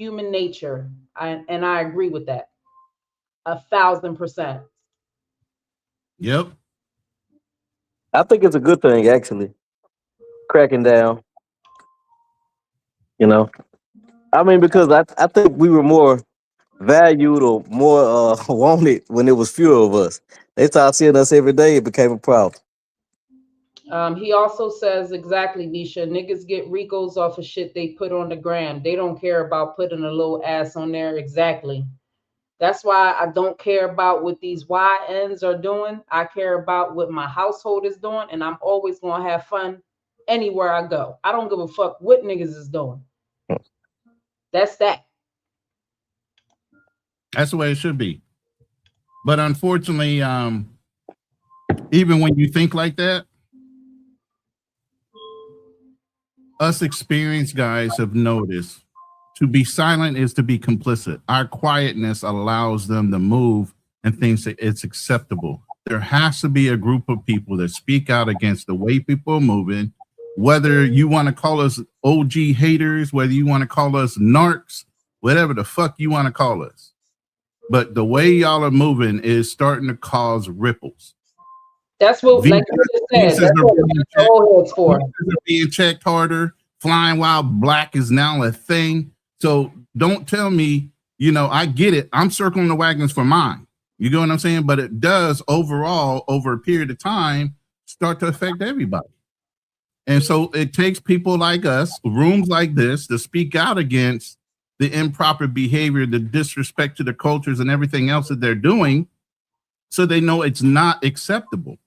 human nature. And I agree with that 1,000%. Yep. I think it's a good thing, actually, cracking down. You know, I mean, because I think we were more valued or more wanted when it was fewer of us. They started seeing us every day. It became a problem. He also says exactly, Nisha, niggas get Ricos off of shit they put on the gram. They don't care about putting a little ass on there. Exactly. That's why I don't care about what these YNs are doing. I care about what my household is doing, and I'm always gonna have fun anywhere I go. I don't give a fuck what niggas is doing. That's that. That's the way it should be. But unfortunately, even when you think like that, us experienced guys have noticed to be silent is to be complicit. Our quietness allows them to move and thinks that it's acceptable. There has to be a group of people that speak out against the way people are moving, whether you want to call us OG haters, whether you want to call us narcs, whatever the fuck you want to call us. But the way y'all are moving is starting to cause ripples. That's what, like you just said, that's what the old heads for. Visas are being checked harder. Flying while black is now a thing. So don't tell me, I get it. I'm circling the wagons for mine. You get what I'm saying? But it does overall, over a period of time, start to affect everybody. And so it takes people like us, rooms like this, to speak out against the improper behavior, the disrespect to the cultures and everything else that they're doing, so they know it's not acceptable.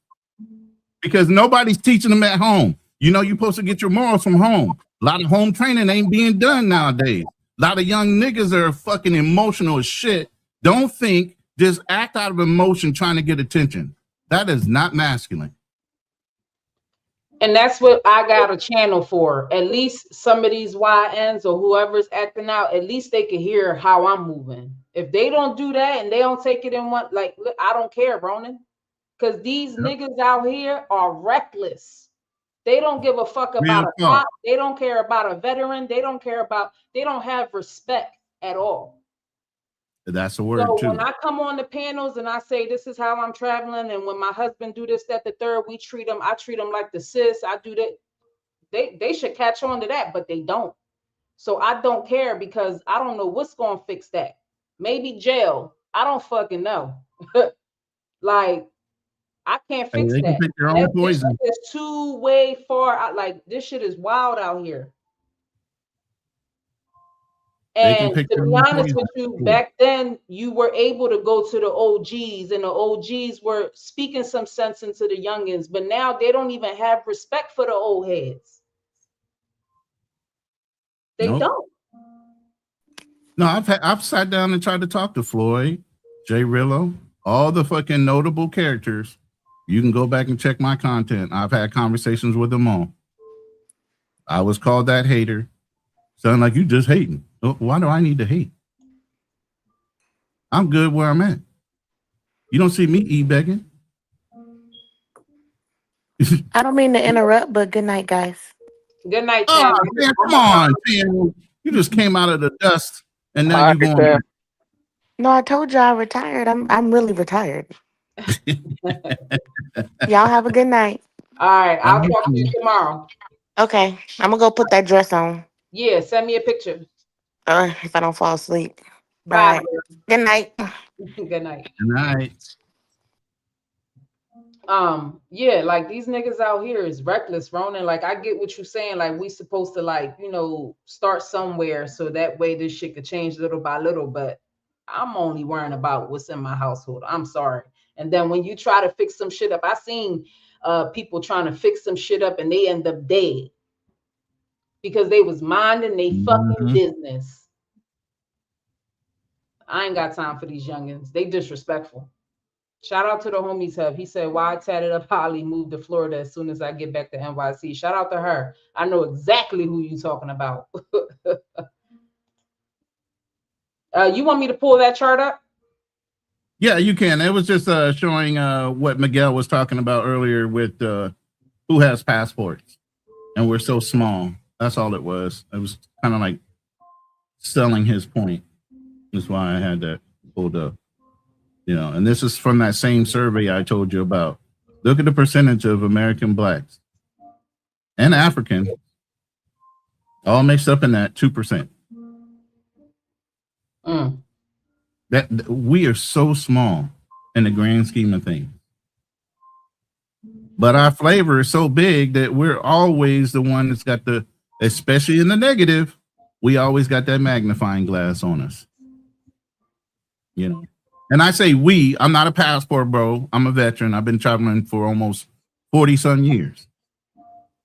Because nobody's teaching them at home. You're supposed to get your morals from home. A lot of home training ain't being done nowadays. A lot of young niggas are fucking emotional as shit. Don't think, just act out of emotion trying to get attention. That is not masculine. And that's what I got a channel for. At least some of these YNs or whoever's acting out, at least they can hear how I'm moving. If they don't do that and they don't take it in one, like, look, I don't care, Ronan. Because these niggas out here are reckless. They don't give a fuck about a cop. They don't care about a veteran. They don't have respect at all. That's a word too. When I come on the panels and I say this is how I'm traveling, and when my husband do this, that, the third, I treat them like the sis. I do that. They should catch on to that, but they don't. So I don't care, because I don't know what's gonna fix that. Maybe jail. I don't fucking know. Like, I can't fix that. Can pick their own poison. This is too way far. Like, this shit is wild out here. And to be honest with you, back then you were able to go to the OGs, and the OGs were speaking some sense into the youngins, but now they don't even have respect for the old heads. They don't. No, I've sat down and tried to talk to Floyd, Jay Rillo, all the fucking notable characters. You can go back and check my content. I've had conversations with them all. I was called that hater. Sound like you just hating. Why do I need to hate? I'm good where I'm at. You don't see me begging. I don't mean to interrupt, but good night, guys. Good night, Tam. Oh, man, come on, Tam. You just came out of the dust, and now you're going. No, I told you I retired. I'm really retired. Y'all have a good night. All right, I'll talk to you tomorrow. Okay, I'm gonna go put that dress on. Yeah, send me a picture. If I don't fall asleep. Bye. Good night. Good night. Good night. Yeah, like, these niggas out here is reckless, Ronan. Like, I get what you're saying. Like, we supposed to, like, start somewhere so that way this shit could change little by little. But I'm only worrying about what's in my household. I'm sorry. And then when you try to fix some shit up, I seen people trying to fix some shit up and they end up dead because they was minding they fucking business. I ain't got time for these youngins. They disrespectful. Shout out to the homies hub. He said, why tatted up Holly moved to Florida as soon as I get back to NYC. Shout out to her. I know exactly who you talking about. You want me to pull that chart up? Yeah, you can. It was just showing what Miguel was talking about earlier with who has passports, and we're so small. That's all it was. It was kind of like selling his point. That's why I had that pulled up. And this is from that same survey I told you about. Look at the percentage of American blacks and African, all mixed up in that 2%. That we are so small in the grand scheme of things. But our flavor is so big that we're always the one that's got especially in the negative, we always got that magnifying glass on us. And I say I'm not a passport bro. I'm a veteran. I've been traveling for almost 40-some years.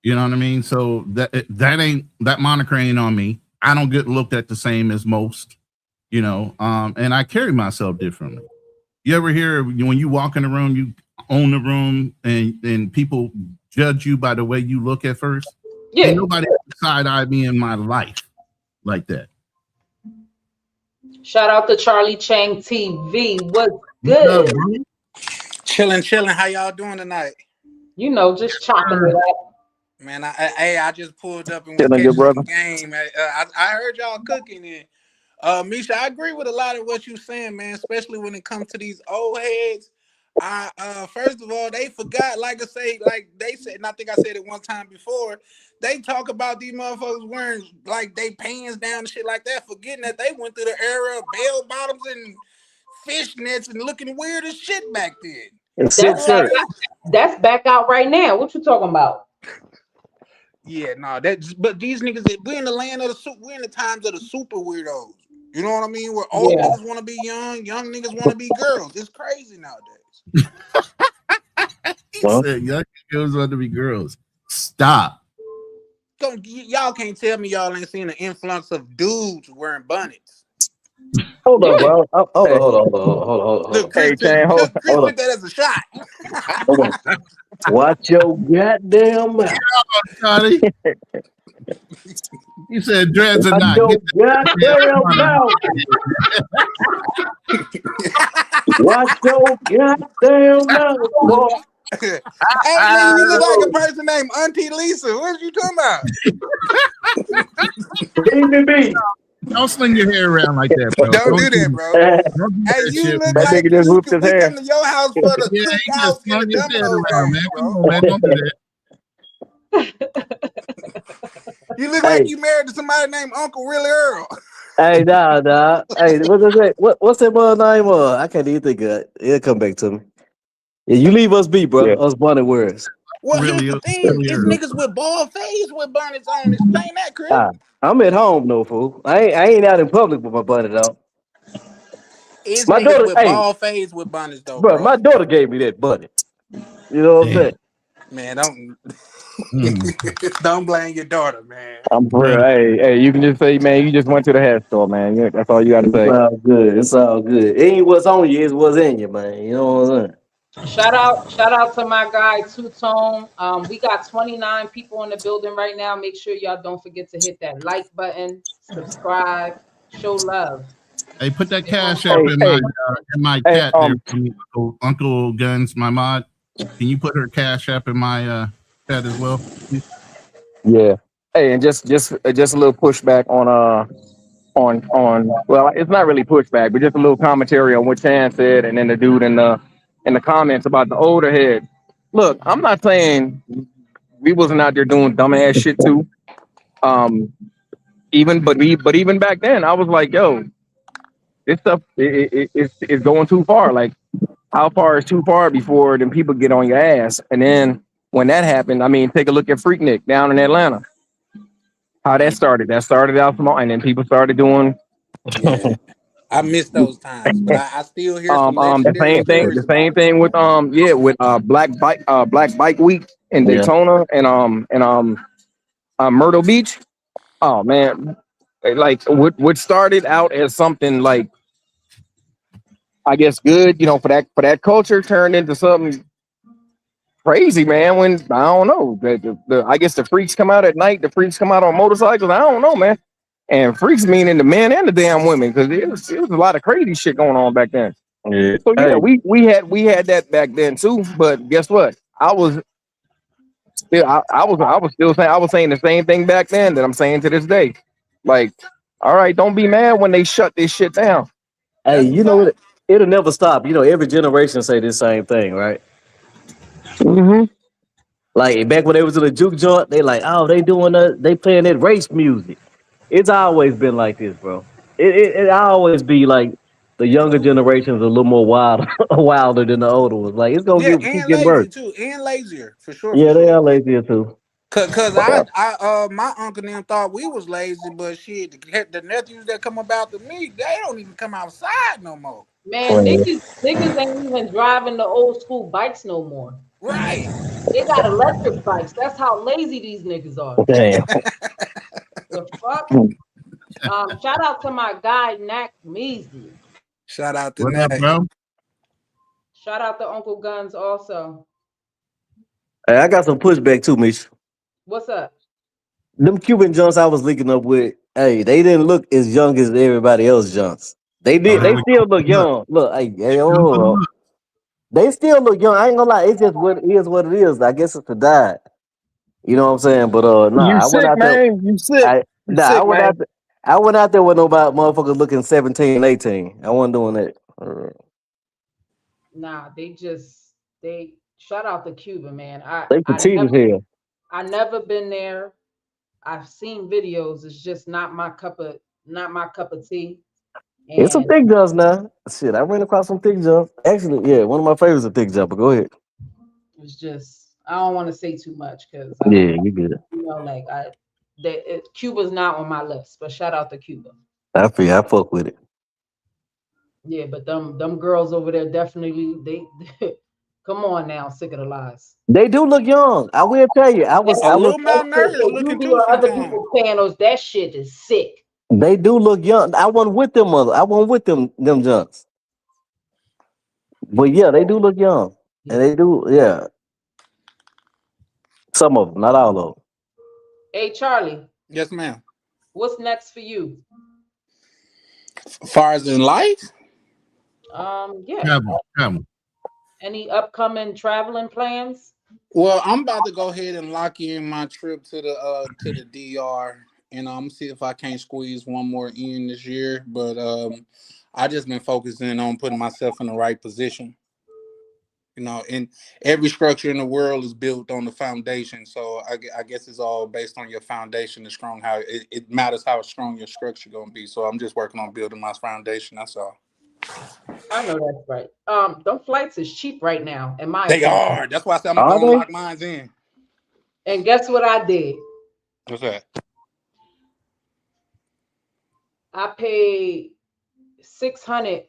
You know what I mean? So that moniker ain't on me. I don't get looked at the same as most, and I carry myself differently. You ever hear when you walk in the room, you own the room and people judge you by the way you look at first? Yeah. Ain't nobody side-eyed me in my life like that. Shout out to Charlie Chang TV. What's good? Chilling. How y'all doing tonight? Just chopping it up. Man, I just pulled up and was catching the game. I heard y'all cooking it. Misha, I agree with a lot of what you're saying, man, especially when it comes to these old heads. First of all, they forgot, like they said, and I think I said it one time before, they talk about these motherfuckers wearing like they pants down and shit like that, forgetting that they went through the era of bell bottoms and fishnets and looking weird as shit back then. That's back out right now. What you talking about? Yeah, no, but these niggas, we're in the land of we're in the times of the super weirdos. You know what I mean? Where old niggas want to be young niggas want to be girls. It's crazy nowadays. Said young girls want to be girls. Stop. Y'all can't tell me y'all ain't seen an influx of dudes wearing bonnets. Hold on, bro. Hold on. Look, Chris took that as a shot. Hold on. Watch your goddamn mouth. Johnny. You said dreads are not. Goddamn mouth. Watch your goddamn mouth, boy. Hey, man, you look like a person named Auntie Lisa. What you talking about? Don't sling your hair around like that, bro. Don't do that, bro. Hey, you look like nigga just whooped his hair. Come to your house for the cookouts and the domino man. bro. Come on, man. Don't do that. You look like you married to somebody named Uncle Willie Earl. Hey, nah. Hey, what's that boy's name? I can't even think of it. It'll come back to me. Yeah, you leave us be, bro. Yeah. Us bunny words. Well, here's the thing. It's niggas with bald face with bonnets on. Explain that, Chris. I'm at home, no fool. I ain't out in public with my bonnet on. It's my daughter with bald face with bonnets, though, bro. My daughter gave me that bonnet. You know what I'm saying? Man, don't blame your daughter, man. I'm for real. Hey, you can just say, man, you just went to the hair store, man. That's all you got to say. It's all good. It ain't what's on you, it's what's in you, man. You know what I'm saying? Shout out to my guy Two Tone. We got 29 people in the building right now. Make sure y'all don't forget to hit that like button, subscribe, show love. Hey, put that cash app in my chat there. Uncle Guns, my mod. Can you put her cash app in my chat as well? Yeah. Hey, and just a little pushback on well, it's not really pushback, but just a little commentary on what Chan said, and then the dude in the comments about the older head. Look, I'm not saying we wasn't out there doing dumbass shit too. Even back then, I was like, yo, this stuff is going too far. Like, how far is too far before then people get on your ass? And then when that happened, I mean, take a look at Freaknik down in Atlanta. How that started. That started out small, and then people started doing. Yeah. I miss those times, but I still hear some the same thing with Black Bike Week in Daytona and Myrtle Beach. Oh man, like what started out as something like, I guess good, for that culture, turned into something crazy, man. When I don't know, I guess the freaks come out at night. The freaks come out on motorcycles. I don't know, man. And freaks meaning the men and the damn women, because it was a lot of crazy shit going on back then. Yeah. So yeah, we had that back then too. But guess what? I was still saying the same thing back then that I'm saying to this day. Like, All right, don't be mad when they shut this shit down. Hey, That's you what's know up. what? It'll never stop. You know, every generation say the same thing, right? Mm-hmm. Like back when they was in the juke joint, they like, oh, they playing that race music. It's always been like this, bro. It always be like the younger generations a little more wild, wilder than the older ones. Like it's gonna Yeah, keep and getting worse. lazy too, and lazier for sure, for Yeah, they sure. are lazier too. Cause my uncle and them thought we was lazy, but shit, the nephews that come about to me, they don't even come outside no more. Man, Man, niggas ain't even driving the old school bikes no more. Right. They got electric bikes. That's how lazy these niggas are. damn. The fuck? Shout out to my guy Nack Measy. Shout out to What up, Nat. bro? Shout out to Uncle Guns also. Hey, I got some pushback too, Mish. What's up? Them Cuban junks I was linking up with, hey, they didn't look as young as everybody else junks. They Oh, did. here They we still look go. young. Look, hey, Look, hold on. look. They still look young. I ain't gonna lie. It's just what it is. What it is. I guess it's the diet. You know what I'm saying? But You nah, I went sick, out there. man. You sick. You I sick, went out man. there. I went out there with nobody motherfuckers looking 17, 18. I wasn't doing that. Nah, they shout out to Cuba, man. They petite as hell. I never been there. I've seen videos. It's just not my cup of tea. It's some And thick jumps now. Shit, I ran across some thick jumps. Actually, yeah, one of my favorites is a thick jumper. Go ahead. it's just I don't want to say too much because I Yeah, don't, you get it. you know, like Cuba's not on my list, but shout out to Cuba. I feel I fuck with it. Yeah, but them girls over there definitely they come on now, sick of the lies. They do look young. I will tell you. A I was little malnourished So you looking be too on other sometimes. people's panels, that shit is sick. They do look young. I wasn't with them mother. I wasn't with them junks. But yeah, they do look young. And Yeah. they do, yeah. Some of them, not all of them. Hey Charlie, Yes, ma'am. what's next for you? As far as in life, Yeah. Travel. Any upcoming traveling plans? well, I'm about to go ahead and lock in my trip to the DR, and I'm gonna see if I can't squeeze one more in this year. But I just been focusing on putting myself in the right position. You know, and every structure in the world is built on the foundation. So I guess it's all based on your foundation and strong. How it matters how strong your structure gonna be. So I'm just working on building my foundation. That's all. I know that's right. Them flights is cheap right now, in my They opinion. are. That's why I said I'm gonna Are go and they? lock mines in. And guess what I did? What's that? I paid 600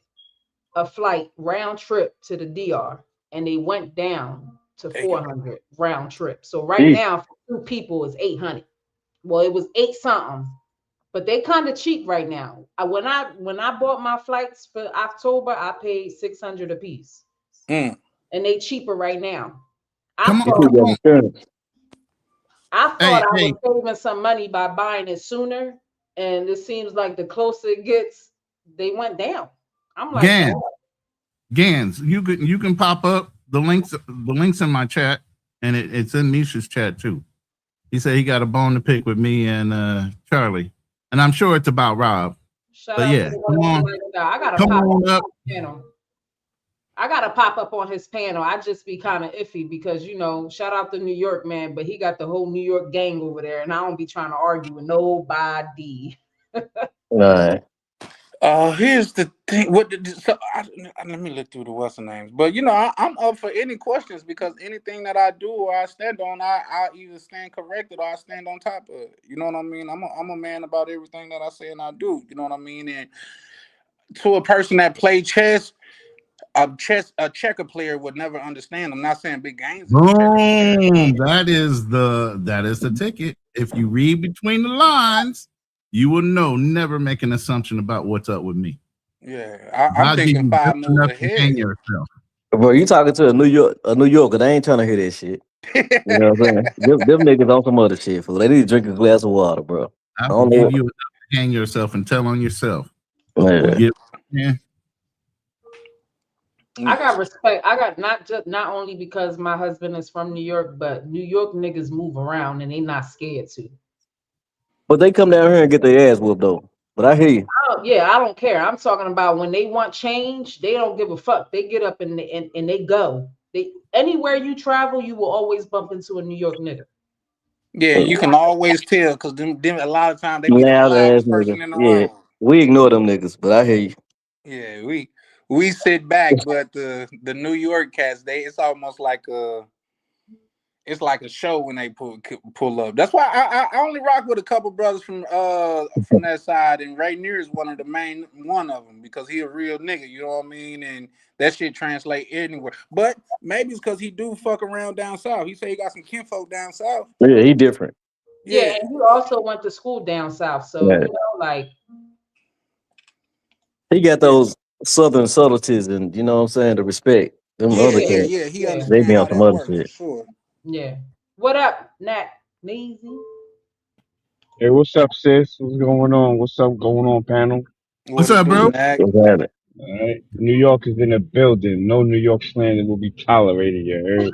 a flight round trip to the DR, and they went down to There you go. 400 round trip. So right Gee, now, for two people, is 800. Well, it was eight something, but they kind of cheap right now. When I bought my flights for October, I paid 600 a piece, Mm. and they cheaper right now. I Come you on, thought should come get on. insurance. Hey, I was hey, saving some money by buying it sooner, and it seems like the closer it gets, they went down. I'm like, Gan, oh, Gans, you can pop up the links in my chat, and it's in Misha's chat too. He said he got a bone to pick with me and Charlie, and I'm sure it's about Rob. shout But out yeah, to the come on, lifestyle. I gotta come pop on up up. on his panel. I gotta pop up on his panel. I just be kind of iffy because shout out to New York, man, but he got the whole New York gang over there, and I don't be trying to argue with nobody. All right. Here's the thing. Let me look through the what's the names. But I'm up for any questions because anything that I do or I stand on, I either stand corrected or I stand on top of it. You know what I mean? I'm a man about everything that I say and I do. You know what I mean? And to a person that play chess, a checker player would never understand. I'm not saying big games is a checker player. Boom. That is the ticket. If you read between the lines, you will know. Never make an assumption about what's up with me. Yeah, I'm I'll give thinking you five just moves enough to hang ahead. yourself. Bro, you talking to a New Yorker, they ain't trying to hear that shit. You know what I'm saying? Them niggas on some other shit, fool. They need to drink a glass of water, bro. I I will don't give know. you enough to hang yourself and tell on yourself. Yeah. You get, yeah. I got respect. I got not only because my husband is from New York, but New York niggas move around and they not scared to. But they come down here and get their ass whooped though. but I hear you. I don't care. I'm talking about when they want change, they don't give a fuck. They get up and they go. They anywhere you travel, you will always bump into a New York nigga. Yeah, you can always tell because them a lot of times they be the Loud ass loudest nigga. person in the Yeah, room. we ignore them niggas, but I hear you. Yeah, we sit back, but the New York cats, it's almost like a show when they pull up. That's why I only rock with a couple brothers from that side, and Rainier is one of the main one of them because he a real nigga, you know what I mean, and that shit translate anywhere. But maybe it's because he do fuck around down south. He say he got some kinfolk down south. Yeah, he different. Yeah, and he also went to school down south, so Yeah. you know, like He got those southern subtleties, and you know what I'm saying, the respect. Them other cats, he Yeah. they understand be how on some that other works for shit. sure. yeah. What up, Nat? Lazy. Hey, what's up, sis? What's going on? What's up going on, panel? What's What it up, do, bro? Nat? What's happening? All right. New York is in the building. No New York slander will be tolerated, you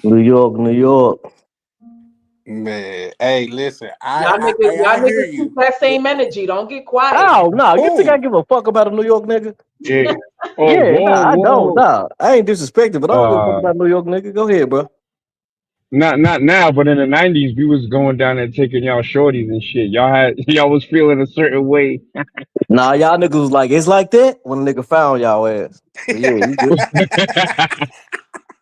New York, New York. Man, hey, listen, Y'all I hear niggas keep you. that same energy. Don't get quiet. Oh no, you think I Who? give a fuck about a New York nigga? heard? Yeah. Oh, Yeah, whoa, nah, I don't. whoa. Nah, I ain't disrespecting, but I don't give a fuck about a New York nigga. Go ahead, bro. Not now, but in the '90s, we was going down there taking y'all shorties and shit. Y'all was feeling a certain way. Nah, y'all niggas was like, it's like that when a nigga found y'all ass. But yeah, you good.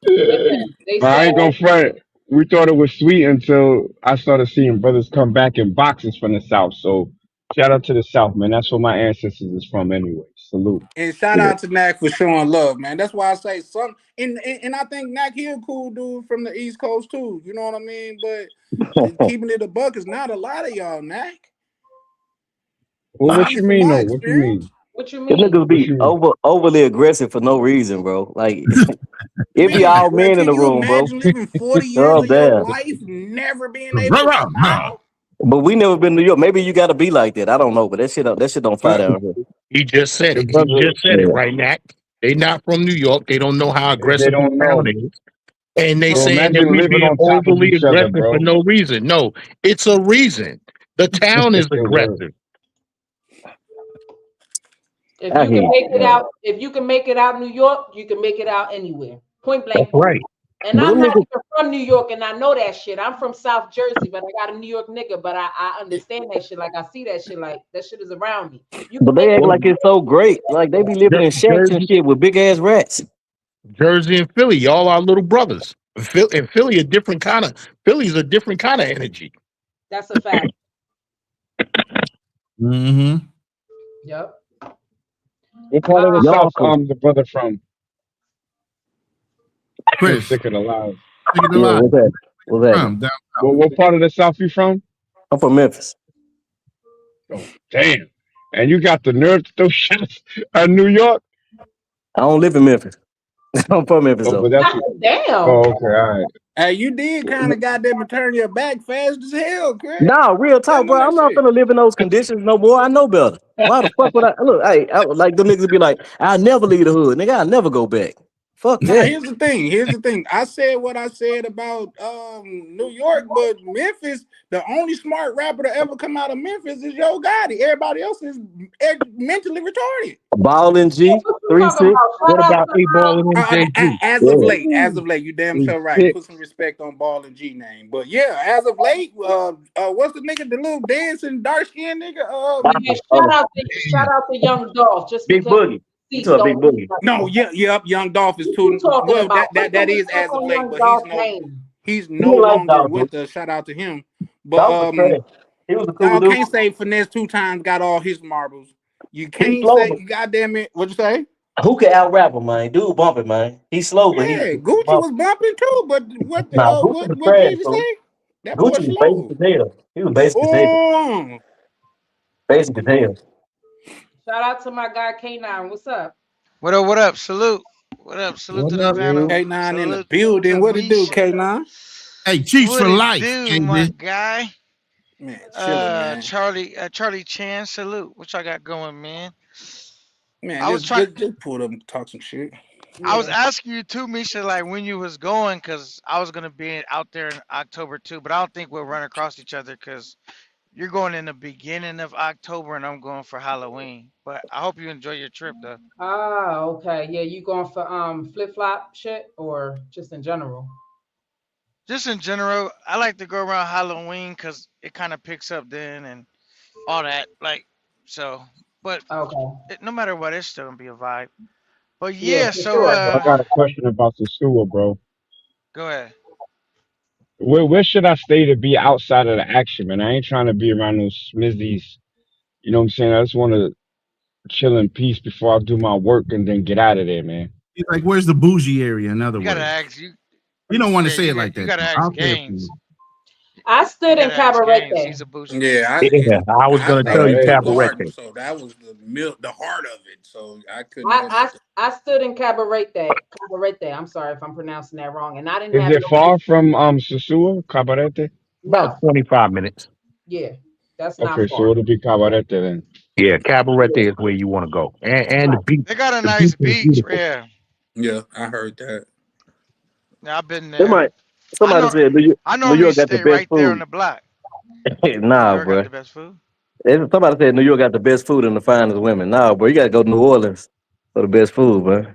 Listen, they But I said ain't gonna front. We thought it was sweet until I started seeing brothers come back in boxes from the South. So shout out to the South, man. That's where my ancestors is from anyway. Salute. And shout Yeah. out to Knack for showing love, man. That's why I say some. And I think Knack he a cool dude from the East Coast too. You know what I mean? But keeping it a buck is not a lot of y'all, Knack. Well, At what you least from mean my though? What you experience. mean? what you Them mean? niggas What be you mean? overly aggressive for no reason, bro. Like it be Man, all well, men in can the you room, bro. imagine living 40 years Oh of your damn. life never being able to Rah-rah. smile? But we never been to New York. Maybe you gotta be like that. I don't know, but that shit don't fly Uh, down here. He just said the it. He brother, just said it Yeah. right, Nat. They not from New York. They don't know how they aggressive the don't town know. is. And they So saying that imagine we living being on top of overly each other, aggressive for bro. no reason. No, it's a reason. The town is It was. aggressive. If I you hear can you. make it Yeah. out, if you can make it out New York, you can make it out anywhere. Point That's blank. right. And But I'm them not niggas, even from New York, and I know that shit. I'm from South Jersey, but I got a New York nigga. But I understand that shit. Like I see that shit. Like that shit is around me. You can but make they it act Well, like it's so great. Like they be living in shacks and Jersey, shit with big ass rats. Jersey and Philly, y'all are little brothers. And Philly, Philly's a different kind of energy. That's a fact. Mm-hmm. Yep. What part of the Y'all South could the brother from? Still Chris, sick of the lies. take it yeah, alive. what's that? What's happening? Down. What part of the South you from? I'm from Memphis. Oh, damn. And you got the nerve to throw shots at New York? I don't live in Memphis. I'm from Memphis Oh, though. but that's Damn. oh, okay, all right. Hey, you did kind of goddamn turn your back fast as hell, Craig. Nah, real Tell talk, them bro. that I'm not shit. gonna live in those conditions no more. I know better. Why the fuck would I look? I like them niggas be like, I'll never leave the hood, nigga. I'll never go back. Fuck Now that. here's the thing. Here's the thing. I said what I said about New York, but Memphis, the only smart rapper to ever come out of Memphis is Yo Gotti. Everybody else is mentally retarded. Ballin' G, What you 3 talking 6. about? What Shout out about to A-Ball and MJG? As of late, you damn sure right. Put some respect on Ball and G name. But yeah, as of late, what's the nigga, the little dancing dark skinned nigga? yeah, shout out to Young Dolph just Big because Boogie. You seats talking Big don't mean Boogie. No, nothing. Young Dolph is What too you talking well. about? Put That some is respect as of on late, Young but Dolph's name. he's He no like longer Dolph, bro. with us. Shout out to him. But Dolph was trash. He was a cool y'all dude. can't say Finesse 2 times got all his marbles. You He's can't slow, say, but goddamn it, what'd you say? who can out rap him, man? Dude bumping, man. He's slow, but he Yeah, Gucci bumping. was bumping too, but Nah, Gucci was what trash, Jeezy bro. say? That boy Gucci was basic slow. as hell. He was basic as hell. Oh, Basic as hell. Shout out to my guy K9. What's up? What up? What up? Salute. What up? Salute to What the up? panel. K9 in the Salute building. to What it do, Misha. K9? Hey, Chiefs What for it life, do, my KB. guy? Man, chilling, man. Charlie Chan. Salute. What y'all got going, man? Man, I was trying. just pull up and talk some shit. I was Yeah. asking you too, Misha, like when you was going, cause I was gonna be out there in October too, but I don't think we'll run across each other, cause you're going in the beginning of October and I'm going for Halloween. But I hope you enjoy your trip though. Ah, okay. Yeah, you going for flip flop shit or just in general? Just in general, I like to go around Halloween because it kind of picks up then and all that. Like, so, but Okay. no matter what, it's still gonna be a vibe. But Yeah, yeah, for so sure. I got a question about the sewer, bro. go ahead. Where should I stay to be outside of the action, man? I ain't trying to be around those Smithies. You know what I'm saying? I just want to chill in peace before I do my work and then get out of there, man. He's like, where's the bougie area? In other You gotta words, ask you. you don't want to Yeah, say it like you that. gotta I'll ask say it for you. Gaines. I You stood in gotta ask Gaines. Cabarete. He's a bougie nigga. Yeah, Yeah, I was I gonna stayed tell you in There you New go. Garden, Cabarete. so that was the heart of it. So I couldn't I, mess I with that. I stood in Cabarete. Cabarete. I'm sorry if I'm pronouncing that wrong. And I didn't Is have it no far from Sosua, Cabarete? About no. 25 minutes. Yeah, that's not Okay, so far. it'll be Cabarete then. Yeah, Yeah, Cabarete is where you want to go, and right. They got a the beach nice is beach. beautiful. Yeah, Yeah, I heard that. yeah, I've been They there. might. I Somebody know. said I New normally York got the stay best right there on food. the block. New Nah, York got bro. the best food. Somebody said New York got the best food and the finest women. Nah, bro, you gotta go to New Orleans for the best food, bro.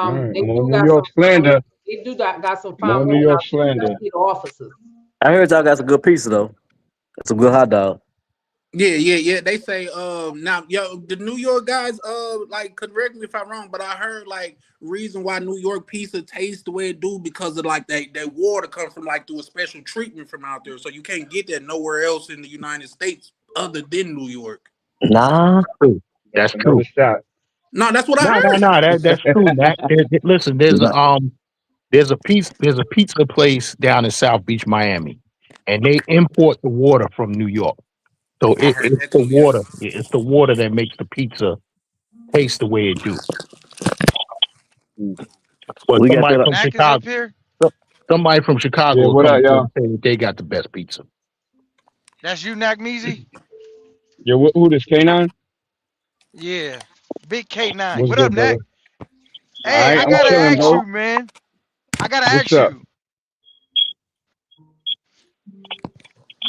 All right, They more do New got York some fine women. slander. They do got some fine More New women York out there, slander. especially the officers. I heard y'all got some good pizza though. Some good hot dog. Yeah. They say now yo the New York guys like correct me if I'm wrong, but I heard like reason why New York pizza tastes the way it do because of like that water comes from like through a special treatment from out there, so you can't get that nowhere else in the United States other than New York. Nah. That's Another true. shot. No, that's what I No, heard. that's true. Listen, there's a pizza place down in South Beach, Miami, and they import the water from New York. So I heard it's that the too. Yeah. water. It's the water that makes the pizza taste the way it do. But We got that. Mac is up here. somebody from Chicago Yeah, will what come up, to and y'all? say that they got the best pizza. That's you, Nac Meezy? Yeah, who this K9? Yeah. Big K9. What's What up, good, Nac? brother? All Hey, right, I I'm gotta chilling, ask bro. you, man. I gotta What's ask up? you.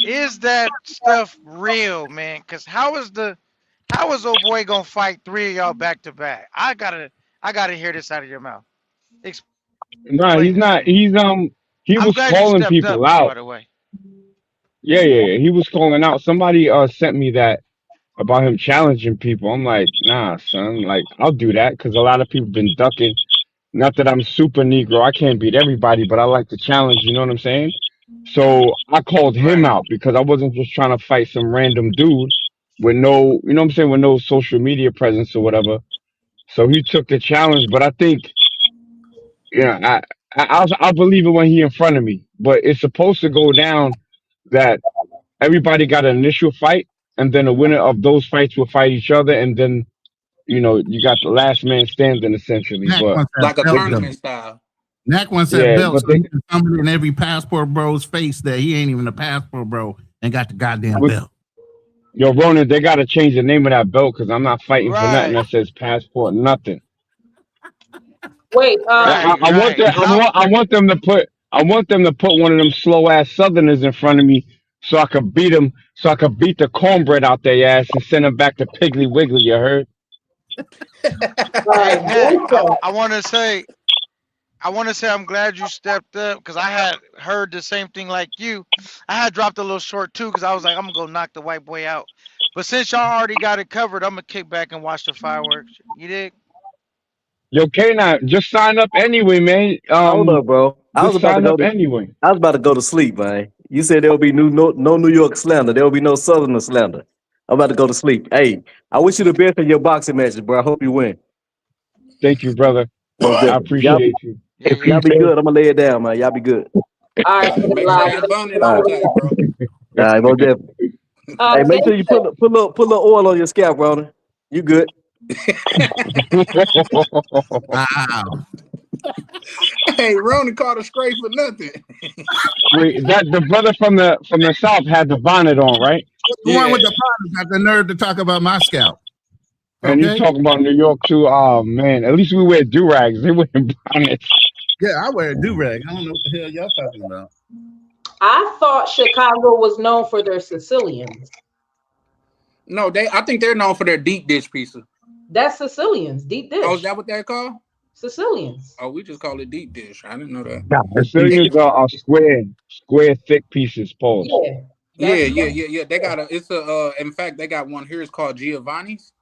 Is that stuff real, man? Cause how is old boy gonna fight three of y'all back to back? I gotta hear this out of your mouth. Nah, Explain he's this to not. me. He I'm was glad you calling stepped up people too, by out. the way. Yeah. He was calling out. Somebody sent me that about him challenging people. I'm like, nah, son. Like, I'll do that because a lot of people been ducking. Not that I'm super Negro. I can't beat everybody, but I like to challenge. You know what I'm saying? So I called him Right. out because I wasn't just trying to fight some random dude with no, you know what I'm saying, with no social media presence or whatever. So he took the challenge, but I think, I'll believe it when he in front of me. But it's supposed to go down that everybody got an initial fight, and then the winner of those fights will fight each other, and then you got the last man standing essentially. Mac But wants that Like a belt they, though. tournament style. Mac wants that yeah, belt but so he can thumb it in every passport bro's face that he ain't even a passport bro and got the goddamn with belt. yo Ronan, they got to change the name of that belt because I'm not fighting for nothing Right. that says passport nothing. Wait, Right. I want Right. that. Cause I I want them to put. I want them to put one of them slow ass Southerners in front of me, so I could beat them. So I could beat the cornbread out their ass and send them back to Piggly Wiggly. You heard? hey Nac, Winter. I wanna say I'm glad you stepped up because I had heard the same thing like you. I had dropped a little short too because I was like, I'm gonna go knock the white boy out. But since y'all already got it covered, I'm gonna kick back and watch the fireworks. You dig? Yo, K9, just sign up anyway, man. Hold up, bro. Just sign up anyway. I was about to go to sleep, man. You said there'll be no New York slander. There'll be no Southerner slander. I'm about to go to sleep. Hey, I wish you the best in your boxing matches, bro. I hope you win. Thank you, brother. Most I definitely. appreciate you. Yeah, If he Y'all yeah. be says good. I'm gonna lay it down, man. Y'all be good. All right, Make sure that bonnet All on right. tight, bro. All right, most definitely. Hey, make sure you Gangsta, put a little oil on your scalp, Ronnie. You good? Wow. Hey, Ronan caught a scrape for nothing. Wait, that the brother from the south had the bonnet on, right? The one Yeah. with the bonnet got the nerve to talk about my scalp. And you Okay. talking about New York too? Oh man, at least we wear do rags. They wear bonnets. Yeah, I wear a do-rag. I don't know what the hell y'all talking about. I thought Chicago was known for their Sicilians. No, I think they're known for their deep dish pizza. That's Sicilians, deep dish. Oh, is that what they're called? Sicilians. Oh, we just call it deep dish. I didn't know that. Sicilians are square, thick pieces. Pause. Yeah. They got in fact, they got one here. It's called Giovanni's.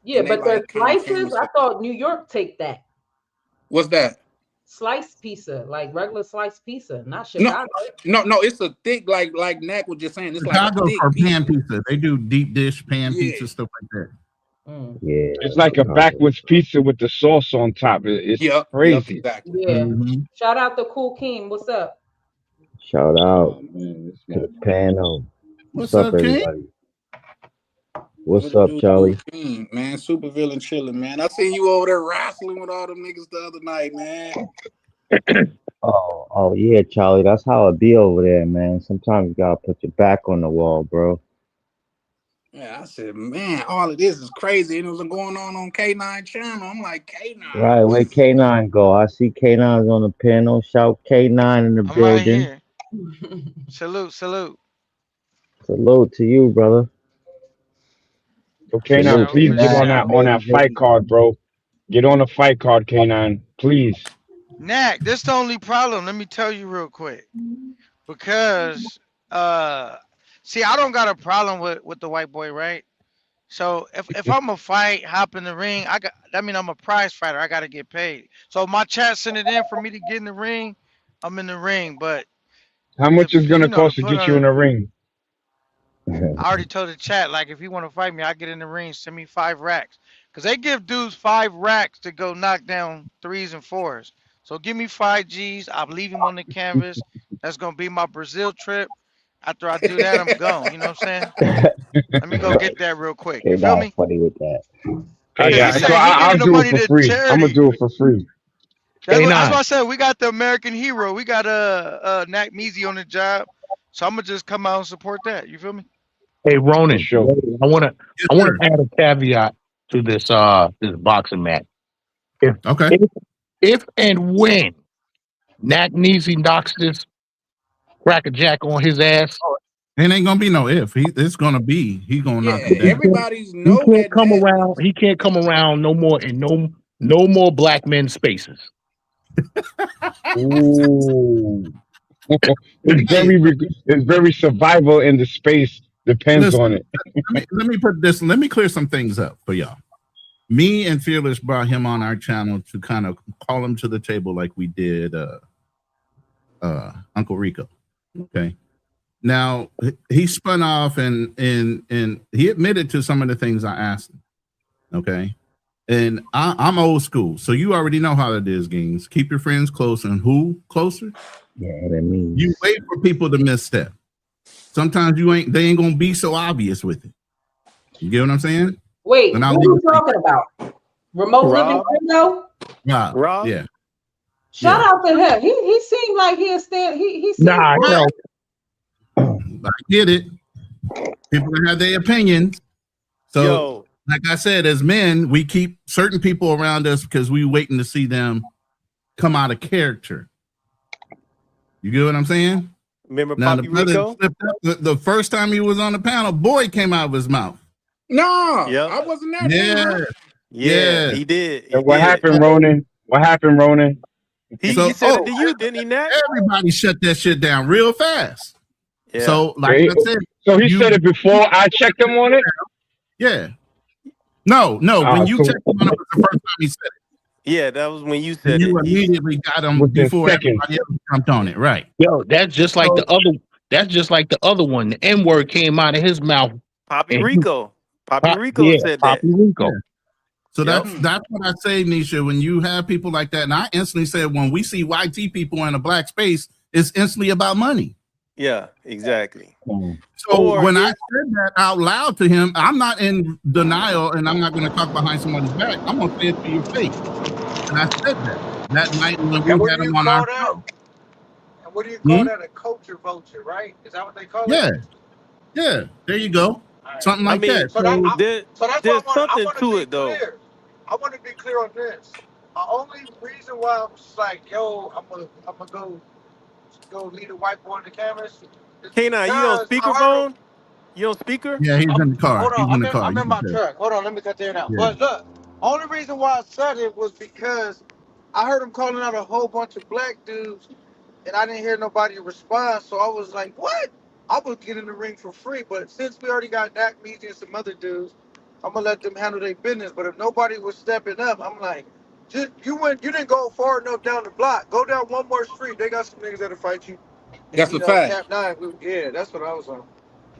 Yeah, And they but their like kinda slices, famous. I thought New York take that. What's that? Sliced pizza, like regular sliced pizza, not Chicago. No, it's a thick, like Knack was just saying. It's Chicago like a thick for pizza. pan pizza. They do deep dish pan Yeah. pizza stuff like that. Yeah, It's like a backwards pizza with the sauce on top. It's crazy. Exactly. Yeah. Mm-hmm. Shout out to Cool King. What's up? shout out Oh, man, this to the man. panel. What's What's up, up, King? everybody? What's What it up, do, Charlie? King, man? Super villain chilling, man. I seen you over there wrestling with all them niggas the other night, man. Oh yeah, Charlie. That's how it be over there, man. Sometimes you gotta put your back on the wall, bro. Yeah, I said, man, all of this is crazy. And it was going on K9 channel. I'm like, K9. Right, where K9 go? I see K9's on the panel. Shout K9 in the I'm right building. here. Salute. Salute to you, brother. Okay, now Salute. please get on Salute. that fight card, bro. Get on the fight card, K9, please. Knack, this the only problem. Let me tell you real quick. Because see, I don't got a problem with the white boy, right? So if I'm a fight, hop in the ring, that mean I'm a prize fighter. I gotta get paid. So if my chat send it in for me to get in the ring, I'm in the ring. But How much is gonna you know, cost to put get on you in the ring? I already told the chat, like, if you want to fight me, I get in the ring, send me 5 racks. Because they give dudes 5 racks to go knock down 3s and 4s. So give me 5 G's. I'll leave him on the canvas. That's going to be my Brazil trip. After I do that, I'm gone. You know what I'm saying? Let me go get that real quick. You feel me? Funny with that. Yeah, he so said he I'll giving the do money it for to free. I'm charity. gonna do it for free. That's K9. what I said. We got the American hero. We got Nat Measy on the job. So I'm going to just come out and support that. You feel me? Hey, Ronan, Sure. I want to add a caveat to this this boxing match. Okay. If and when Nat Neasy knocks this Cracker Jack on his ass, It ain't gonna be no if. It's gonna be. He gonna knock him down. Everybody's he know can't that come Nat- around. He can't come around no more in no more black men spaces. Ooh. It's very survival in the space. Depends Listen, on it. let me put this. Let me clear some things up for y'all. Me and Fearless brought him on our channel to kind of call him to the table like we did Uncle Rico. Okay. Now he spun off and he admitted to some of the things I asked him. Okay. And I'm old school, so you already know how it is, Gaines. Keep your friends close, and who closer? Yeah, that means You wait for people to misstep. Sometimes they ain't gonna be so obvious with it. You get what I'm saying? Wait, And who I'll are you leave it talking about? Remote living window? Yeah. Rob? Yeah. Shout out to him. He seemed like he seemed Nah, right. I get it. People have their opinions. So, Yo, like I said, as men, we keep certain people around us because we waiting to see them come out of character. You get what I'm saying? remember Now, Poppy the brother Rico? slipped up. The first time he was on the panel, boy came out of his mouth. No, Yep. I wasn't that. Yeah. Yeah, Yeah. he did. He And what did. happened, Ronan? What happened, Ronan? He So- said it to you, didn't he, Nat? Everybody shut that shit down real fast. Yeah. So, like Hey, I said, So he said it before I checked him on it? yeah. No, when you so- checked him on it was the first time he said it. Yeah, that was when you said You it. immediately got him Within before seconds. everybody else jumped on it, right? Yo, that's just like the other. That's just like the other one. The N word came out of his mouth. Poppy And Rico. Poppy Rico yeah, said that. Poppy Rico. Yeah. So Yep. that's what I say, Nisha. When you have people like that, and I instantly said, when we see YT people in a black space, it's instantly about money. Yeah, exactly. So Or when I if- said that out loud to him, I'm not in denial, and I'm not going to talk behind somebody's back. I'm going to say it to your face. And I said that night when we had him on our show. And what do you call that? A culture vulture, right? Is that what they call Yeah. it? Yeah, there you go. something I like mean, that. So That's there's why I something want to to be it though. clear. I want to be clear on this. The only reason why I'm just like, yo, I'm gonna go lead a white boy on the canvas is K9, you on because I heard him. speakerphone? You on speaker? yeah, he's in the car. Hold on, He's in the car. I'm You in can my tell. truck. Hold on, let me cut that out. Yeah. But look, only reason why I said it was because I heard him calling out a whole bunch of black dudes, and I didn't hear nobody respond. So I was like, what? I would get in the ring for free, but since we already got Dak Measy and some other dudes, I'm gonna let them handle their business. But if nobody was stepping up, I'm like, just you didn't go far enough down the block. Go down one more street. They got some niggas that'll fight you. That's a fact. Cap 9. Yeah, that's what I was on.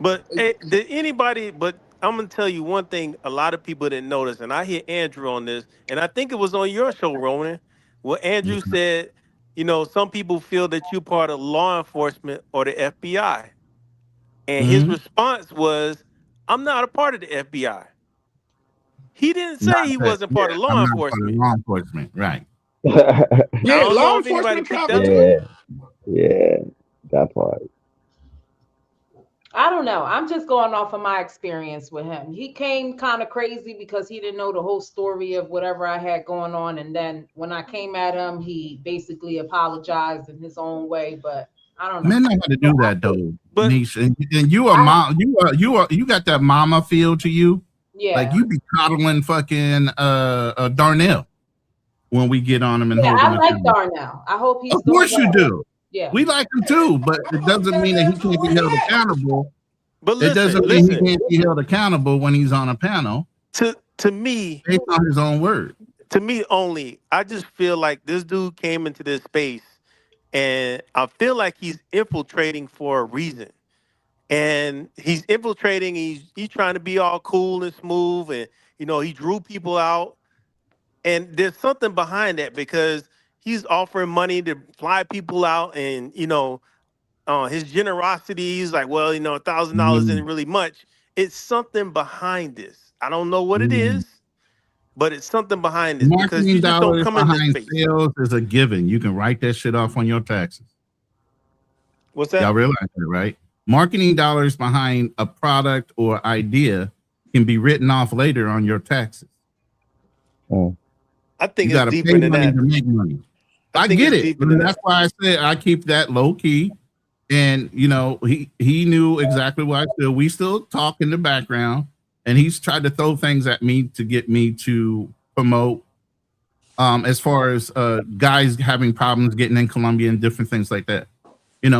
But did anybody? But I'm gonna tell you one thing. A lot of people didn't notice, and I hear Andrew on this, and I think it was on your show, Ronan, where Andrew said, some people feel that you're part of law enforcement or the FBI, and his response was, "I'm not a part of the FBI." He didn't say he wasn't part of law I'm not part of enforcement. law enforcement, right? Yeah, I don't law know if anybody enforcement picked cover that too. up. Yeah, that part. I don't know. I'm just going off of my experience with him. He came kind of crazy because he didn't know the whole story of whatever I had going on. And then when I came at him, he basically apologized in his own way. But I don't know. Men know how to do that though, But- Niche. And you are mom. You got that mama feel to you. Yeah. Like you be coddling fucking Darnell when we get on him and Yeah, hold I him. like Darnell. I hope he's Of course doing you well. do. Yeah. We like him too, but it doesn't mean that he can't be held accountable. But It doesn't listen, mean he can't be held accountable when he's on a panel to me, based on his own word. to me only, I just feel like this dude came into this space and I feel like he's infiltrating for a reason. And he's infiltrating, he's trying to be all cool and smooth, and he drew people out. And there's something behind that because he's offering money to fly people out, and his generosity, he's like, well, $1,000 isn't really much. It's something behind this. I don't know what it is, but it's something behind this because Marketing you just don't dollars come in this behind space. sales is a given. You can write that shit off on your taxes. What's that? Y'all realize that, right? Marketing dollars behind a product or idea can be written off later on your taxes. I think You it's got to deeper pay than money that. to make money. I think get it's it. deeper than That's why I said I keep that low key. And he knew exactly what I feel. We still talk in the background, and he's tried to throw things at me to get me to promote. As far as guys having problems getting in Colombia and different things like that.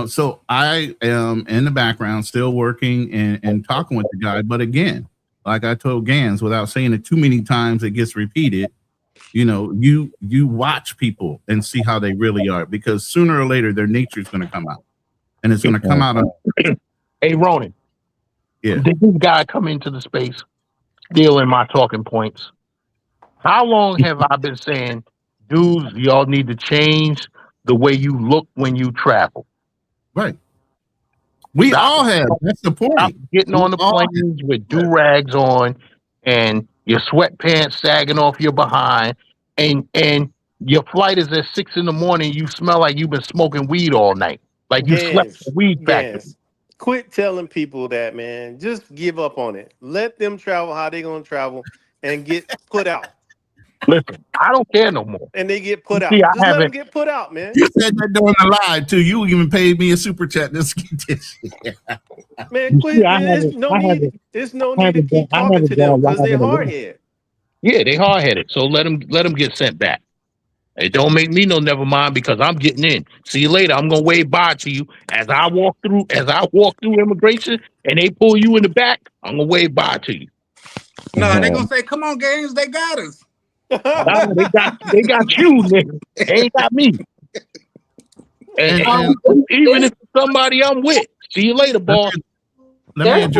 So I am in the background still working and talking with the guy. But again, like I told Gans, without saying it too many times, it gets repeated. You watch people and see how they really are, because sooner or later their nature is going to come out, and it's going to come out. Hey, Ronan. Yeah. Did this guy come into the space stealing my talking points? How long have I been saying, dudes, y'all need to change the way you look when you travel? Right. We all have. That's the point. Stop getting on the planes with do-rags on and your sweatpants sagging off your behind, and your flight is at 6 a.m. You smell like you've been smoking weed all night. Like you slept in the weed factory. Quit telling people that, man. Just give up on it. Let them travel how they're going to travel and get put out. Listen, I don't care no more. And they get put out. See, Just let them get put out, man. You said that during the live too. You even paid me a super chat. Let's get this shit. Man, quit. There's no need to keep talking to them because they're hard-headed. Yeah, they hard-headed. So let them get sent back. It don't make me no never mind, because I'm getting in. See you later. I'm gonna wave bye to you as I walk through immigration and they pull you in the back. I'm gonna wave bye to you. No, they're gonna say, "Come on, Games, they got us." No, they got you, nigga. They ain't got me. And even if it's somebody I'm with, see you later, boss. There's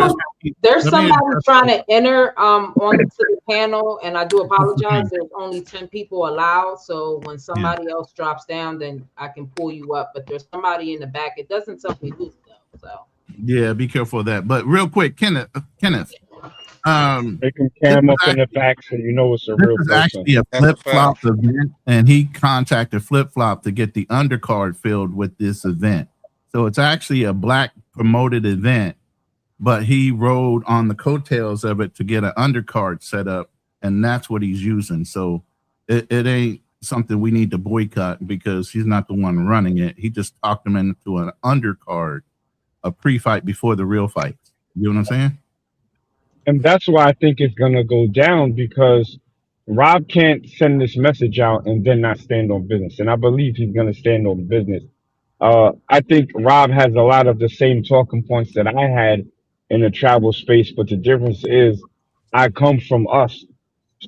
somebody trying to enter onto the panel, and I do apologize. There's only 10 people allowed, so when somebody else drops down, then I can pull you up. But there's somebody in the back. It doesn't tell me who's though. So Yeah, be careful of that. But real quick, Kenneth. They can cam up in the back so you know it's a real This is person. actually a flip-flop event, and he contacted Flip-Flop to get the undercard filled with this event. So it's actually a black promoted event but he rode on the coattails of it to get an undercard set up, and that's what he's using. So it ain't something we need to boycott because he's not the one running it. He just talked him into an undercard, a pre-fight before the real fight. You know what I'm saying? And that's why I think it's gonna go down because Rob can't send this message out and then not stand on business. And I believe he's gonna stand on business. I think Rob has a lot of the same talking points that I had in the travel space, but the difference is I come from us.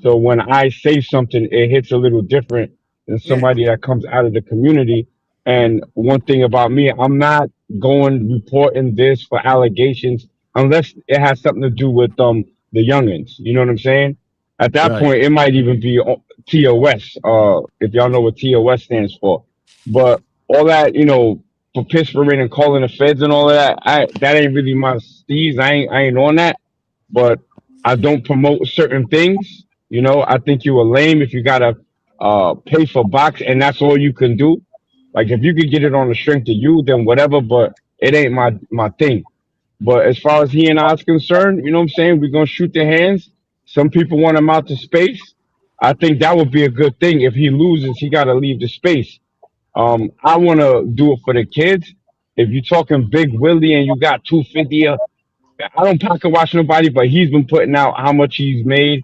So when I say something, it hits a little different than Yeah. somebody that comes out of the community. And one thing about me, I'm not going reporting this for allegations unless it has something to do with the youngins. You know what I'm saying? At that Right. point, it might even be TOS. If y'all know what TOS stands for, but all that for pispering and calling the feds and all of that, that ain't really my steez. I ain't on that. But I don't promote certain things. I think you are lame if you gotta pay for box and that's all you can do. Like if you could get it on the strength of you, then whatever. But it ain't my thing. But as far as he and I's concerned, you know what I'm saying? We're gonna shoot their hands. Some people want him out to space. I think that would be a good thing. If he loses, he gotta leave the space. I wanna do it for the kids. If you're talking Big Willie and you got 250, I don't pocket watch nobody, but he's been putting out how much he's made.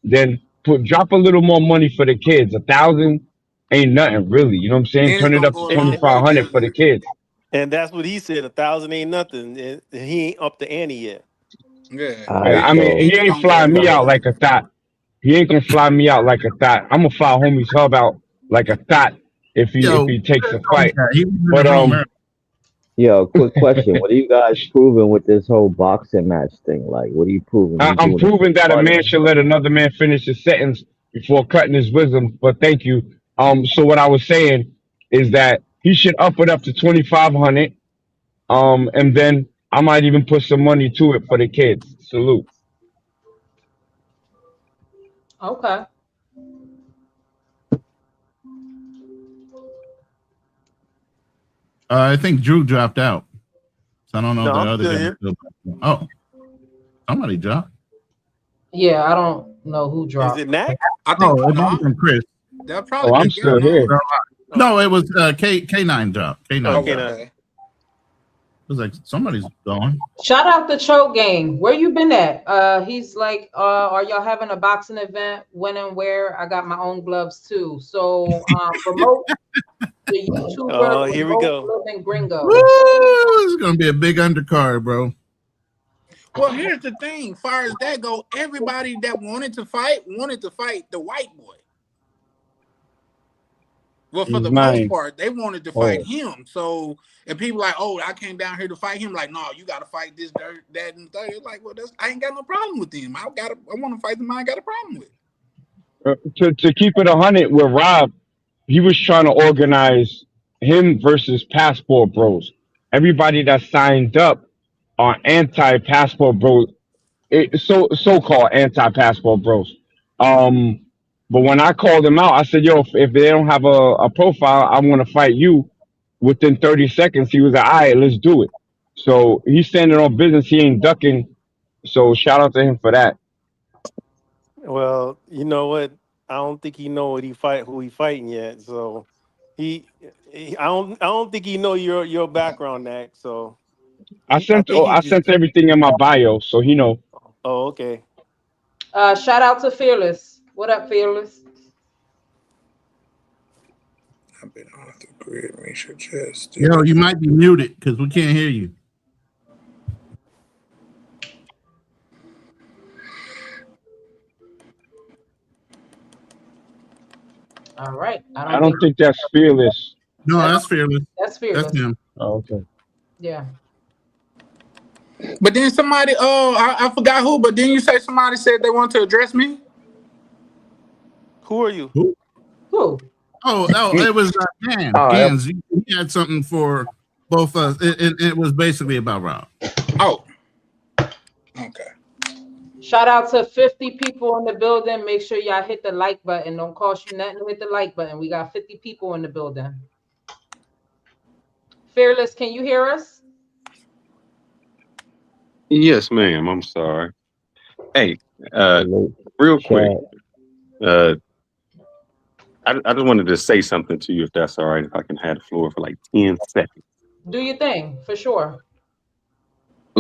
Then drop a little more money for the kids. 1,000 ain't nothing really. You know what I'm saying? Then it's Turn it gonna up to go a And, long way, 2,500 for the Jizzle. kids. and that's what he said. 1,000 ain't nothing. And he ain't up the ante yet. Yeah, All right, I it, mean, so then he it's ain't gonna go a flying me long out way. like a thought. He ain't gonna fly me out like a thought. I'm gonna fly homie's hub out like a thought if he if Yo, he takes a fight. he was in the But room earlier. yo, quick question: what are you guys proving with this whole boxing match thing? Like, what are you proving? You I'm doing it proving that a for man money? should let another man finish his sentence before cutting his wisdom. But thank you. So what I was saying is that he should up it up to 2,500. And then I might even put some money to it for the kids. Salute. Okay. I think Drew dropped out, so I don't know if No, the I'm other still guy. here. Oh, somebody dropped. Yeah, I don't know who Is dropped. it Knack? I think Oh, it might no, have been Chris. that'll Oh, probably I'm be still Gary. here. No, it was K9 dropped. K9 Oh, Okay, dropped. now. okay. It was like somebody's gone. Shout out to Choke Game. Where you been at? He's like, are y'all having a boxing event? When and where? I got my own gloves too. So promote the YouTuber Here we Remote go. Living Gringo. Woo! It's gonna be a big undercard, bro. Well, here's the thing. Far as that go, everybody that wanted to fight the white boy. Well, for He's the most mine. part, they wanted to fight Oh, him. So if people like, oh, I came down here to fight him, like, no, you got to fight this, that, and third. It's like, well, I ain't got no problem with him. I want to fight the man I got a problem with. to keep it 100 with Rob, he was trying to organize him versus Passport Bros. Everybody that signed up are anti-Passport Bros. So-called anti-Passport Bros. Um, but when I called him out, I said, "Yo, if they don't have a profile, I want to fight you." Within 30 seconds, he was like, "All right, let's do it." So he's standing on business. He ain't ducking. So shout out to him for that. Well, you know what? I don't think he know who he fighting yet. So he I don't think he know your background, Knack. So I think he I just. sent everything in my bio, so he know. Oh, okay. Shout out to Fearless. What up, Fearless? I've been off the grid. Misha just Yo, you might be muted because we can't hear you. All right. I don't think that's fearless. No, that's Fearless. That's Fearless. That's him. Oh, okay. Yeah. But then somebody, I forgot who, but then you say somebody said they want to address me? Who are you? Who? Who? Oh, it was Gans. Oh, Gans, he had something for both us. It was basically about Rob. Oh. Okay. Shout out to 50 people in the building. Make sure y'all hit the like button. Don't cost you nothing to hit the like button. We got 50 people in the building. Fearless, can you hear us? Yes, ma'am. I'm sorry. Hey, real quick. I just wanted to say something to you, if that's all right, if I can have the floor for like 10 seconds. Do your thing for sure.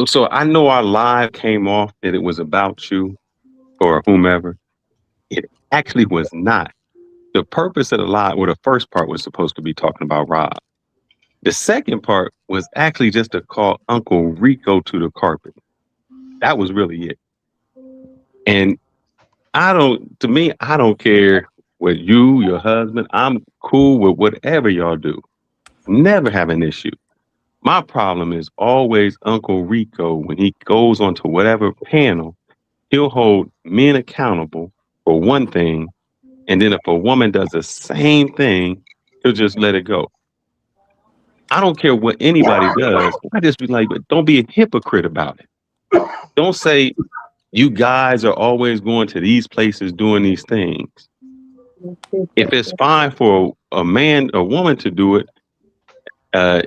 So I know our live came off that it was about you or whomever. It actually was not. The purpose of the live, well, the first part was supposed to be talking about Rob. The second part was actually just to call Uncle Rico to the carpet. That was really it. And I don't care what you, your husband, I'm cool with whatever y'all do. Never have an issue. My problem is always Uncle Rico. When he goes onto whatever panel, he'll hold men accountable for one thing. And then if a woman does the same thing, he'll just let it go. I don't care what anybody does. I just be like, but don't be a hypocrite about it. Don't say you guys are always going to these places doing these things. If it's fine for a woman to do it,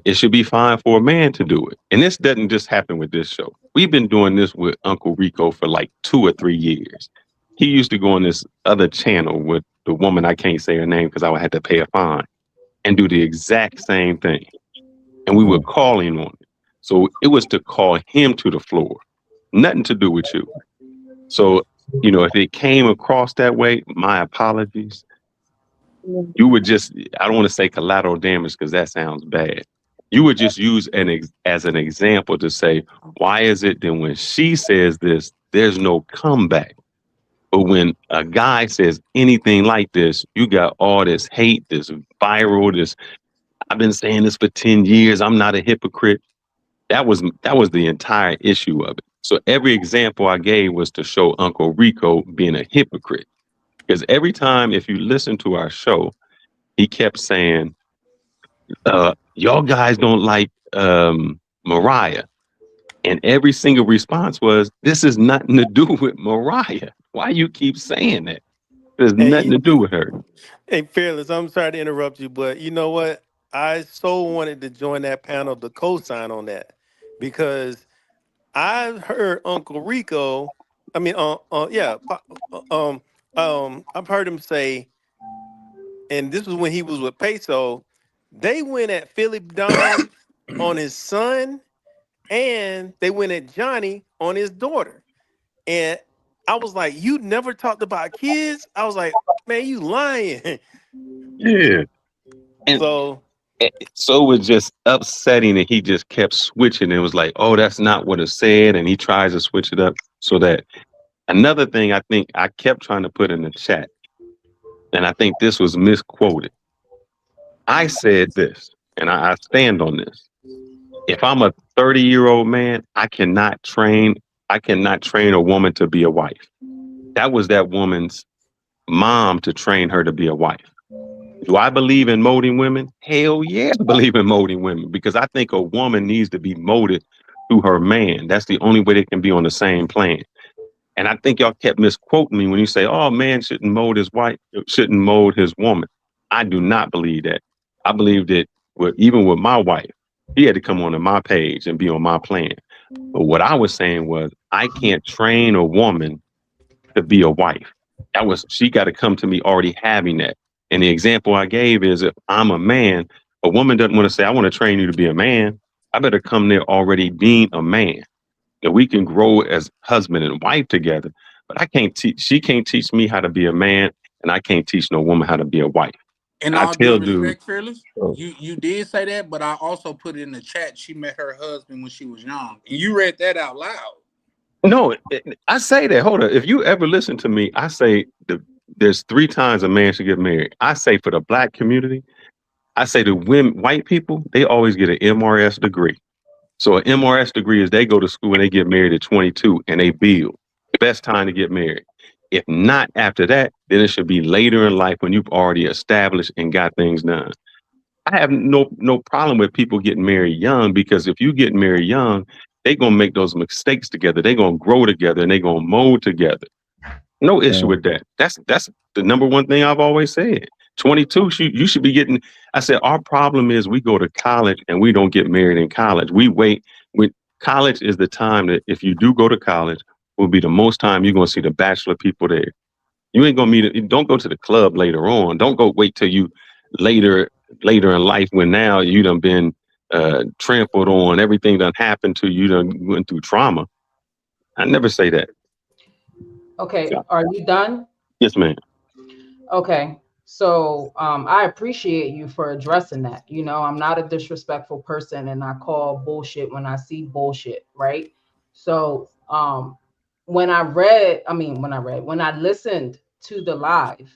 it should be fine for a man to do it. And this doesn't just happen with this show. We've been doing this with Uncle Rico for like 2 or 3 years. He used to go on this other channel with the woman, I can't say her name because I would have to pay a fine, and do the exact same thing. And we were calling on it. So it was to call him to the floor. Nothing to do with you. So, if it came across that way, my apologies. You would just, I don't want to say collateral damage because that sounds bad. You would just use as an example to say, why is it that when she says this, there's no comeback? But when a guy says anything like this, you got all this hate, this viral, I've been saying this for 10 years. I'm not a hypocrite. That was the entire issue of it. So every example I gave was to show Uncle Rico being a hypocrite. Because every time, if you listen to our show, he kept saying, y'all guys don't like Mariah. And every single response was, this is nothing to do with Mariah. Why you keep saying that? There's nothing to do with her. Hey, Fearless, I'm sorry to interrupt you, but you know what? I so wanted to join that panel to co-sign on that because I've heard Uncle Rico. I mean, I've heard him say, and this was when he was with Peso. They went at Philip Don on his son, and they went at Johnny on his daughter. And I was like, you never talked about kids? I was like, man, you lying. Yeah. And so it was just upsetting that he just kept switching. It was like, oh, that's not what it said. And he tries to switch it up so that another thing I think I kept trying to put in the chat, and I think this was misquoted. I said this, and I stand on this. If I'm a 30-year-old man, I cannot train a woman to be a wife. That was that woman's mom to train her to be a wife. Do I believe in molding women? Hell yeah, I believe in molding women because I think a woman needs to be molded through her man. That's the only way they can be on the same plane. And I think y'all kept misquoting me when you say, oh, man shouldn't mold his wife, shouldn't mold his woman. I do not believe that. I believe that even with my wife, he had to come onto my page and be on my plan. But what I was saying was, I can't train a woman to be a wife. She got to come to me already having that. And the example I gave is if I'm a man, a woman doesn't want to say, I want to train you to be a man. I better come there already being a man. That we can grow as husband and wife together. But she can't teach me how to be a man, and I can't teach no woman how to be a wife. And all due respect, Fearless, you did say that, but I also put it in the chat. She met her husband when she was young. And you read that out loud. No, I say that. Hold on. If you ever listen to me, I say there's 3 times a man should get married. I say for the black community, I say the white people, they always get an MRS degree. So an MRS degree is they go to school and they get married at 22 and they build. Best time to get married. If not after that, then it should be later in life when you've already established and got things done. I have no problem with people getting married young because if you get married young, they're going to make those mistakes together. They're going to grow together and they're going to mold together. No issue with that. That's the number one thing I've always said. 22, you should be getting, I said, our problem is we go to college and we don't get married in college. We wait. college is the time that if you do go to college, will be the most time you're gonna see the bachelor people there. You ain't gonna meet. Don't go to the club later on. Don't go wait till you later in life when now you done been trampled on. Everything done happened to you. Done went through trauma. I never say that. Okay, are you done? Yes, ma'am. Okay, so I appreciate you for addressing that. You know, I'm not a disrespectful person, and I call bullshit when I see bullshit, right? So when I listened to the live,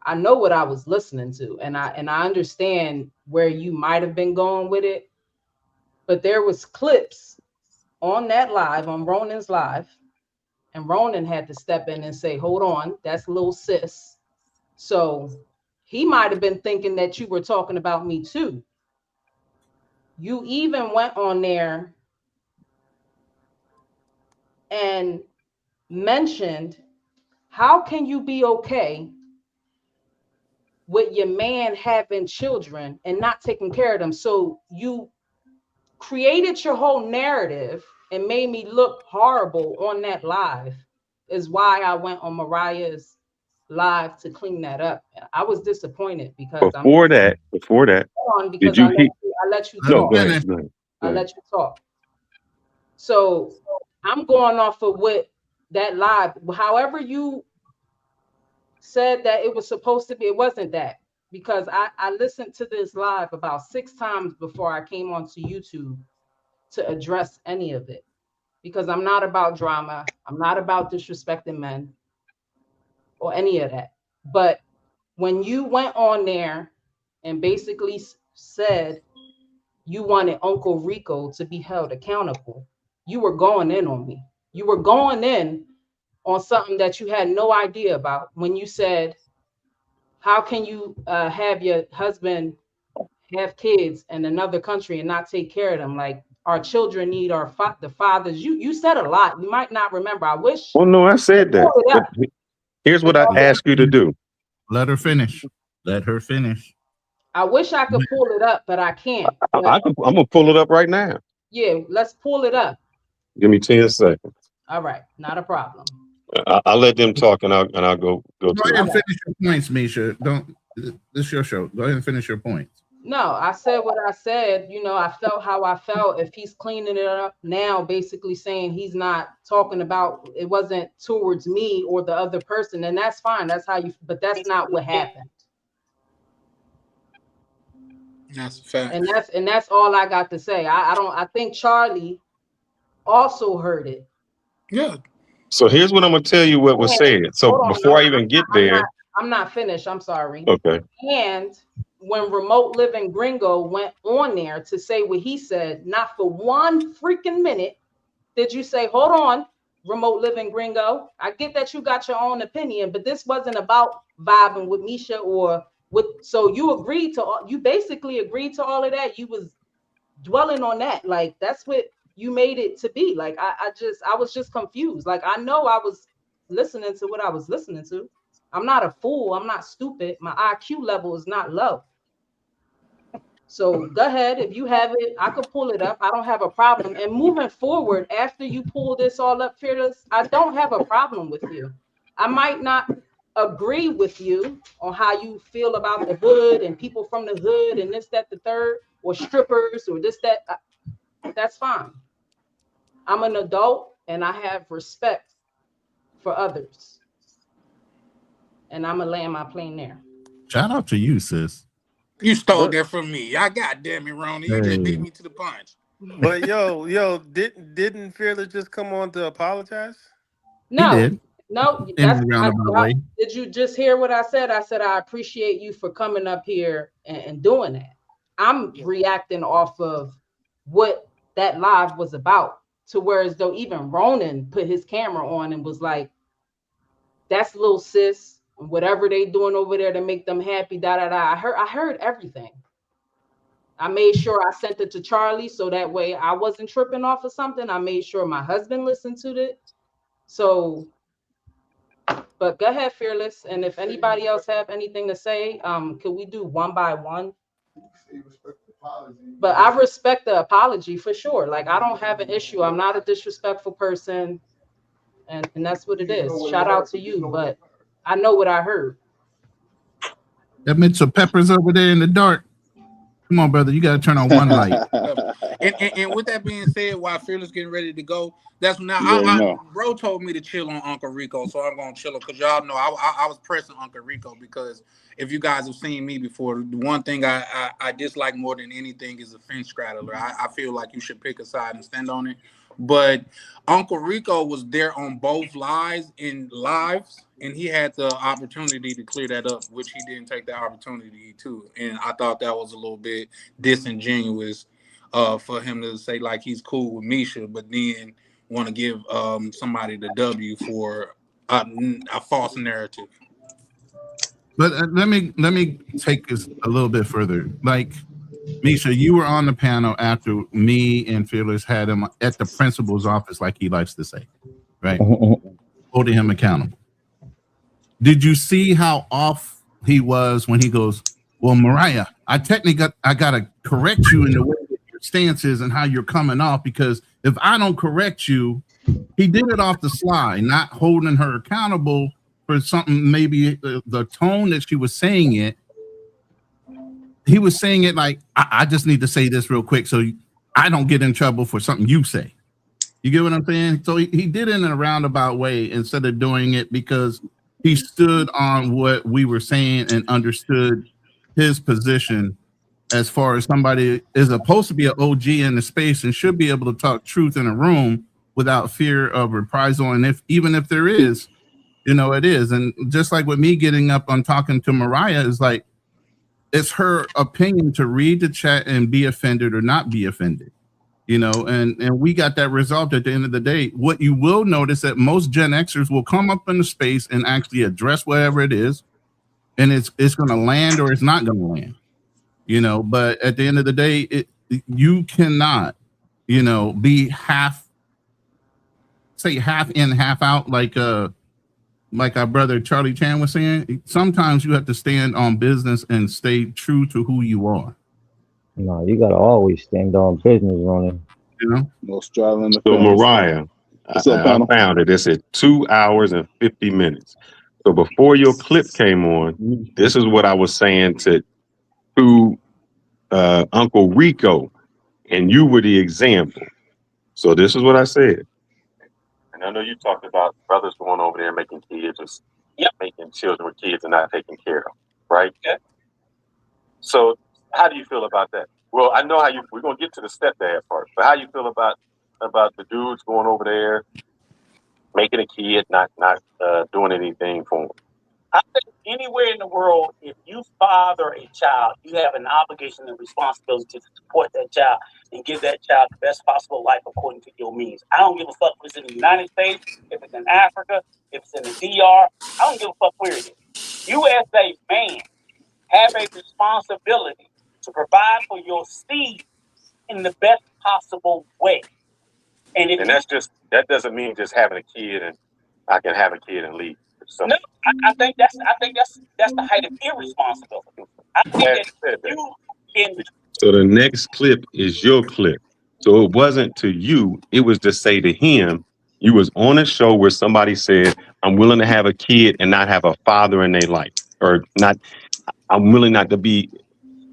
I know what I was listening to, and I understand where you might have been going with it, but there was clips on that live, on Ronan's live, and Ronan had to step in and say, hold on, that's little sis. So he might have been thinking that you were talking about me too. You even went on there and mentioned, how can you be okay with your man having children and not taking care of them? So you created your whole narrative and made me look horrible on that live, is why I went on Mariah's live to clean that up. I was disappointed because Before that, because did you hear? I let you Let him No, talk. go ahead. finish. Go ahead. I let you talk. So I'm going off of what that live, however you said that it was supposed to be, it wasn't that, because I listened to this live about 6 times before I came onto YouTube to address any of it, because I'm not about drama. I'm not about disrespecting men or any of that. But when you went on there and basically said you wanted Uncle Rico to be held accountable, you were going in on me. You were going in on something that you had no idea about when you said, how can you have your husband have kids in another country and not take care of them? Like, our children need the fathers. You said a lot. You might not remember. I wish. Well, no, I said that. But here's what I ask you to do. Let her finish. Let her finish. I wish I could pull it up, but I can't. But I'm gonna pull it up right now. yeah, let's pull it up. Give me 10 seconds. All right, not a problem. I'll let them talk and I'll go Go to ahead and it. finish your points, Misha. Don't. This is your show. Go ahead and finish your points. No, I said what I said. You know, I felt how I felt. If he's cleaning it up now, basically saying he's not talking about, it wasn't towards me or the other person, then that's fine. That's how you, but that's not what happened. That's a fact. And that's all I got to say. I think Charlie also heard it. Yeah. So here's what I'm gonna tell you what was said. So before I even get there, I'm not finished. I'm sorry. okay. And when Remote Living Gringo went on there to say what he said, not for one freaking minute did you say, hold on, Remote Living Gringo, I get that you got your own opinion, but this wasn't about vibing with Misha or with, so you basically agreed to all of that. You was dwelling on that. Like, that's what you made it to be. Like, I was just confused. Like, I know I was listening to what I was listening to. I'm not a fool. I'm not stupid. My IQ level is not low. So go ahead. If you have it, I could pull it up. I don't have a problem. And moving forward, after you pull this all up, Fearless, I don't have a problem with you. I might not agree with you on how you feel about the hood and people from the hood and this, that, the third, or strippers or this, that. That's fine. I'm an adult and I have respect for others. And I'm going to land my plane there. Shout out to you, sis. You stole that from me. I got damn it, Ronnie. You just beat me to the punch. But didn't Fearless just come on to apologize? No, He did. no. Did you just hear what I said? I said, I appreciate you for coming up here and doing that. I'm reacting off of what that live was about, to where as though even Ronan put his camera on and was like, that's little sis, whatever they doing over there to make them happy, da da da. I heard everything. I made sure I sent it to Charlie so that way I wasn't tripping off of something. I made sure my husband listened to it. So, but go ahead, Fearless. And if anybody else have anything to say, could we do one by one? But I respect the apology for sure. Like, I don't have an issue. I'm not a disrespectful person. And that's what it is. Shout out to you. But I know what I heard. That meant some peppers over there in the dark. Come on, brother. You got to turn on one light. And with that being said, while Fearless getting ready to go, that's when bro told me to chill on Uncle Rico, so I'm gonna chill because y'all know I was pressing Uncle Rico because if you guys have seen me before, the one thing I dislike more than anything is a fence straddler. I feel like you should pick a side and stand on it. But Uncle Rico was there on both lives, and he had the opportunity to clear that up, which he didn't take the opportunity to. And I thought that was a little bit disingenuous for him to say like he's cool with Misha, but then want to give somebody the W for a false narrative. But let me take this a little bit further. Like, Misha, you were on the panel after me and Fearless had him at the principal's office, like he likes to say, right? Holding him accountable. Did you see how off he was when he goes, well, Mariah, I got to correct you in the way that your stance is and how you're coming off, because if I don't correct you, he did it off the sly, not holding her accountable for something, maybe the tone that she was saying it. He was saying it like, I just need to say this real quick so I don't get in trouble for something you say. You get what I'm saying? So he did it in a roundabout way instead of doing it because he stood on what we were saying and understood his position as far as somebody is supposed to be an OG in the space and should be able to talk truth in a room without fear of reprisal. And even if there is, it is. And just like with me getting up on talking to Mariah is like, it's her opinion to read the chat and be offended or not be offended, and we got that result at the end of the day. What you will notice that most Gen Xers will come up in the space and actually address whatever it is, and it's going to land or it's not going to land, but at the end of the day, you cannot, be half in, half out, like our brother Charlie Chan was saying. Sometimes you have to stand on business and stay true to who you are. No, you gotta always stand on business on it. No straddling the So fence. Mariah, I found it. It's at 2 hours and 50 minutes. So before your clip came on, this is what I was saying to Uncle Rico, and you were the example. So this is what I said. And I know you talked about brothers going over there making kids, making children with kids and not taking care of, right? Yeah. So how do you feel about that? Well, I know we're going to get to the stepdad part, but how you feel about the dudes going over there, making a kid, not doing anything for them? I think anywhere in the world, if you father a child, you have an obligation and responsibility to support that child and give that child the best possible life according to your means. I don't give a fuck if it's in the United States, if it's in Africa, if it's in the DR. I don't give a fuck where it is. You as a man have a responsibility to provide for your seed in the best possible way. And that doesn't mean just having a kid and I can have a kid and leave. So, no, I think that's the height of irresponsibility. I think that So the next clip is your clip. So it wasn't to you, it was to say to him, you was on a show where somebody said, I'm willing to have a kid and not have a father in their life. Or not, I'm willing not to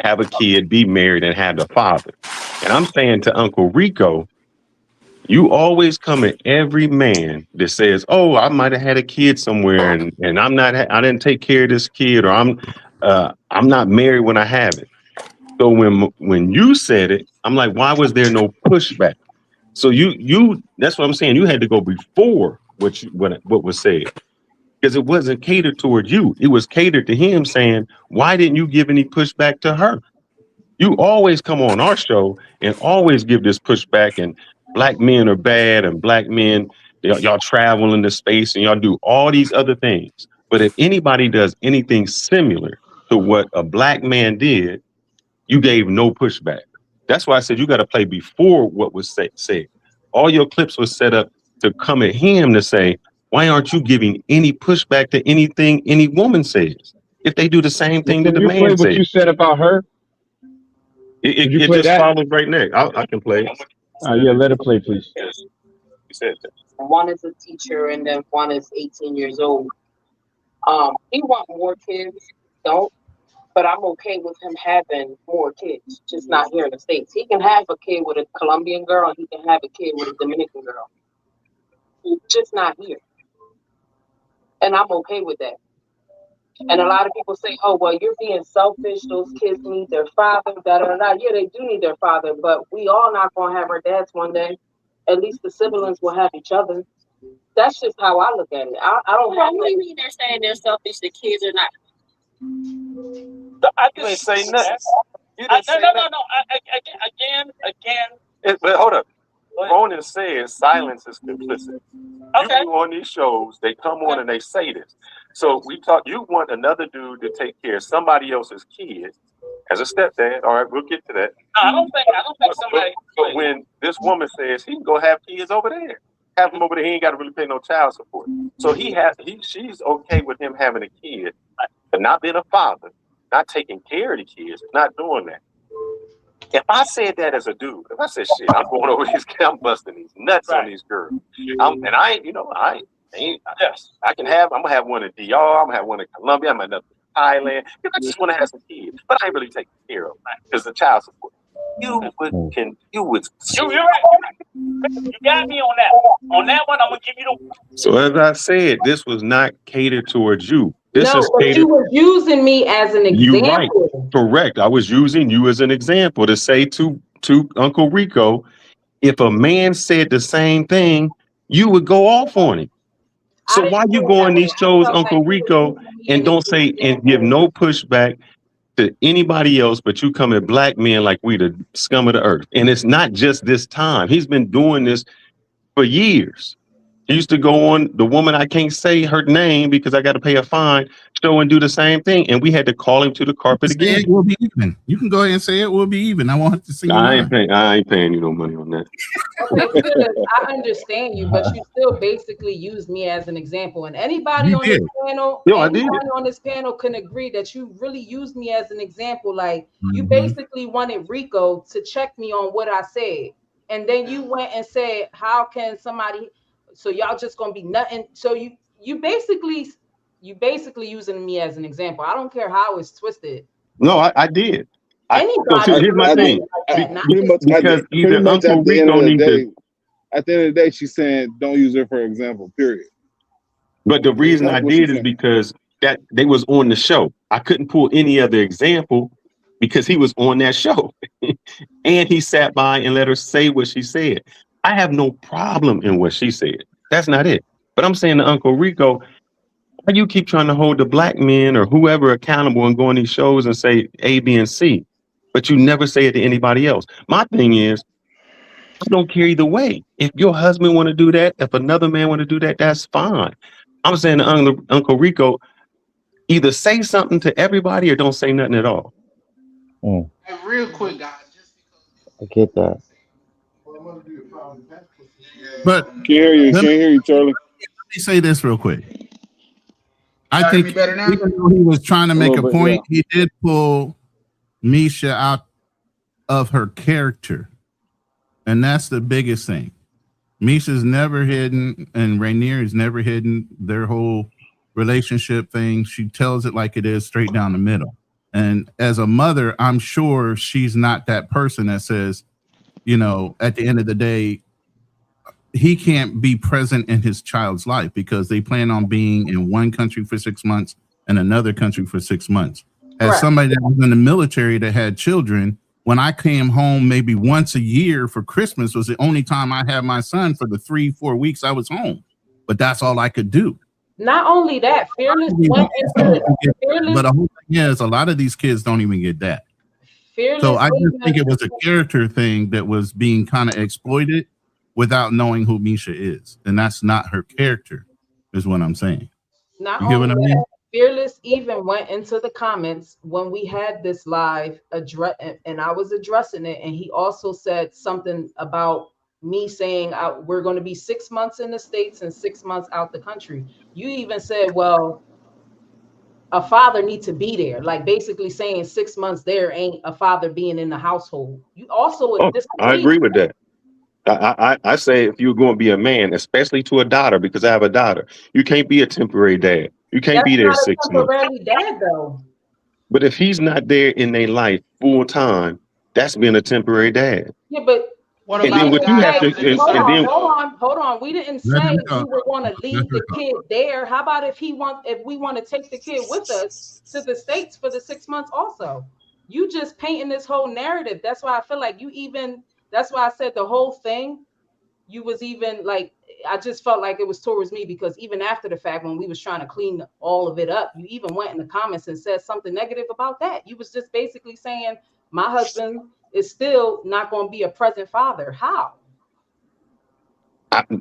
have a kid, be married, and have the father. And I'm saying to Uncle Rico, you always come at every man that says, "Oh, I might have had a kid somewhere, and I didn't take care of this kid, or I'm not married when I have it." So when you said it, I'm like, why was there no pushback? So you that's what I'm saying. You had to go before what was said, because it wasn't catered toward you. It was catered to him, saying, "Why didn't you give any pushback to her?" You always come on our show and always give this pushback and black men are bad and black men, y'all travel into space and y'all do all these other things. But if anybody does anything similar to what a black man did, you gave no pushback. That's why I said you got to play before what was said. All your clips were set up to come at him to say, why aren't you giving any pushback to anything any woman says? If they do the same thing that the man says. What you said about her? Could you It play just that? follows right next. I can play it. Yeah, let it play, please. Yes, you said that. One is a teacher, and then one is 18 years old. He want more kids, don't, but I'm okay with him having more kids, just not here in the States. He can have a kid with a Colombian girl, and he can have a kid with a Dominican girl, just not here. And I'm okay with that. And a lot of people say, oh, well, you're being selfish. Those kids need their father, da-da-da. Yeah, they do need their father, but we all not going to have our dads one day. At least the siblings will have each other. That's just how I look at it. I don't have. What do you mean they're saying they're selfish? The kids are not. I didn't say nothing. No. Again. But hold up. Ronan says silence is complicit. Okay. You on these shows, they come on and they say this. So we talk. You want another dude to take care of somebody else's kids as a stepdad. All right, we'll get to that. No, I don't think somebody. But when this woman says he can go have kids over there, have him over there, he ain't got to really pay no child support. So she's okay with him having a kid, but not being a father, not taking care of the kids, not doing that. If I said that as a dude, if I said shit, I'm going over these, I'm busting these nuts on these girls. I'm gonna have one in DR, I'm gonna have one in Colombia, I'm gonna have Thailand. I just want to have some kids, but I ain't really taking care of them because the child support. You're right. You got me on that one. On that one, I'm gonna give you the. So as I said, this was not catered towards you. This no, is but catered. You were using me as an example. You're right. Correct. I was using you as an example to say to Uncle Rico, if a man said the same thing, you would go off on him. So why you go on these shows, Uncle Rico, and don't say and give no pushback to anybody else, but you come at black men like we the scum of the earth? And it's not just this time. He's been doing this for years. He used to go on the woman, I can't say her name because I got to pay a fine, show and do the same thing. And we had to call him to the carpet again. It will be even. You can go ahead and say it will be even. I want to see. I ain't paying you no money on that. Okay, good. I understand you, but you still basically used me as an example. And anybody on this panel, on this panel can agree that you really used me as an example. Like you basically wanted Rico to check me on what I said. And then you went and said, how can somebody, so y'all just gonna be nothing. So you basically using me as an example. I don't care how it's twisted. No, I did. Anybody. Here's my thing. Because either Uncle Rico needs to. At the end of the day, she's saying don't use her for example. Period. But the reason I did is because that they was on the show. I couldn't pull any other example because he was on that show, and he sat by and let her say what she said. I have no problem in what she said. That's not it. But I'm saying to Uncle Rico, why you keep trying to hold the black men or whoever accountable and go on these shows and say A, B, and C, but you never say it to anybody else? My thing is, I don't care either way. If your husband want to do that, if another man want to do that, that's fine. I'm saying to Uncle Rico, either say something to everybody or don't say nothing at all. Hey, real quick, guys. I get that. But can't hear you, Charlie. Let me say this real quick. I think better now? even though he was trying to make a point, he did pull Misha out of her character. And that's the biggest thing. Misha's never hidden, and Rainier is never hidden their whole relationship thing. She tells it like it is, straight down the middle. And as a mother, I'm sure she's not that person that says, you know, at the end of the day, he can't be present in his child's life because they plan on being in one country for 6 months and another country for 6 months. As somebody that was in the military that had children, when I came home maybe once a year for Christmas was the only time I had my son for the 3-4 weeks I was home. But that's all I could do. Not only that, Fearless went into Fearless. But the whole thing is, a lot of these kids don't even get that. Fearless, so I just think it was a character thing that was being kind of exploited without knowing who Misha is. And that's not her character, is what I'm saying. Not you get what I mean? Fearless even went into the comments when we had this live address, and I was addressing it, and he also said something about me saying we're going to be 6 months in the States and 6 months out the country. You even said, well, a father need to be there. Like basically saying 6 months there ain't a father being in the household. You also Oh, I disagree. agree with that. I say if you're going to be a man, especially to a daughter, because I have a daughter, you can't be a temporary dad. You can't That's be there not a 6 months. temporary dad though. But if he's not there in their life full time, that's being a temporary dad. Yeah, but What And we then about the what didn't you guy have say, to, who's in the hold and on, then service? hold on. We didn't Let say her we talk. were going to Let leave her the talk. kid there. How about if we want to take the kid with us to the States for the 6 months also? You just painting this whole narrative. That's why I feel like that's why I said the whole thing, you was even like, I just felt like it was towards me because even after the fact, when we was trying to clean all of it up, you even went in the comments and said something negative about that. You was just basically saying my husband is still not going to be a present father. How?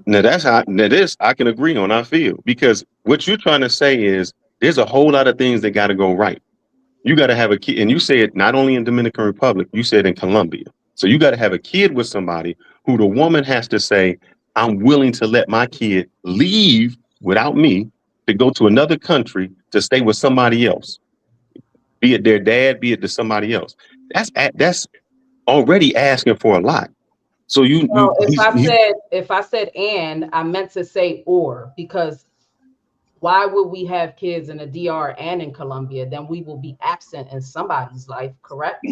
now that's how now this I can agree on. I feel because what you're trying to say is there's a whole lot of things that got to go right. You got to have a kid, and you said not only in Dominican Republic, you said in Colombia. So you got to have a kid with somebody who the woman has to say, "I'm willing to let my kid leave without me to go to another country to stay with somebody else, be it their dad, be it to somebody else." That's already asking for a lot. So Well, he's if I said and, I meant to say or, because why would we have kids in the DR and in Colombia? Then we will be absent in somebody's life, correct?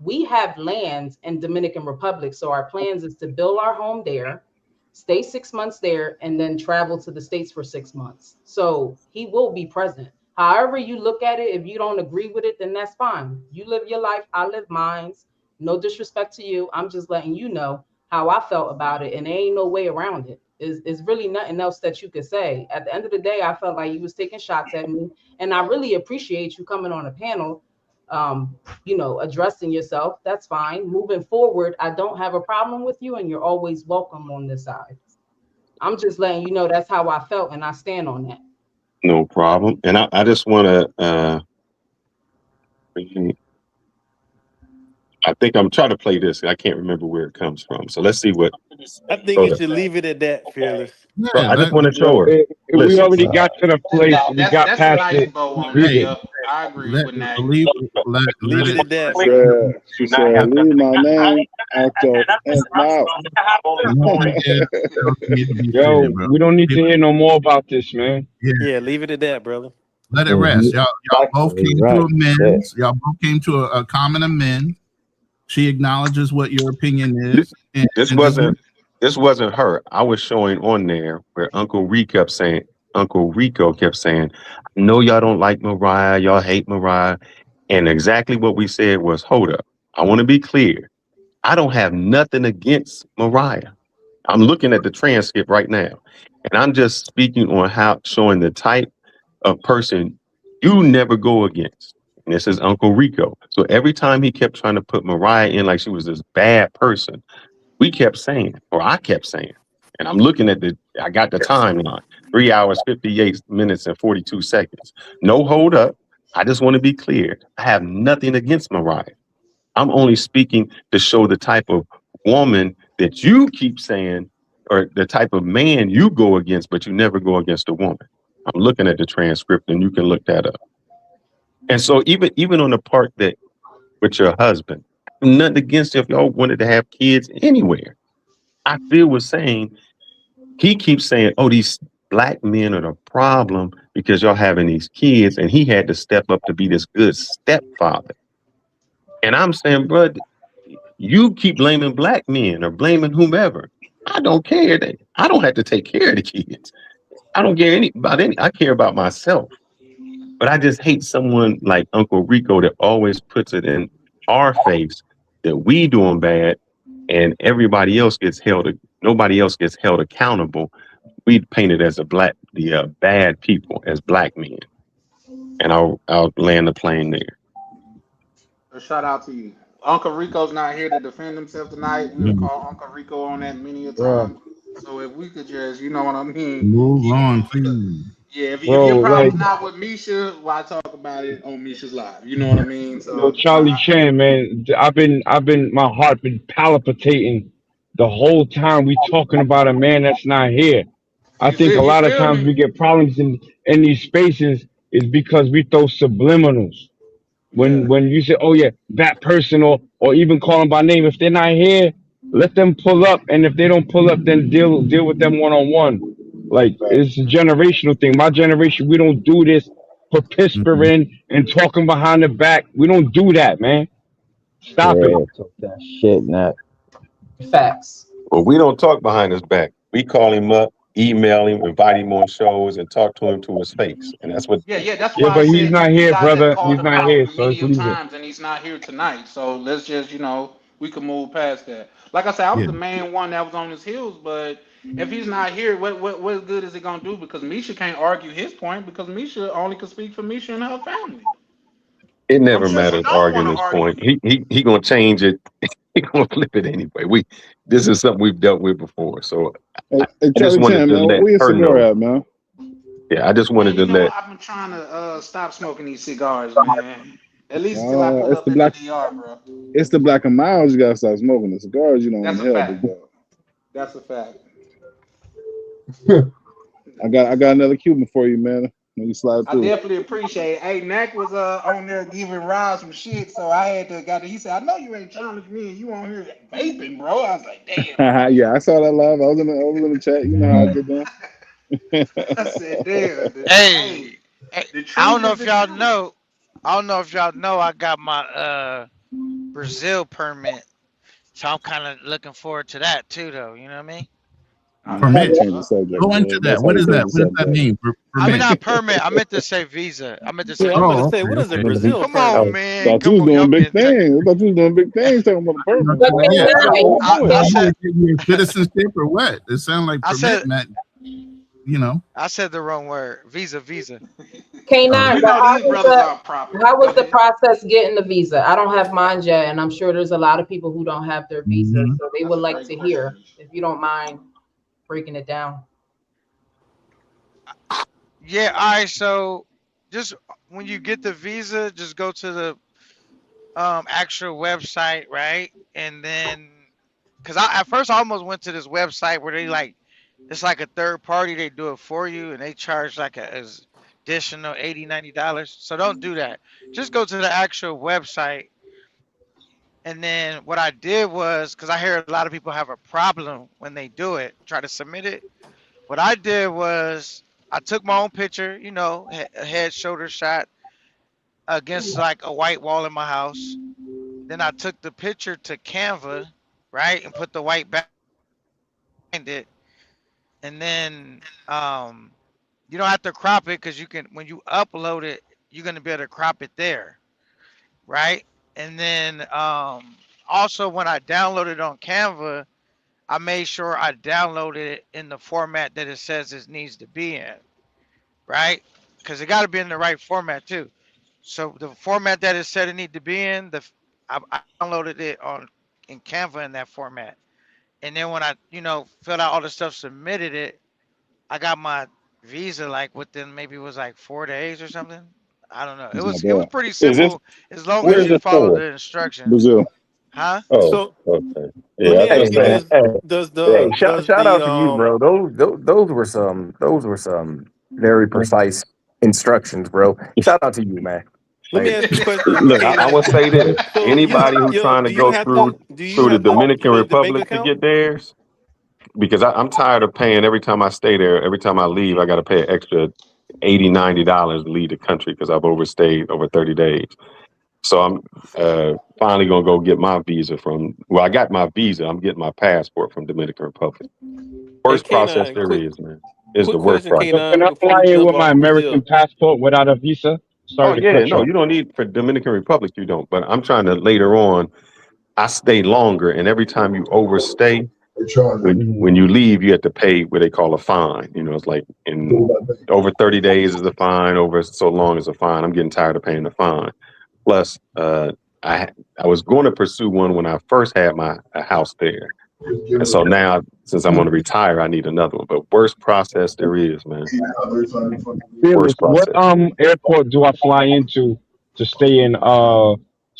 We have lands in Dominican Republic, so our plans is to build our home there, stay 6 months there, and then travel to the States for 6 months. So he will be present. However you look at it, if you don't agree with it, then that's fine. You live your life, I live mine. No disrespect to you. I'm just letting you know how I felt about it, and there ain't no way around it. It's really nothing else that you could say. At the end of the day, I felt like you was taking shots at me, and I really appreciate you coming on a panel, addressing yourself. That's fine. Moving forward, I don't have a problem with you, and you're always welcome on this side. I'm just letting you know that's how I felt, and I stand on that. no problem. And I just want to. I think I'm trying to play this. I can't remember where it comes from. So let's see what. I think Hold you up. should leave it at that, Fearless. So I just want to show her. We Listen. already got to the place. We got That's a past nice it. bow on We it. Hey, Yep, I agree let with that. leave let Leave it it at that, She bro. said, she said, leave my name out your mouth. you want to get else need to be Yo, said, bro. we don't need to People, hear no more about this, man. yeah, Yeah, leave it at that, brother. let it Yeah, rest. Y'all both exactly came to right. amends. Y'all both came to a common amend. She acknowledges what your opinion is, and This then you, wasn't her. I was showing on there where Uncle Rico kept saying, "I know y'all don't like Mariah, y'all hate Mariah," and exactly what we said was, "Hold up, I want to be clear. I don't have nothing against Mariah. I'm looking at the transcript right now, and I'm just speaking on how showing the type of person you never go against." And this is Uncle Rico. So every time he kept trying to put Mariah in like she was this bad person, we kept saying, or I kept saying, and I'm looking at I got the timeline, 3 hours, 58 minutes, and 42 seconds. No hold up. I just want to be clear. I have nothing against Mariah. I'm only speaking to show the type of woman that you keep saying, or the type of man you go against, but you never go against a woman. I'm looking at the transcript and you can look that up. And so even on the part that with your husband, nothing against if y'all wanted to have kids anywhere. I feel was saying, he keeps saying, "Oh, these black men are the problem because y'all having these kids," and he had to step up to be this good stepfather. And I'm saying, bro, you keep blaming black men or blaming whomever. I don't care. I don't have to take care of the kids. I don't care about any. I care about myself. But I just hate someone like Uncle Rico that always puts it in our face that we doing bad and everybody else gets nobody else gets held accountable. We paint it as the bad people as black men. And I'll land the plane there. A shout out to you. Uncle Rico's not here to defend himself tonight. We have called Uncle Rico on that many a Bro, time. So if we could just, you know what I mean? move Keep on, moving. please. Yeah, if your Bro, like, problem's not with Misha, why talk about it on Misha's live? You know what I mean? yo, So Charlie Chan, man, my heart been palpitating the whole time we talking about a man that's not here. I think a you lot of feel times me? we get problems in these spaces is because we throw subliminals. When you say, oh yeah, that person, or even call them by name, if they're not here, let them pull up, and if they don't pull up, then deal with them one on one. Like, it's a generational thing. My generation, we don't do this for whispering and talking behind the back. We don't do that, man. Stop Yeah, it. talk that shit, Nat. Facts. Well, we don't talk behind his back. We call him up, email him, invite him on shows, and talk to him to his face. And that's what. Yeah, that's Yeah, why but I he's said not you here, guys brother. have called He's him not out here, so many let's leave it. times, and he's not here tonight. So let's just, we can move past that. Like I said, I was the main one that was on his heels, but if he's not here, what good is it gonna do? Because Misha can't argue his point because Misha only can speak for Misha and her family. It never I'm sure she matters don't arguing want this to point. argue. He gonna change it. He gonna flip it anyway. This is something we've dealt with before. So Hey, I just Charlie wanted Chan, to man, let where your her cigar know. at, man? Yeah, I just wanted to Man, let. I've been trying to stop smoking these cigars, man. At least until I pull It's up the in black. the DR, bro. It's the Black and Miles. You gotta stop smoking. The cigars, you don't That's a inhale, fact. big dog. That's a fact. I got another Cuban for you, man. When you slide I through. definitely appreciate it. Hey, Mac was on there giving Rob some shit, so I had to he said, I know you ain't challenged me and you on here vaping, bro. I was like, damn. Yeah, I saw that live. I was in the chat. You know how I get down. I said, damn. Hey, The I don't truth know is if the y'all truth. know. I don't know if y'all know. I got my Brazil permit, so I'm kind of looking forward to that too, though. You know what I mean? Permit. Change the subject. Go Yeah, into that. that's how What you is change that? the What does that subject. mean? I mean, Permit. not permit. I meant to say visa. I meant to say Yeah, I'm about visa. to say, what is a Okay. Brazil Come on, permit? man. Thought you Come was on. doing Y'all big being technical. things. I thought you was doing big things talking about the permit. But Yeah. K9, I You said, get your citizenship or what? It sounds like I permit, said, Matt. You know. I said the wrong word. Visa. K9, We but know these brothers aren't proper. how Go was the ahead. process getting the visa? I don't have mine yet, and I'm sure there's a lot of people who don't have their visa, Mhm. so they That's would a like great to question. hear if you don't mind breaking it down. Yeah. All right. So just when you get the visa, just go to the actual website, right? And then, cause at first I almost went to this website where it's like a third party. They do it for you, and they charge like as additional $80-$90. So don't do that. Just go to the actual website. And then what I did was, because I hear a lot of people have a problem when they do it, try to submit it. What I did was I took my own picture, a head, shoulder shot against like a white wall in my house. Then I took the picture to Canva, right, and put the white back behind it. And then you don't have to crop it because when you upload it, you're gonna be able to crop it there, right? And then also when I downloaded on Canva, I made sure I downloaded it in the format that it says it needs to be in, right? Because it got to be in the right format too. So the format that it said it need to be in, I downloaded it in Canva in that format. And then when I, filled out all the stuff, submitted it, I got my visa like within maybe it was like 4 days or something. I don't know. That's not It was bad. pretty Is this simple as long where as is you it follow for? the instructions. Brazil. Huh? Oh, So okay. let Yeah, me I Hey, ask thought you hey, that. this: hey, Does hey! the Shout out to you, bro. Those were some very precise instructions, bro. Shout out to you, man. let me Like, ask you a question, Look, I K9? will say this: So anybody who's trying to do you go have through to the Dominican create the bank Republic to account? get theirs, because I'm tired of paying every time I stay there. Every time I leave, I got to pay an extra $80-$90 to leave the country because I've overstayed over 30 days. So I'm finally gonna go get my visa from. Well, I got my visa. I'm getting my passport from Dominican Republic. Hey, Worst process K9, there is, man. It's the quick worst question, process. Can K9, I before fly we in jump with my off American Brazil. passport without a visa? Oh Sorry to yeah, cut you no, off. you don't need for Dominican Republic. You don't. But I'm trying to later on. I stay longer, and every time you overstay, when you leave, you have to pay what they call a fine. It's like in over 30 days is a fine, over so long is a fine. I'm getting tired of paying the fine. Plus, I was going to pursue one when I first had my house there, and so now since I'm going to retire, I need another one. But worst process there is, man. Felix, Worst what process. airport do I fly into to stay in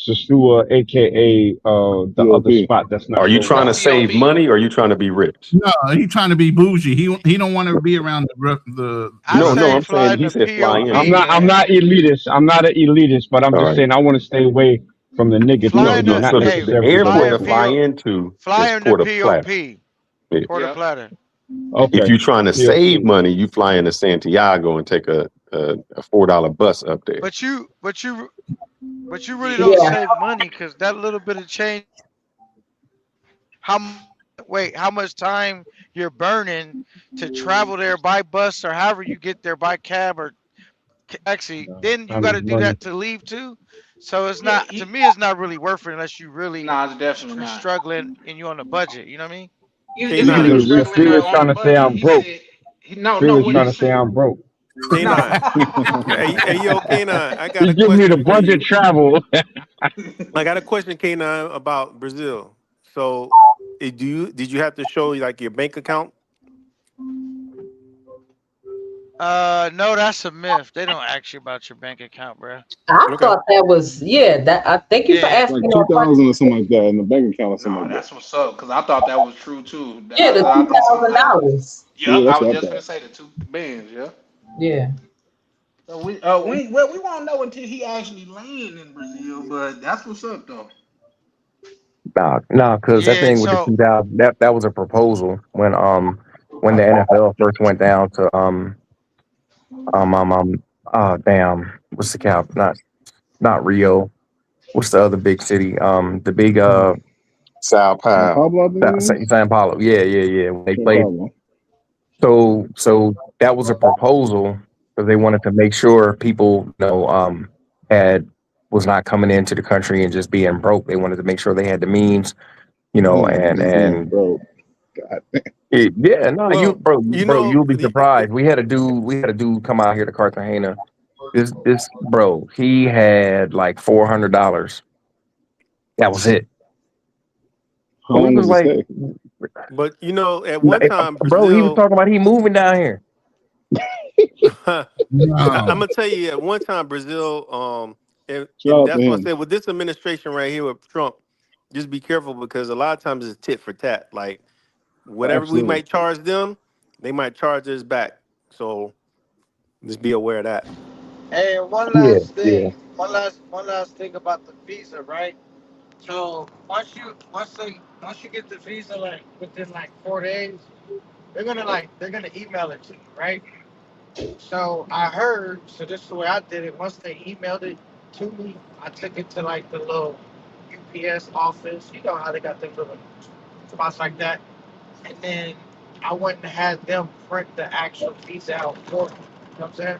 Sasua, aka the other POP. spot that's not Are you real trying to rap. save money or are you trying to be rich? No, he trying to be bougie. He don't want to be around the I No, say I'm saying fly he the said fly POP, in. I'm man. not elitist. I'm not an elitist, but I'm All just right. saying I want to stay away from the No, Flying negativity, no. the not So the hey, necessarily the airport flying to negative. fly PO, into is flying the Port Plata. POP, Yeah. Porta Yep. Plata. If Okay, you're trying to POP. save money, you fly into Santiago and take a $4 bus up there. But you really don't Yeah. save money because that little bit of change. How much time you're burning to travel there by bus or however you get there by cab or taxi? Then you Time got is to do money. that to leave too. So it's Yeah. not to me. It's not really worth it unless you really Nah, it's definitely not. struggling and you on a budget. You know what I mean? If you really K9, Still, struggling still is on trying a to say budget, I'm he broke. said, no, Still no. is What trying he to say said, I'm broke. nah. K9. Hey yo, K9, I got He a give me the question for budget you. travel. I got a question, K9, about Brazil. So, did you have to show like your bank account? No, that's a myth. They don't ask you about your bank account, bro. I Okay. thought that was that. I thank you for Yeah. asking Like that question. 2,000 or something like that in the bank account or something No, like that. that's what's up. Cause I thought that was true too. Yeah, the I think somebody. $2,000. Yep, Yeah, I that's was what I just gonna thought. say the two bands. Yeah. Yeah. So we won't know until he actually land in Brazil, but that's what's up though. Nah, because that Yeah. thing with the So 2000 that was a proposal when the NFL first went down to damn, what's the cap? Not Rio. What's the other big city? The big Sao Sao Paulo. Paulo, I think it is. San Paulo. Yeah. When they Sao played, Paulo. so that was a proposal because they wanted to make sure people, had was not coming into the country and just being broke. They wanted to make sure they had the means, Just being and broke. God. yeah, no, Well, you'll be surprised. We had a dude come out here to Cartagena. This bro, he had like $400. That was it. How We long was does it like, stay? but at one time bro, he was Brazil. talking about he moving down here. I'm no. gonna tell you, at one time Brazil, Shout and out to that's what I him. said with this administration right here with Trump. Just be careful because a lot of times it's tit for tat. Like whatever we Absolutely. might charge them, they might charge us back. So just be aware of that. hey, one Yeah, last yeah. thing. One last thing about the visa, right? So once you get the visa like within like 4 days, they're gonna email it to you, right? So I heard, so this is the way I did it. Once they emailed it to me, I took it to like the little UPS office. You know how they got them little spots like that. And then I went and had them print the actual visa out for me. You know what I'm saying?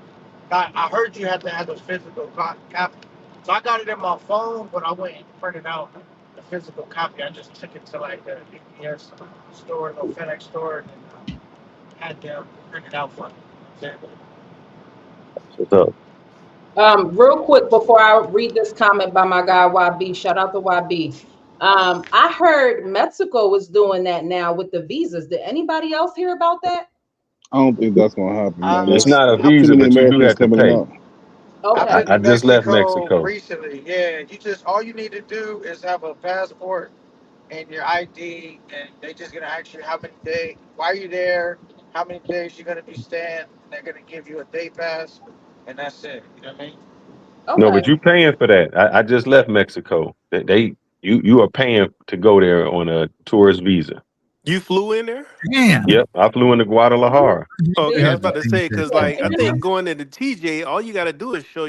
I heard you had to have a physical copy. So I got it in my phone, but I went and printed out the physical copy. I just took it to like the UPS store, no FedEx store, and had them print it out for me. You know what I'm saying? What's up? Real quick before I read this comment by my guy YB, shout out to YB. I heard Mexico was doing that now with the visas. Did anybody else hear about that? I don't think that's gonna happen, man. It's Uh, There's not a I too visa, many but you do Americans have to coming pay. out. I've Okay. been to I just left Mexico Mexico. recently. Yeah, you just all you need to do is have a passport and your ID, and they just gonna ask you how many days, why you there, how many days you're gonna be staying. And they're gonna give you a day pass, and that's it. You know what I mean? No, Okay. but you paying for that. I just left Mexico. You are paying to go there on a tourist visa. You flew in there? Damn. Yep, I flew into Guadalajara. Okay, They I was had to about to change say that because shit, like I think man. going to the TJ, all you got to do is show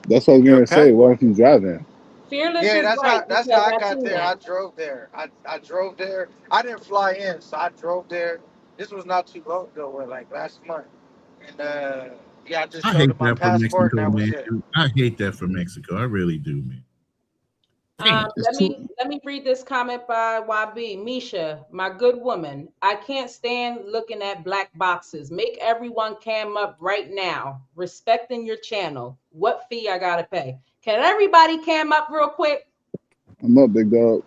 That's what I was your gonna say. Why passport. don't you drive there? Fearless Yeah, is right that's because how I I got seen there. that. I drove there. I drove there. I didn't fly in, so I drove there. This was not too long ago, like last month. And yeah, I just I showed hate them my that for passport, and Mexico, that was man. it. I hate that for Mexico. I really do, man. Damn, it's Let too. me read this comment by YB. Misha, my good woman, I can't stand looking at black boxes. Make everyone cam up right now. Respecting your channel. What fee I gotta pay? Can everybody cam up real quick? I'm up, big dog.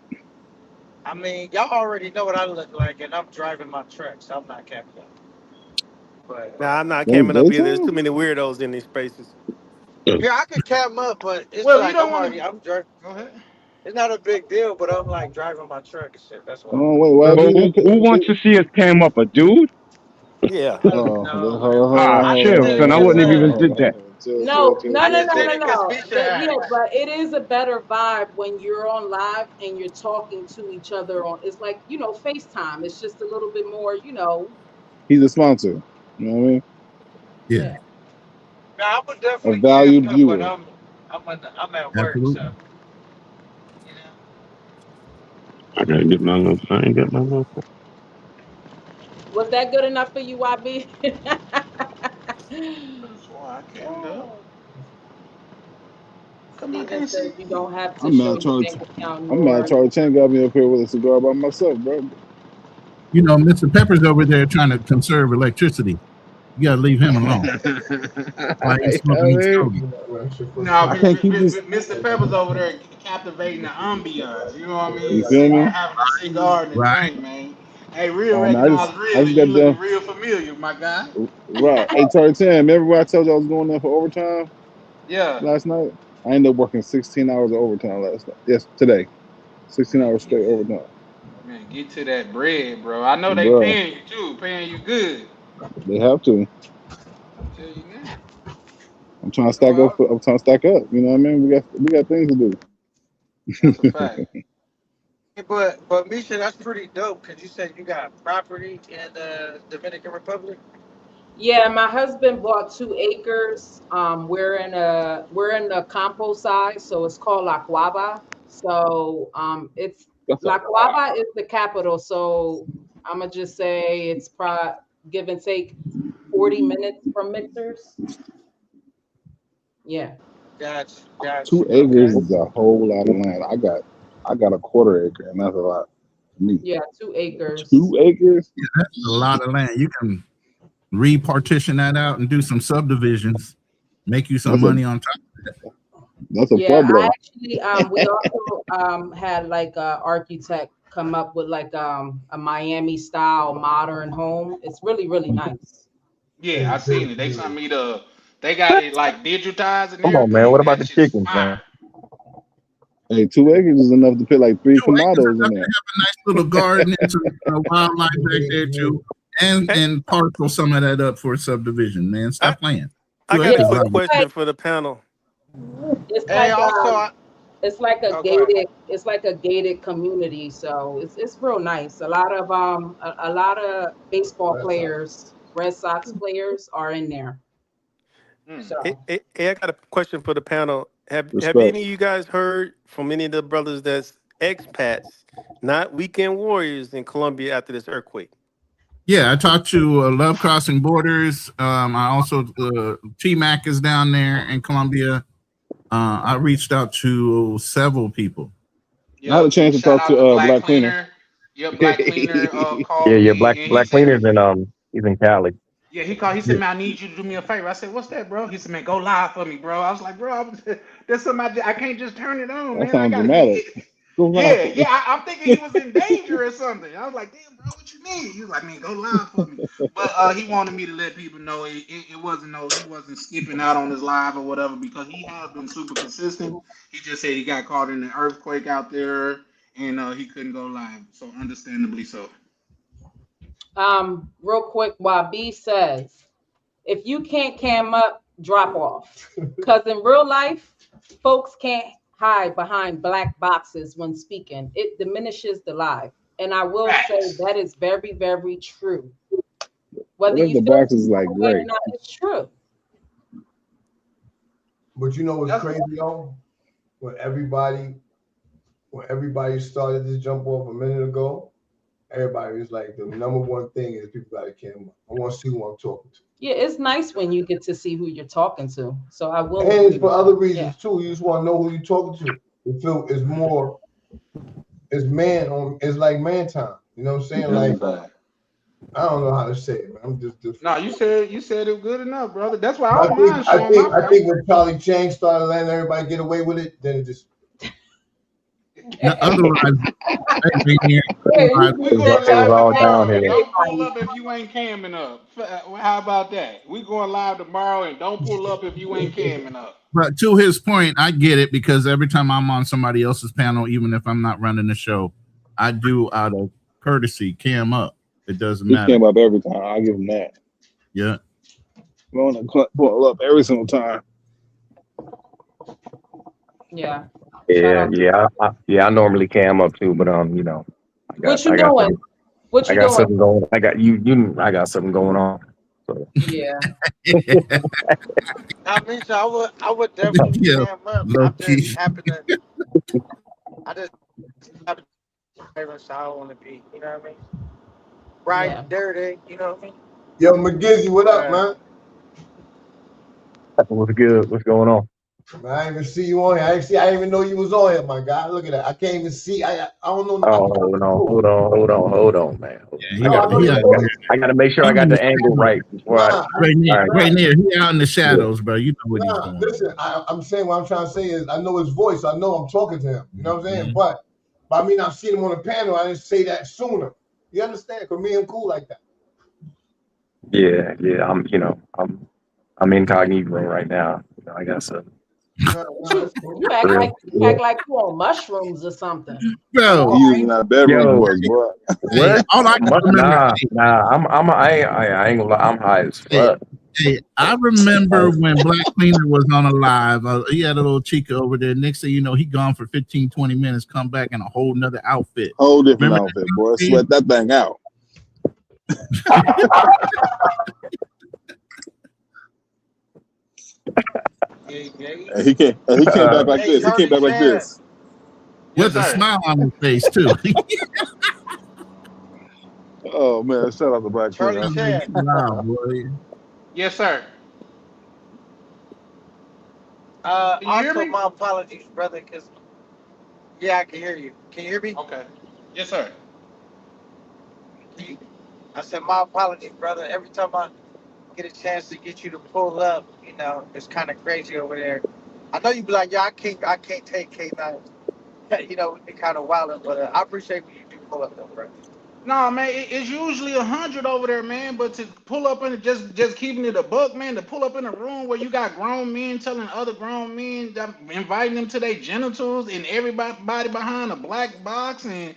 I mean, y'all already know what I look like, and I'm driving my truck, so I'm not capping up. But Nah, I'm not That's coming up either. There's daytime? too many weirdos in these spaces. Yeah, I could cam up, but it's Well, you like don't I'm want already to. I'm driving. Go ahead. It's not a big deal, but I'm like driving my truck and shit. That's why. Oh wait, why So you didn't who wants to see us cam up? A dude? Yeah. Oh, No, hold on, Ah, I just chill, did it son. I because wouldn't have even Listen, did that. no, no, I no, just no, did no, it because no. Misha Yeah, asked. but it is a better vibe when you're on live and you're talking to each other on. It's like FaceTime. It's just a little bit more. He's a sponsor. You know what I mean? Yeah, Yeah. No, I would A definitely valued cam up, but viewer. I'm at work, so absolutely. you know. I gotta get my little. I ain't got my little. Was that good enough for you, YB? That's why I came up. Oh. Come on, Steven can't see. says you don't have to I'm show mad your Charlie. bank account I'm mad nor. Charlie Chan got me up here with a cigar by myself, bro. Mr. Pepper's over there trying to conserve electricity. You gotta leave him alone. Why he's smoking his stogie. No, I can't keep this. Mr. Pepper's over there captivating the ambiance. You know what I mean? You feel Sitting there me? having a cigar and a Right. drink, man. Hey, real Man, recognize I real, just and you got looking done. real familiar, my guy. Right. Hey, Charlie Chan, remember when I told you I was going there for overtime Yeah. last night? I ended up working 16 hours of overtime last night. Yes, today. 16 Man, hours straight overtime. get to that bread, bro. I know they Bro, paying you too, paying you good. they have to. I tell you now. I'm trying to That's stack up. why I'm trying to stack up. You know what I mean? We got things to do. that's a fact. But Misha, that's pretty dope because you said you got property in the Dominican Republic. Yeah, my husband bought 2 acres. We're in the campo side, so it's called La Cuava. So it's That's a La lot. Cuava is the capital. So I'm gonna just say it's probably give and take 40 minutes from Mixers. Yeah. Gotcha. 2 acres Okay. is a whole lot of land. I got a quarter acre, and that's a lot to me. Yeah, 2 acres. 2 acres? Yeah, that's a lot of land. You can repartition that out and do some subdivisions, make you some That's a money on top of that. that's a Yeah, I pueblo. actually we also had like a architect come up with like a Miami style modern home. It's really, really nice. Yeah, I seen it. They sent me they got it like digitized and Come on, man. everything. What about That the shit's chickens, fire. man? Hey, 2 acres is enough to put like 3 2 acres Kamados in enough to there. have a nice little garden and some wildlife back there too, and parcel some of that up for a subdivision. Man, stop playing. I 2 got a acres, Yeah, quick like, question for the panel. it's Hey, like also, it's like a oh, go ahead. gated community, so it's real nice. A lot of a lot of baseball players, Red Sox players are in there. So Hey, I got a question for the panel. Have Respect. any of you guys heard from any of the brothers that's expats, not weekend warriors in Colombia after this earthquake? yeah, I talked to Love Crossing Borders. I also T-Mac is down there in Colombia. I reached out to several people. I had a chance to Shout talk out to to Black Black Cleaner. Cleaner. Yeah, Black Cleaner Yeah, called yeah. me Black and he Black said, Cleaners and he's in Cali. yeah, he called. He Yeah. said, man, I need you to do me a favor. I said, what's that, bro? He said, man, go live for me, bro. I was like, bro, there's somebody. I can't just turn it on, That man. I sounds gotta dramatic. be. Go live Yeah, for yeah. me. I'm thinking he was in danger or something. I was like, damn, bro, what you mean? He was like, man, go live for me. But he wanted me to let people know it wasn't he wasn't skipping out on his live or whatever because he has been super consistent. He just said he got caught in an earthquake out there and he couldn't go live. So understandably so. real quick, while B says, if you can't cam up, drop off. Because in real life, folks can't hide behind black boxes when speaking. It diminishes the live. And I will say that is very, very true. What Whether if you the feel box is like some way or great? not, it's true. But you know what's crazy, though? When everybody started this jump off a minute ago, everybody was like, the number one thing is people got a camera. I want to see who I'm talking to. Yeah, it's nice when you get to see who you're talking to. So I will. And it's for other reasons Yeah. too. You just want to know who you're talking to. It feel it's more. It's It's like man time. You know what I'm saying? Like I don't know how to say it, man. I'm just. No, you said it good enough, brother. That's why I I don't think mind showing my I think when Charlie Chang started letting everybody get away with it, then it just. Otherwise, We going It was live all tomorrow and downhill. don't pull up if you ain't camming up. How about that? We going live tomorrow and don't pull up if you ain't camming up. But to his point, I get it because every time I'm on somebody else's panel, even if I'm not running the show, I do out of courtesy cam up. It doesn't He matter. came up every time. I give him that. Yeah. I'm gonna pull up every single time. Yeah. I normally cam up too, but you know, What you doing? What you I got doing? something going. I got you. I got something going on. So. Yeah. I mean, so I would definitely Yeah, cam up. low I'm key. just happen to. I just happen to so I want to be. You know what I mean? Right, Yeah. dirty. You know what I mean? Yo, McGizzy, what up, man? What's good? What's going on? Man, I didn't even see you on here. I didn't even know you was on here, my guy. Look at that. I can't even see. I don't know. Oh, hold on, man. I got to make sure I got the angle right before Right near. He out in the shadows, bro. You know what he's doing. Listen, I'm saying what I'm trying to say is I know his voice. I know I'm talking to him. You know what I'm saying? Mhm. But I mean, I've seen him on the panel. I didn't say that sooner. You understand? Because me and cool like that. Yeah. I'm incognito right now. You know, I got some. You act like you on mushrooms or something. Bro, he using that bedroom voice, bro. What? All I can remember, I ain't gonna lie. I'm high as fuck. Hey, I remember when Black Cleaner was on a live. He had a little chica over there. Next thing you know, he gone for 15, 20 minutes, come back in a whole nother outfit. Whole different Remember outfit, boy. Sweat that thing out. And he came back like this. He came back like this. With a smile on his face, too. Oh, man. Shout out to Black Cleaner. Wow, boy. Yes, sir. Also, hear me? my apologies, brother, because I can hear you. Can you hear me? Okay. Yes, sir. I said my apologies, brother. Every time I get a chance to get you to pull up, you know, it's kind of crazy over there. I know you be like, I can't take K9. You know, it kind of wild, but I appreciate when you do pull up though, bro. No, man, it's usually 100 over there, man. But to pull up in just keeping it a buck, man, to pull up in a room where you got grown men telling other grown men, inviting them to their genitals, and everybody behind a black box, and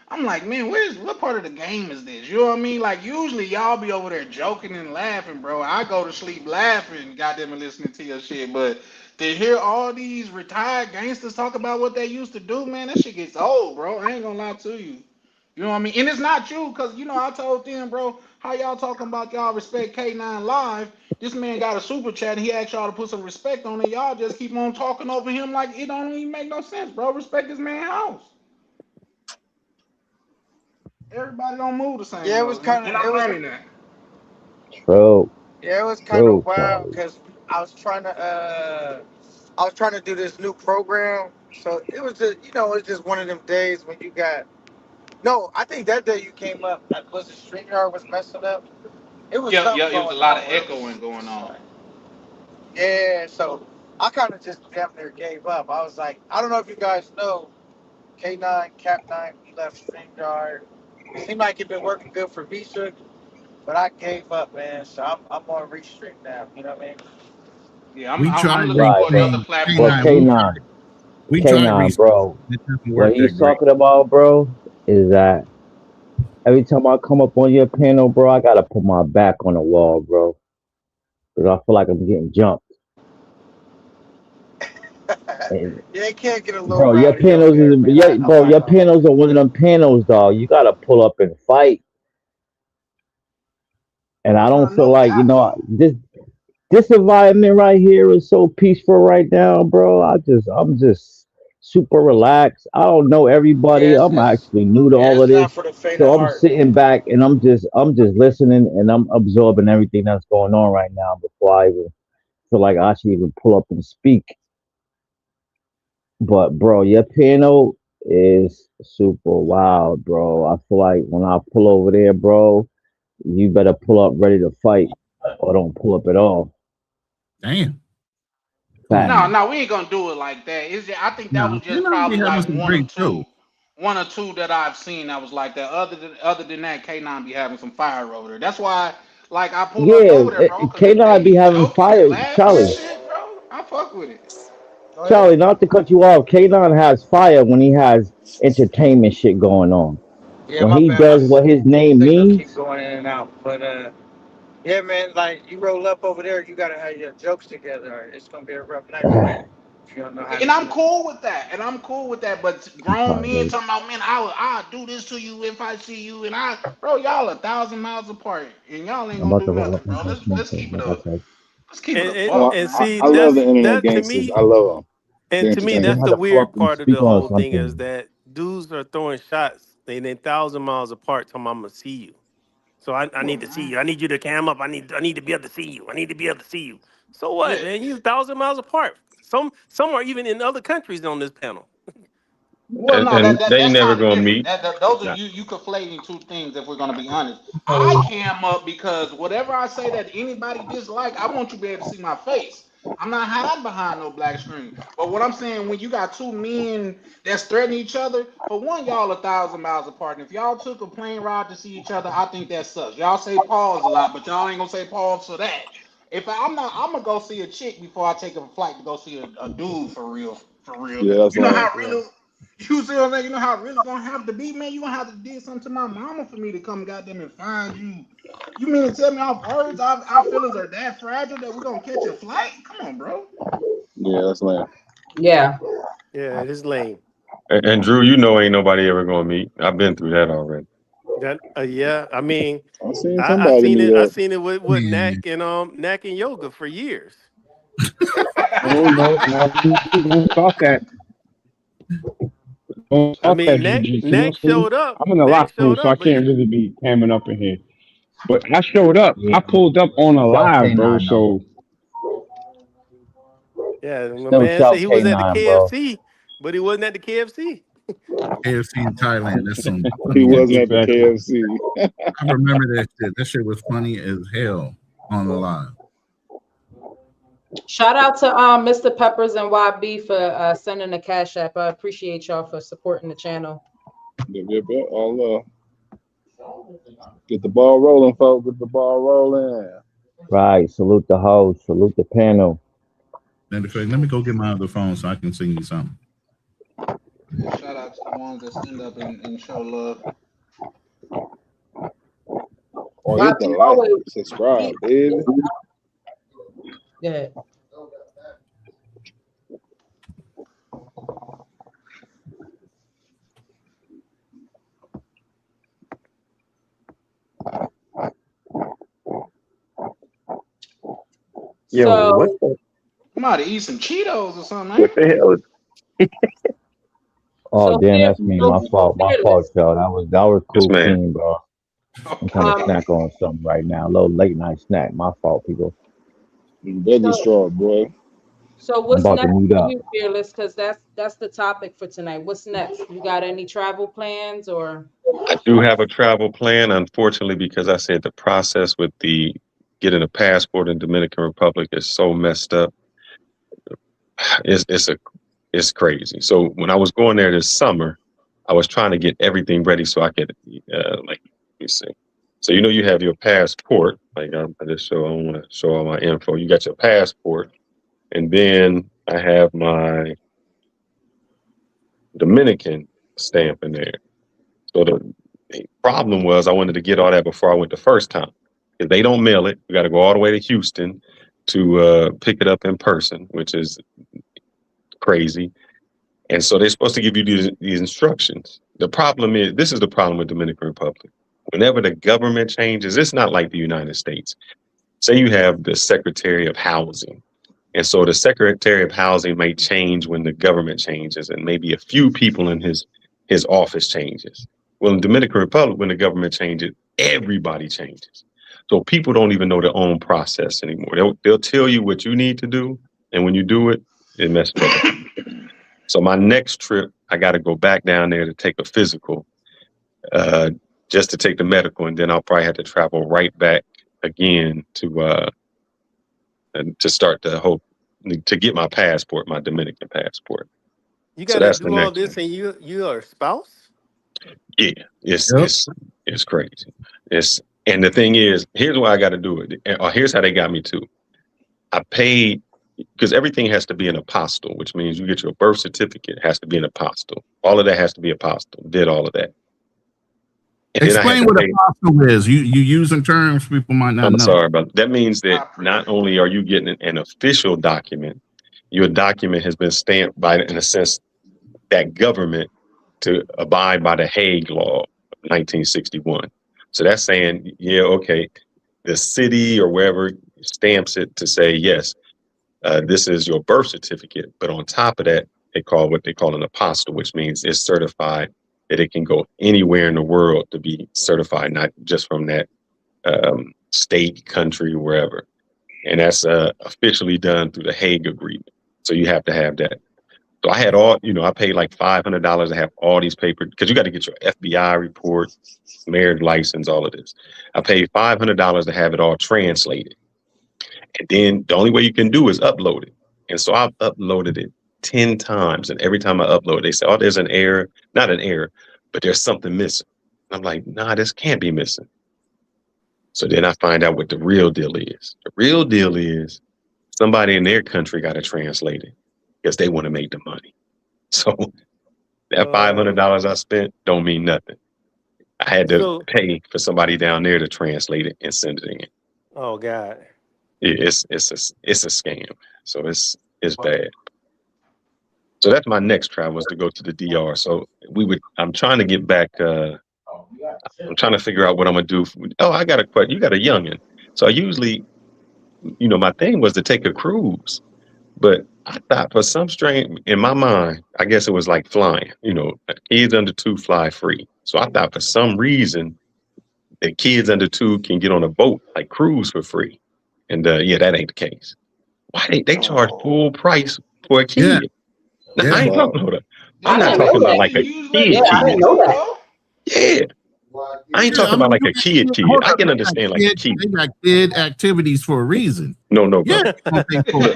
I'm like, man, what part of the game is this? You know what I mean? Like usually y'all be over there joking and laughing, bro. I go to sleep laughing, goddamn it, listening to your shit, but to hear all these retired gangsters talk about what they used to do, man, that shit gets old, bro. I ain't gonna lie to you. You know what I mean? And it's not you, because, you know, I told them, bro, how y'all talking about y'all respect K9 Live? This man got a super chat, and he asked y'all to put some respect on it. Y'all just keep on talking over him like it don't even make no sense, bro. Respect this man's house. Everybody don't move the same. Yeah, it was kind of. And I'm learning that. True. Yeah, it was kind of True. wild because I was trying to do this new program. So it was just, you know, it's just one of them days when you got. No, I think that day you came up, was the StreamYard was messing up. It was something Yeah, it was a going lot of on. echoing going on. Yeah, so I kind of just damn near gave up. I was like, I don't know if you guys know, K9, Cap9, we left StreamYard. It seemed like it been working good for Misha, but I gave up, man. So I'm on Restream now. You know what I mean? Yeah, We tried I'm looking for another Man. platform. Well, K9. We tried K9, bro. It doesn't What work he's that great. talking about, bro, is that every time I come up on your panel, bro, I gotta put my back on the wall, bro. Because I feel like I'm getting jumped. And, Yeah, it can't get a little bro, your rowdy over panels there, is man. your panels are one of them panels, dog. You gotta pull up and fight. And I don't feel like, you know, this environment right here is so peaceful right now, bro. I'm just super relaxed. I don't know everybody. I'm actually new to all of not this. for the faint So of I'm heart. sitting back and I'm just listening and I'm absorbing everything that's going on right now before I even feel like I should even pull up and speak. But bro, your piano is super wild, bro. I feel like when I pull over there, bro, you better pull up ready to fight or don't pull up at all. Damn. No, Facts. no, we ain't gonna do it like that. It's just, I think that No, was you just know, be probably having like some great shows. one or two that I've seen that was like that. Other than that, K9 be having some fire over there. That's why, like, I pull up Yeah, over there, bro, because they K9 be be having joking and fire. laughing and Charlie, shit, bro. I fuck with it. Go ahead. Charlie, not to cut you off. K9 has fire when he has entertainment shit going on. Yeah, When my he bad. does what his name Signal keep means, going in and out. But yeah, man, like you roll up over there, you gotta have your jokes together. Or it's gonna be a rough night for you if you don't know how to And I'm do it. cool with that. And I'm cool with that. But I'm grown sorry, men babe. talking about, man, I'll do this to you if I see you. And bro, y'all 1,000 miles apart, and y'all ain't I'm gonna about do to roll nothing, up bro. into a Let's smoke keep it like I up. said. Let's keep it a And buck, and man. see I love the internet that to gangsters. me I love them. and They're to me You that's entertaining. had the to pull weird up and part of the speak on whole thing is something. that dudes are throwing shots. They 1,000 miles apart. Talking, I'm gonna see you. So I need to see you. I need you to cam up. I need to be able to see you. I need to be able to see you. So what, Yeah. man? You 1,000 miles apart. Some are even in other countries on this panel. Well, no, And they ain't that's never kind of gonna different. meet. Those are Yeah. you conflating two things. If we're gonna be honest, I cam up because whatever I say that anybody dislike, I want you to be able to see my face. I'm not hiding behind no black screen. But what I'm saying, when you got two men that's threatening each other, for one, y'all 1,000 miles apart. And if y'all took a plane ride to see each other, I think that sucks. Y'all say pause a lot, but y'all ain't gonna say pause for that. I'm not, I'm gonna go see a chick before I take a flight to go see a dude for real, for real. Yeah, that's You know lame. how really, you see what I'm saying? You know how it really gonna have to be, man. You gonna have to do something to my mama for me to come goddamn and find you. You mean to tell me our feelings are that fragile that we're gonna catch a flight? Come on, bro. Yeah, that's lame. Yeah. Yeah, it is lame. And Drew, you know, ain't nobody ever gonna meet. I've been through that already. That yeah, I mean, I seen I somebody seen meet it. I up. seen it with Knack and Yoga for years. Oh no, no, don't start that. Don't I start that, mean, GG. Knack showed up. I'm in the Knack locker room, showed so I up, but can't really be camming up in here. But I showed up. Yeah, I pulled up on a shout live, bro. K9 though. So yeah, my Still man said shout he was at the K9, bro. KFC, but he wasn't at the KFC. KFC in Thailand. That's some He funny ass. wasn't at the exactly. KFC. I remember that shit. That shit was funny as hell on the live. Shout out to Mr. Peppers and YB for sending the cash app. I appreciate y'all for supporting the channel. Yep. All get the ball rolling, folks. Get the ball rolling. Right. Salute the host. Salute the panel. Matter of fact, let me go get my other phone so I can sing you something. Yeah, shout out to the ones that stand up and show love. Or hit the YB like, always subscribe, baby. good. Yo, what So the, I'm about to eat some Cheetos or something, what man. the hell? Oh so damn, fear, that's me. My fault. My fault, fearless. y'all. That was Yes, cool, man. King, bro. I'm trying to Okay. snack on something right now. A little late night snack. My fault, people. Veggie So straw, boy. so I'm what's about to next mute for up. you, fearless? Because that's the topic for tonight. What's next? You got any travel plans or? I do have a travel plan, unfortunately, because I said the process with the getting a passport in Dominican Republic is so messed up. It's crazy. So when I was going there this summer, I was trying to get everything ready so I could let me see. So you have your passport. Like I just show. I don't want to show all my info. You got your passport, and then I have my Dominican stamp in there. So the problem was I wanted to get all that before I went the first time. If they don't mail it, we got to go all the way to Houston to pick it up in person, which is crazy. And so they're supposed to give you these instructions. The problem is, this is the problem with Dominican Republic. Whenever the government changes, it's not like the United States. Say you have the Secretary of Housing. And so the Secretary of Housing may change when the government changes, and maybe a few people in his office changes. Well, in Dominican Republic, when the government changes, everybody changes. So people don't even know their own process anymore. They'll tell you what you need to do, and when you do it, it messes up. So my next trip, I got to go back down there to take a physical, just to take the medical, and then I'll probably have to travel right back again to start the whole to get my passport, my Dominican passport. You So got to that's the do all next this, thing. and you are a spouse. Yeah, it's Yep. it's crazy. And the thing is, here's why I got to do it. Or here's how they got me too. I paid because everything has to be an apostille, which means you get your birth certificate has to be an apostille. All of that has to be apostille. Did all of that. And then I had Explain to what pay. apostle is. You using terms people might not I'm know. sorry, but that means that not only are you getting an official document, your document has been stamped by, in a sense, that government to abide by the Hague Law of 1961. So that's saying, yeah, okay, the city or wherever stamps it to say, yes, this is your birth certificate. But on top of that, they call what they call an apostille, which means it's certified that it can go anywhere in the world to be certified, not just from that state, country, wherever. And that's officially done through the Hague Agreement. So you have to have that. So I had all, I paid like $500 to have all these papers because you got to get your FBI report, marriage license, all of this. I paid $500 to have it all translated. And then the only way you can do is upload it. And so I've uploaded it 10 times. And every time I upload, they say, oh, there's an error. Not an error, but there's something missing. I'm like, nah, this can't be missing. So then I find out what the real deal is. The real deal is somebody in their country got to translate it because they want to make the money. So that $500 I spent don't mean nothing. I had to pay for somebody down there to translate it and send it in. Oh God. It's a scam. So it's bad. So that's my next travel is to go to the DR. So I'm trying to get back. I'm trying to figure out what I'm gonna do. I got a question. You got a youngin. So I usually, my thing was to take a cruise, but I thought for some strange, in my mind, I guess it was like flying. Kids under 2 fly free. So I thought for some reason that kids under 2 can get on a boat like cruise for free. And that ain't the case. Why they charge full price for a kid? Yeah. Now, I ain't talking about I I'm not didn't talking know about that. like a kid. Yeah, I didn't know that. Yeah. I ain't talking about like a kid. I can understand like a kid. They got kid activities for a reason. No, bro. Yeah.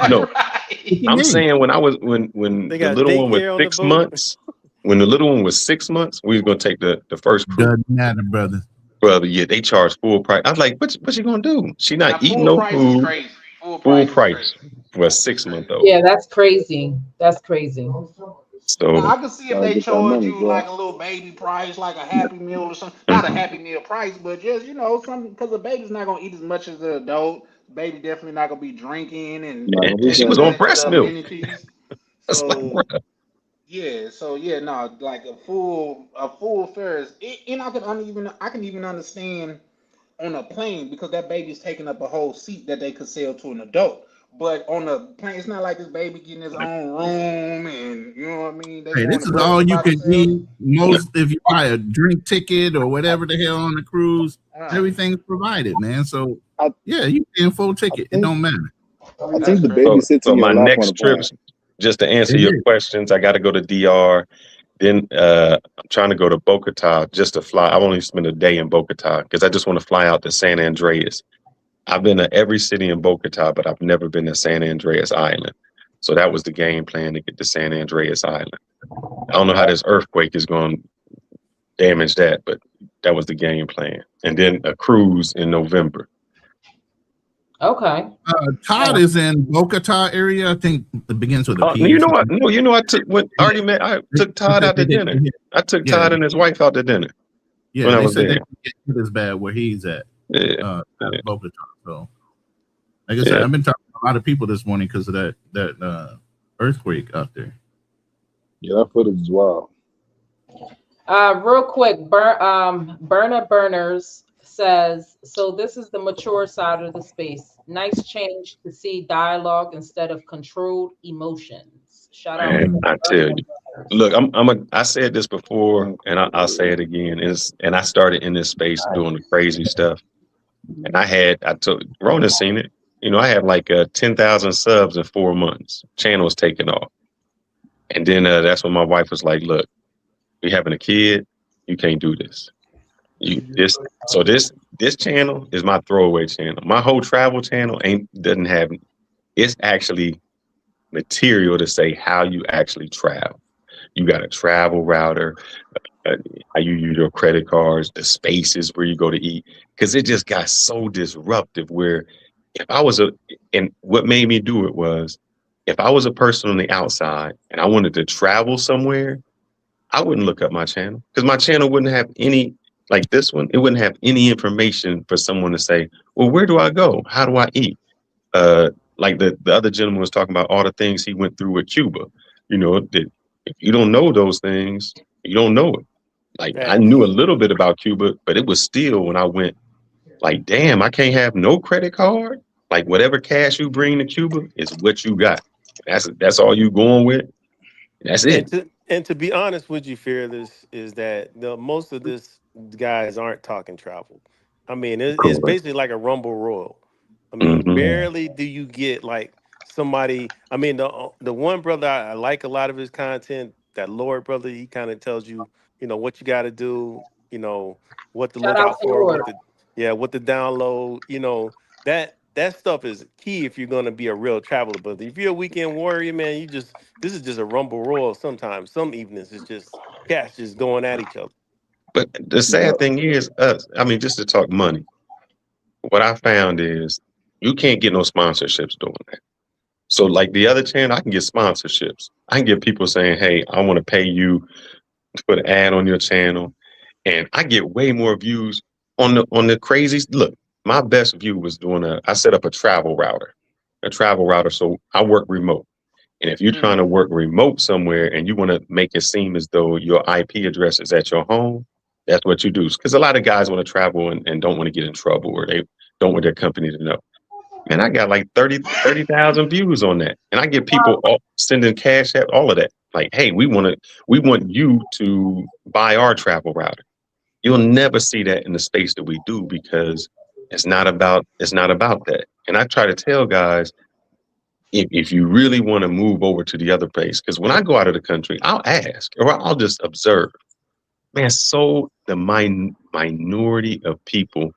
No. I'm saying when the little one was 6 months, when the little one was 6 months, we was gonna take the first cruise. Doesn't matter, brother. Brother, yeah, they charge full price. I was like, what's she gonna do? She not eating no food. Full price for a 6-month-old. Yeah, that's crazy. That's crazy. So I could see if they charge you like a little baby price, like a Happy Meal or something. Not a Happy Meal price, but just something because the baby's not gonna eat as much as the adult. Baby definitely not gonna be drinking and she was on breast milk. Like a full fare is, and I can even understand on a plane because that baby's taking up a whole seat that they could sell to an adult. But on the plane, it's not like this baby getting his own room, and you know what I mean. Hey, this is all you can eat. Most if you buy a drink ticket or whatever the hell on the cruise, everything's provided, man. So you paying full ticket. It don't matter. I think the baby sits so in my your lap next on the trip, plane. just to answer your questions, I got to go to DR. Then I'm trying to go to Bogota just to fly. I only spend a day in Bogota because I just want to fly out to San Andreas. I've been to every city in Bogota, but I've never been to San Andreas Island. So that was the game plan to get to San Andreas Island. I don't know how this earthquake is going to damage that, but that was the game plan. And then a cruise in November. Okay. Todd is in Bogota area. I think it begins with a P. I took Todd out to dinner. I took Todd and his wife out to dinner. Yeah, when I they was said there. they get hit as bad where he's at. Yeah. Bogota. So, like I said, I've been talking to a lot of people this morning because of that earthquake out there. Yeah, that footage is wild. Real quick, Burner Burners says, so this is the mature side of the space. Nice change to see dialogue instead of controlled emotions. Shout out. Man, I tell you. Look, I said this before, and I'll say it again. And I started in this space doing the crazy stuff. And I took Ronan seen it. I had like 10,000 subs in 4 months. Channel was taking off. And then that's when my wife was like, look, we having a kid, you can't do this. This channel is my throwaway channel. My whole travel channel it's actually material to say how you actually travel. You got a travel router, how you use your credit cards, the spaces where you go to eat, because it just got so disruptive. Where if I was and what made me do it was, if I was a person on the outside and I wanted to travel somewhere, I wouldn't look up my channel because my channel wouldn't have any, like this one, it wouldn't have any information for someone to say, well, where do I go? How do I eat? Like the other gentleman was talking about all the things he went through with Cuba. You know, that if you don't know those things, you don't know it. Like I knew a little bit about Cuba, but it was still when I went, like, damn, I can't have no credit card. Like whatever cash you bring to Cuba is what you got. That's all you going with. That's it. And to be honest with you, Fearless, is that most of this guys aren't talking travel. I mean, it's basically like a Rumble Royal. I mean, barely do you get like somebody. I mean, the one brother I like a lot of his content. That Lord brother, he kind of tells you, you know, what you got to do, you know, what to Shout look out out to for, Lord. what to download. You know, that stuff is key if you're gonna be a real traveler. But if you're a weekend warrior, man, this is just a Rumble Royal. Sometimes, some evenings, it's just cats just going at each other. But the sad thing is, I mean, just to talk money, what I found is you can't get no sponsorships doing that. So like the other channel, I can get sponsorships. I can get people saying, hey, I want to pay you to put an ad on your channel. And I get way more views on the crazy. Look, my best view was I set up a travel router. So I work remote. And if you're trying to work remote somewhere and you want to make it seem as though your IP address is at your home, that's what you do. Because a lot of guys want to travel and don't want to get in trouble, or they don't want their company to know. Man, I got like 30,000 views on that. And I get people sending cash at all of that. Like, hey, we want you to buy our travel router. You'll never see that in the space that we do because it's not about that. And I try to tell guys, if you really want to move over to the other place, because when I go out of the country, I'll ask or I'll just observe. Man, so the minority of people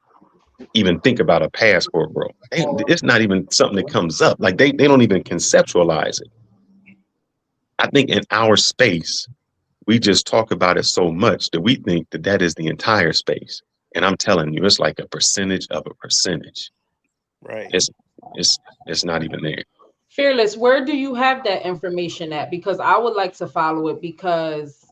even think about a passport, bro. It's not even something that comes up. Like they don't even conceptualize it. I think in our space, we just talk about it so much that we think that is the entire space. And I'm telling you, it's like a percentage of a percentage. Right. It's not even there. Fearless, where do you have that information at? Because I would like to follow it because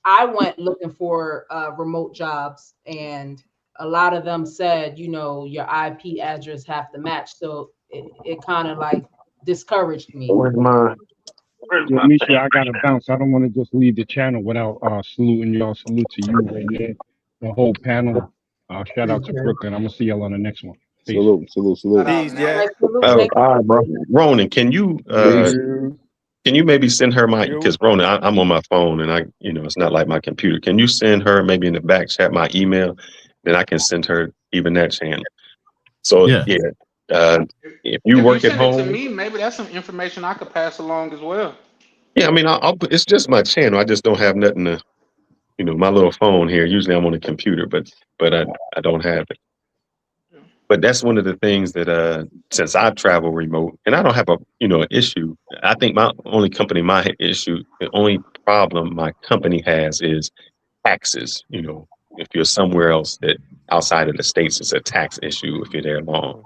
I went looking for remote jobs and a lot of them said, you know, your IP address have to match. So it kind of like discouraged me. Yeah, Misha, I gotta bounce. I don't want to just leave the channel without saluting y'all. Salute to you, Renee, the whole panel. Shout out to Brooklyn. I'm gonna see y'all on the next one. Peace. Salute. Peace, Jack. All right, bro. Ronan, can you maybe send her because Ronan, I'm on my phone and it's not like my computer. Can you send her maybe in the back chat my email? Then I can send her even that channel. So if you work at home, to me, maybe that's some information I could pass along as well. Yeah, I mean, I'll put, it's just my channel. I just don't have nothing to, my little phone here. Usually I'm on a computer, but I don't have it. But that's one of the things that since I travel remote and I don't have an issue. I think the only problem my company has is taxes. If you're somewhere else that outside of the States, it's a tax issue if you're there long.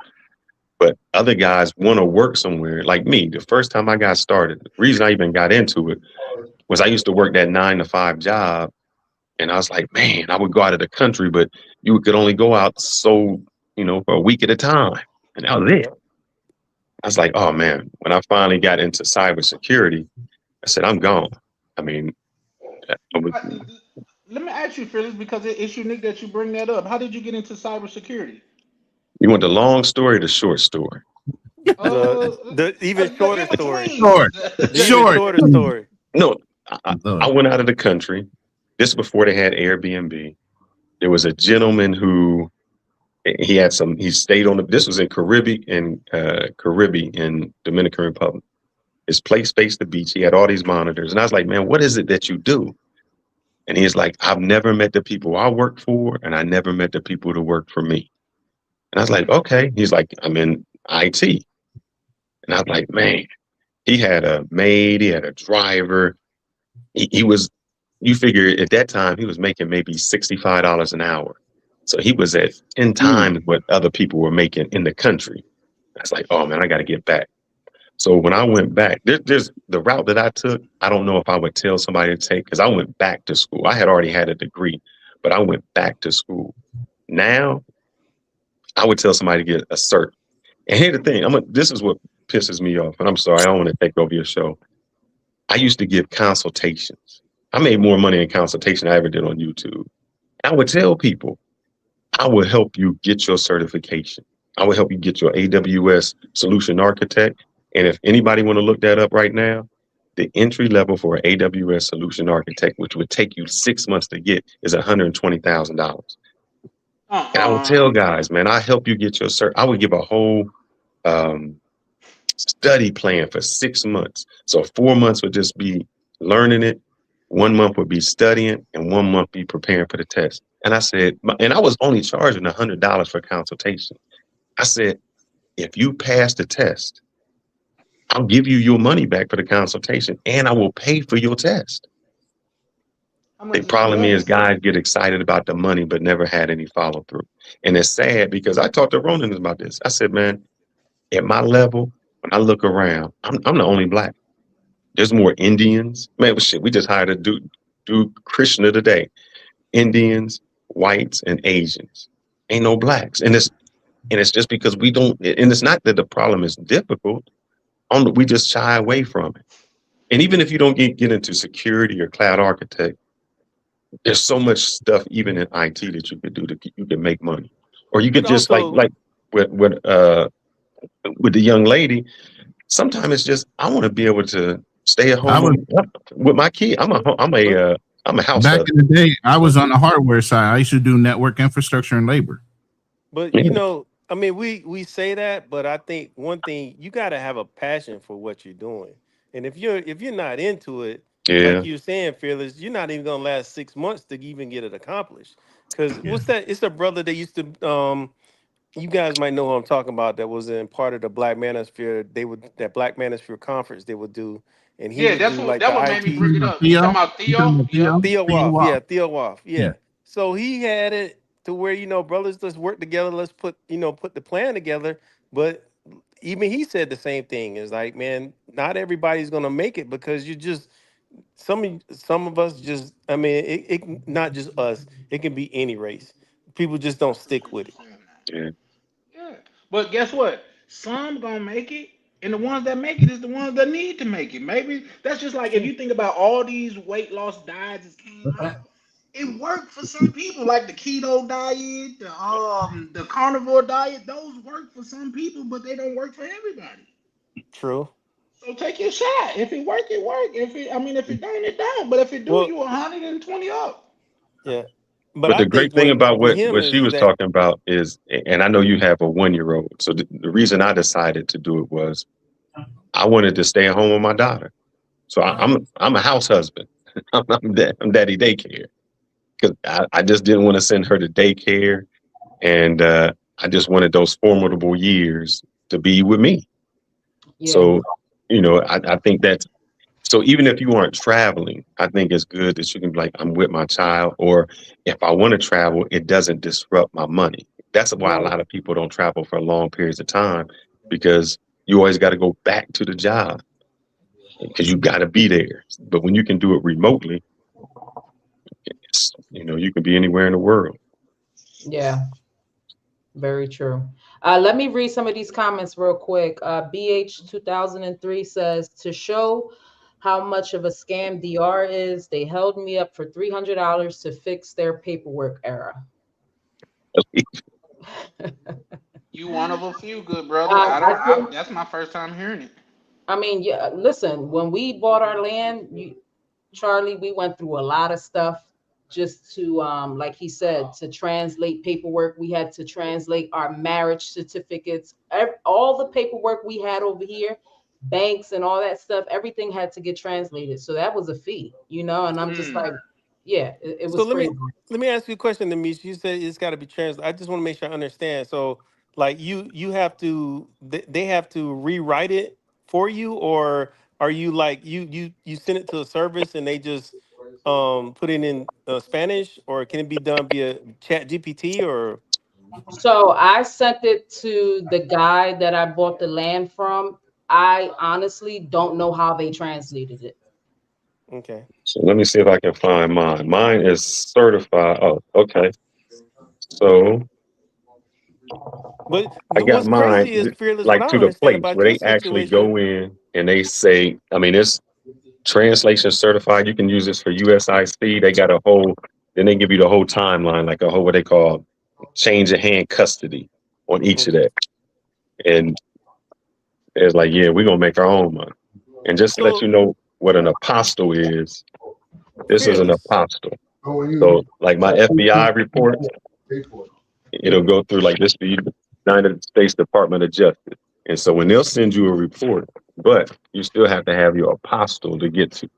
But other guys want to work somewhere like me. The first time I got started, the reason I even got into it was I used to work that 9-to-5 job. And I was like, man, I would go out of the country, but you could only go out for a week at a time. And that was it. I was like, oh man, when I finally got into cybersecurity, I said, I'm gone. I mean, let me ask you, Fearless, because it's unique that you bring that up. How did you get into cybersecurity? You want the long story or the short story? The even shorter story. Short story. No, I went out of the country. This before they had Airbnb. There was a gentleman who he stayed on this was in Caribbean in Dominican Republic. His place faced the beach. He had all these monitors. And I was like, man, what is it that you do? And he's like, I've never met the people I work for, and I never met the people that work for me. And I was like, okay. He's like, I'm in IT. And I was like, man, he had a maid, he had a driver. He was, you figure at that time, he was making maybe $65 an hour. So he was at 10 times what other people were making in the country. I was like, oh man, I got to get back. So when I went back, there's the route that I took. I don't know if I would tell somebody to take, because I went back to school. I had already had a degree, but I went back to school. Now, I would tell somebody to get a cert. And here's the thing, this is what pisses me off. And I'm sorry, I don't want to take over your show. I used to give consultations. I made more money in consultation than I ever did on YouTube. I would tell people, I will help you get your certification. I will help you get your AWS solution architect. And if anybody want to look that up right now, the entry level for an AWS solution architect, which would take you 6 months to get, is $120,000. And I would tell guys, man, I help you get your cert. I would give a whole study plan for 6 months. So 4 months would just be learning it. 1 month would be studying, and 1 month be preparing for the test. And I said, and I was only charging $100 for consultation. I said, if you pass the test, I'll give you your money back for the consultation, and I will pay for your test. The problem is guys get excited about the money, but never had any follow through. And it's sad because I talked to Ronan about this. I said, man, at my level, when I look around, I'm the only black. There's more Indians. Man, shit, we just hired a dude Krishna today. Indians, whites, and Asians. Ain't no blacks. And it's just because we don't, and it's not that the problem is difficult. We just shy away from it. And even if you don't get into security or cloud architect, there's so much stuff even in IT that you could do you can make money. Or you could just also, like with the young lady, sometimes it's just I want to be able to stay at home with my kid. I'm a house Back husband. in the day, I was on the hardware side. I used to do network infrastructure and labor. But you know, I mean, we say that, but I think one thing, you got to have a passion for what you're doing. And if you're not into it, like you're saying, Fearless, you're not even gonna last 6 months to even get it accomplished. Because what's that? It's a brother that used to you guys might know who I'm talking about, that was in part of the Black Manosphere. That Black Manosphere conference they would do. And he would that's do what like that the what made me IT. bring it up. You talking about Theo? Yeah. Theo Woff. Yeah. Yeah. So he had it to where, brothers, let's work together. Let's put the plan together. But even he said the same thing. Is like, man, not everybody's gonna make it because you just some of us just. I mean, it not just us. It can be any race. People just don't stick with it. Yeah. Yeah. But guess what? Some gonna make it, and the ones that make it is the ones that need to make it. Maybe that's just like if you think about all these weight loss diets that came out, it worked for some people, like the keto diet, the carnivore diet. Those work for some people, but they don't work for everybody. True. So take your shot. If it work, it work. If it don't, it don't. But if it do, Well, you 120 up. yeah. But I the great think thing about with what him she is was that talking about is, and I know you have a 1-year-old. So the reason I decided to do it was I wanted to stay at home with my daughter. So I'm a house husband. I'm daddy daycare because I just didn't want to send her to daycare, and I just wanted those formidable years to be with me. Yeah. So I think that's. So even if you aren't traveling, I think it's good that you can be like, I'm with my child, or if I want to travel, it doesn't disrupt my money. That's why a lot of people don't travel for long periods of time, because you always got to go back to the job because you got to be there. But when you can do it remotely, you can be anywhere in the world. Yeah, very true. Let me read some of these comments real quick. BH 2003 says, to show how much of a scam DR is, they held me up for $300 to fix their paperwork error. You one of a few, good brother. That's my first time hearing it. I mean, yeah. Listen, when we bought our land, Charlie, we went through a lot of stuff just to, like he said, to translate paperwork. We had to translate our marriage certificates, all the paperwork we had over here, banks and all that stuff. Everything had to get translated. So that was a fee, and I'm just like, yeah, it was crazy. Let me ask you a question, Demetrius. You said it's got to be translated. I just want to make sure I understand. So, like, you have to, they have to rewrite it for you, or are you like you send it to a service and they just put it in Spanish, or can it be done via Chat GPT or? So I sent it to the guy that I bought the land from. I honestly don't know how they translated it. Okay. So let me see if I can find mine. Mine is certified. Oh, okay. So But I got what's crazy is mine Fearless. What like I to don't the understand place about where your they actually situation. go in and they say, I mean, it's translation certified. You can use this for USIC. They got a whole, then they give you the whole timeline, like a whole, what they call change of hand custody on each of Okay. that. And it's like, yeah, we're going to make our own money. And just to let you So know what an apostle is, this is an Fearless. apostle. So like my FBI report, it'll go through like this, the United States Department of Justice. And so when they'll send you a report, but you still have to have your apostle to get to,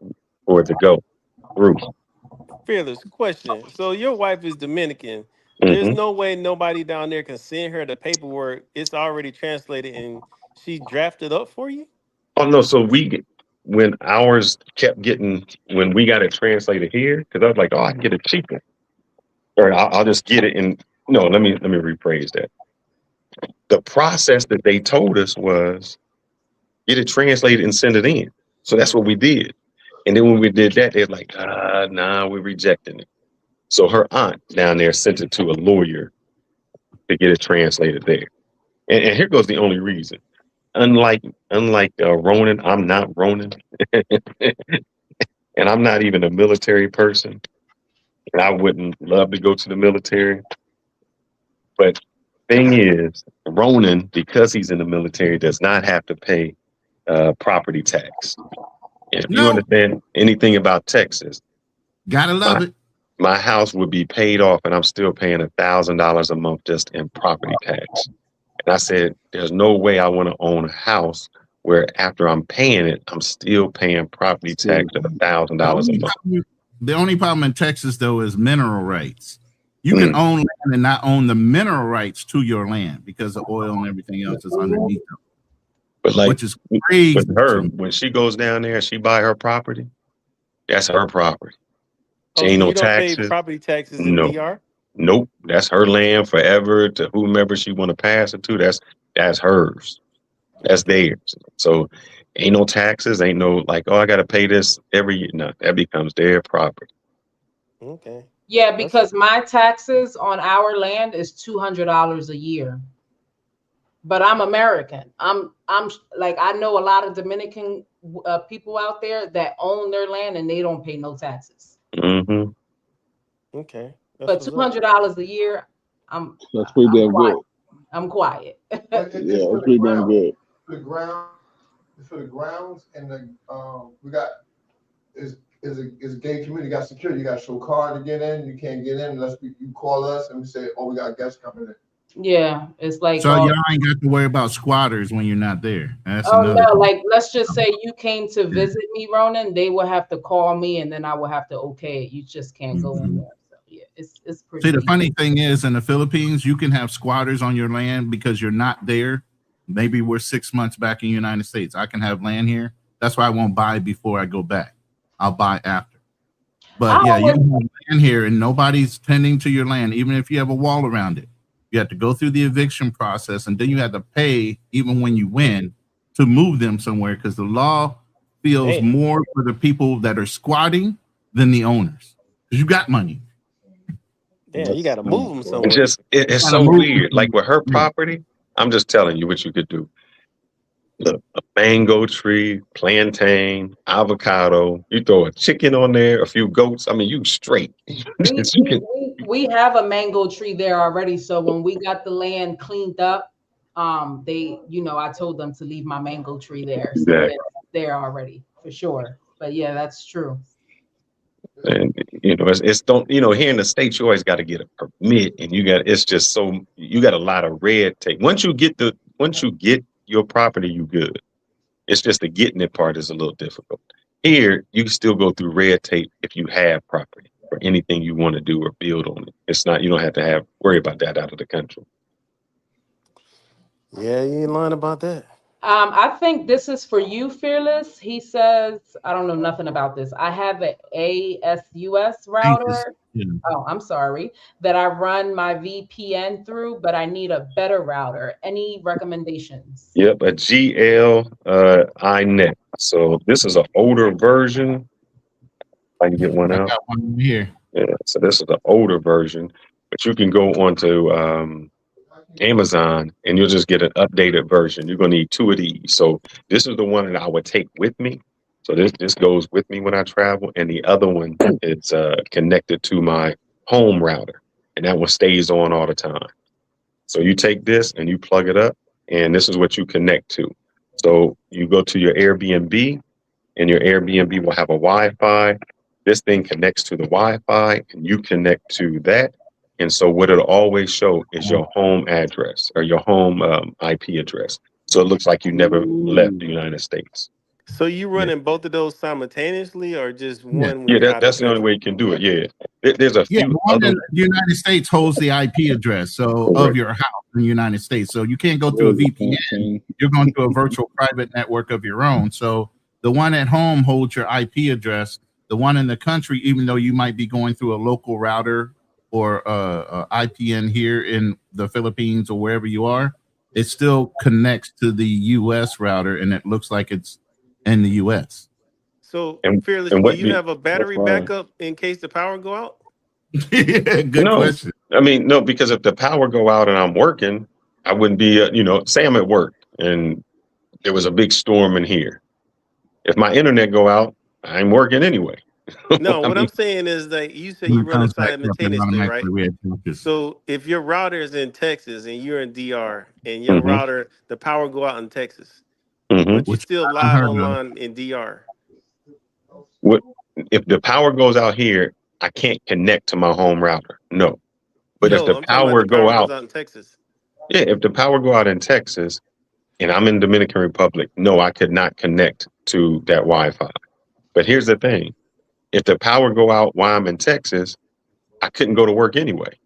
for it to go through. Fearless question. So your wife is Dominican. There's Hmm. no way nobody down there can send her the paperwork. It's already translated and she drafted up for you. Oh no, so when ours kept getting, when we got it translated here, because I was like, oh, I can get it cheaper. Or I'll just get it in. No, let me rephrase that. The process that they told us was get it translated and send it in. So that's what we did. And then when we did that, they're like, nah, we're rejecting it. So her aunt down there sent it to a lawyer to get it translated there. And here goes the only reason. Unlike Ronan, I'm not Ronan. And I'm not even a military person. And I wouldn't love to go to the military. But thing is, Ronan, because he's in the military, does not have to pay property tax. If you No, understand anything about Texas, gotta love it. my house would be paid off and I'm still paying $1,000 a month just in property tax. And I said, there's no way I want to own a house where after I'm paying it, I'm still paying property tax of $1,000 a month. The only problem in Texas, though, is mineral rights. You can own land and not own the mineral rights to your land because the oil and everything else is underneath them. But like, which is crazy. With her, when she goes down there and she buy her property, that's her property. She ain't so no you don't taxes. pay property taxes in No. DR? Nope. That's her land forever to whomever she want to pass it to. That's hers. That's theirs. So ain't no taxes. Ain't no like, oh, I got to pay this every year. No, that becomes their property. Okay. Yeah, because my taxes on our land is $200 a year. But I'm American. I'm like, I know a lot of Dominican people out there that own their land and they don't pay no taxes. Mm-hmm. Okay. But $200 a year, that's pretty damn good. I'm quiet. Yeah, it's pretty damn good. For the ground, for the grounds, and the we got is a gay community. Got security. You got to show card to get in. You can't get in unless you call us and we say, oh, we got guests coming in. Yeah, it's like, so y'all ain't got to worry about squatters when you're not there. That's no, like let's just say you came to visit me, Ronan. They will have to call me, and then I will have to okay it. You just can't go in there. So yeah, it's pretty. See, the funny thing is, in the Philippines, you can have squatters on your land because you're not there. Maybe we're 6 months back in the United States. I can have land here. That's why I won't buy before I go back. I'll buy after. But yeah, you can have land here, and nobody's tending to your land, even if you have a wall around it. You have to go through the eviction process, and then you have to pay, even when you win, to move them somewhere because the law feels more for the people that are squatting than the owners. Because you got money. Damn, you got to move them somewhere. It's so weird. Like with her property, I'm just telling you what you could do. Look, a mango tree, plantain, avocado. You throw a chicken on there, a few goats. I mean, you straight. We have a mango tree there already. So when we got the land cleaned up, they, I told them to leave my mango tree there. So Exactly. it's there already for sure. But yeah, that's true. And it's don't here in the States you always got to get a permit, and you got a lot of red tape. Once you get your property, you good. It's just the getting it part is a little difficult. Here you can still go through red tape if you have property or anything you want to do or build on it. It's not, you don't have to worry about that out of the country. Yeah, you ain't lying about that. I think this is for you, Fearless. He says, I don't know nothing about this. I have an ASUS router. Oh, I'm sorry, that I run my VPN through, but I need a better router. Any recommendations? Yep, a GL iNet. So this is an older version. I can get one I out. got one here. Yeah, so this is the older version, but you can go onto Amazon and you'll just get an updated version. You're gonna need two of these. So this is the one that I would take with me. So this goes with me when I travel, and the other one is connected to my home router, and that one stays on all the time. So you take this and you plug it up, and this is what you connect to. So you go to your Airbnb, and your Airbnb will have a Wi-Fi. This thing connects to the Wi-Fi, and you connect to that. And so what it'll always show is your home address or your home IP address. So it looks like you never left the United States. So you running both of those simultaneously, or just Yeah. one when Yeah, you're out that's of the only way you can do it. Yeah, there's a Yeah, few the one other. in the United States holds the IP address of your house in the United States. So you can't go through a VPN. You're going through a virtual private network of your own. So the one at home holds your IP address. The one in the country, even though you might be going through a local router or IPN here in the Philippines or wherever you are, it still connects to the US router, and it looks like it's in the US. So And Fearless, and do what you you have a battery fine. backup in case the power go out? Good No, question. I mean, no, because if the power go out and I'm working, I wouldn't be, say I'm at work and there was a big storm in here. If my internet go out, I'm working anyway. No, I what mean, I'm saying is that you said When you it run it comes back up, it simultaneously, right? automatically reattaches. So if your router is in Texas and you're in DR and your Mhm. router, the power go out in Texas, Mhm. but you Which still I live heard of. online in DR. What if the power goes out here? I can't connect to my home router. No, but if No, the I'm talking about power the go power goes out, out in Texas. yeah, if the power go out in Texas and I'm in Dominican Republic, no, I could not connect to that Wi-Fi. But here's the thing: if the power go out while I'm in Texas, I couldn't go to work anyway.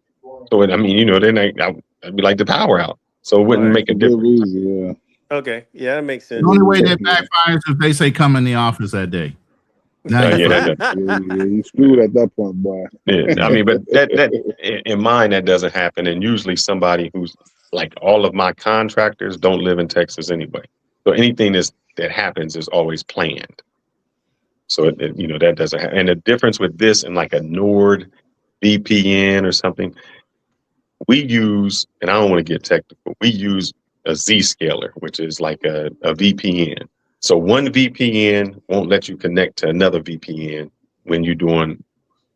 So I mean, then I'd be like the power out, so it wouldn't Right. make a Good difference. reason, yeah. Okay. Yeah, that makes The sense. only way that backfires is if they say come in the office that day. Now you're Yeah, fucked. that, Yeah, you screwed at that point, boy. yeah. I mean, but that in mine that doesn't happen, and usually somebody who's like all of my contractors don't live in Texas anyway. So anything that happens is always planned. So that doesn't happen. And the difference with this and like a Nord VPN or something, we use, and I don't want to get technical, we use a Zscaler, which is like a VPN. So one VPN won't let you connect to another VPN when you're doing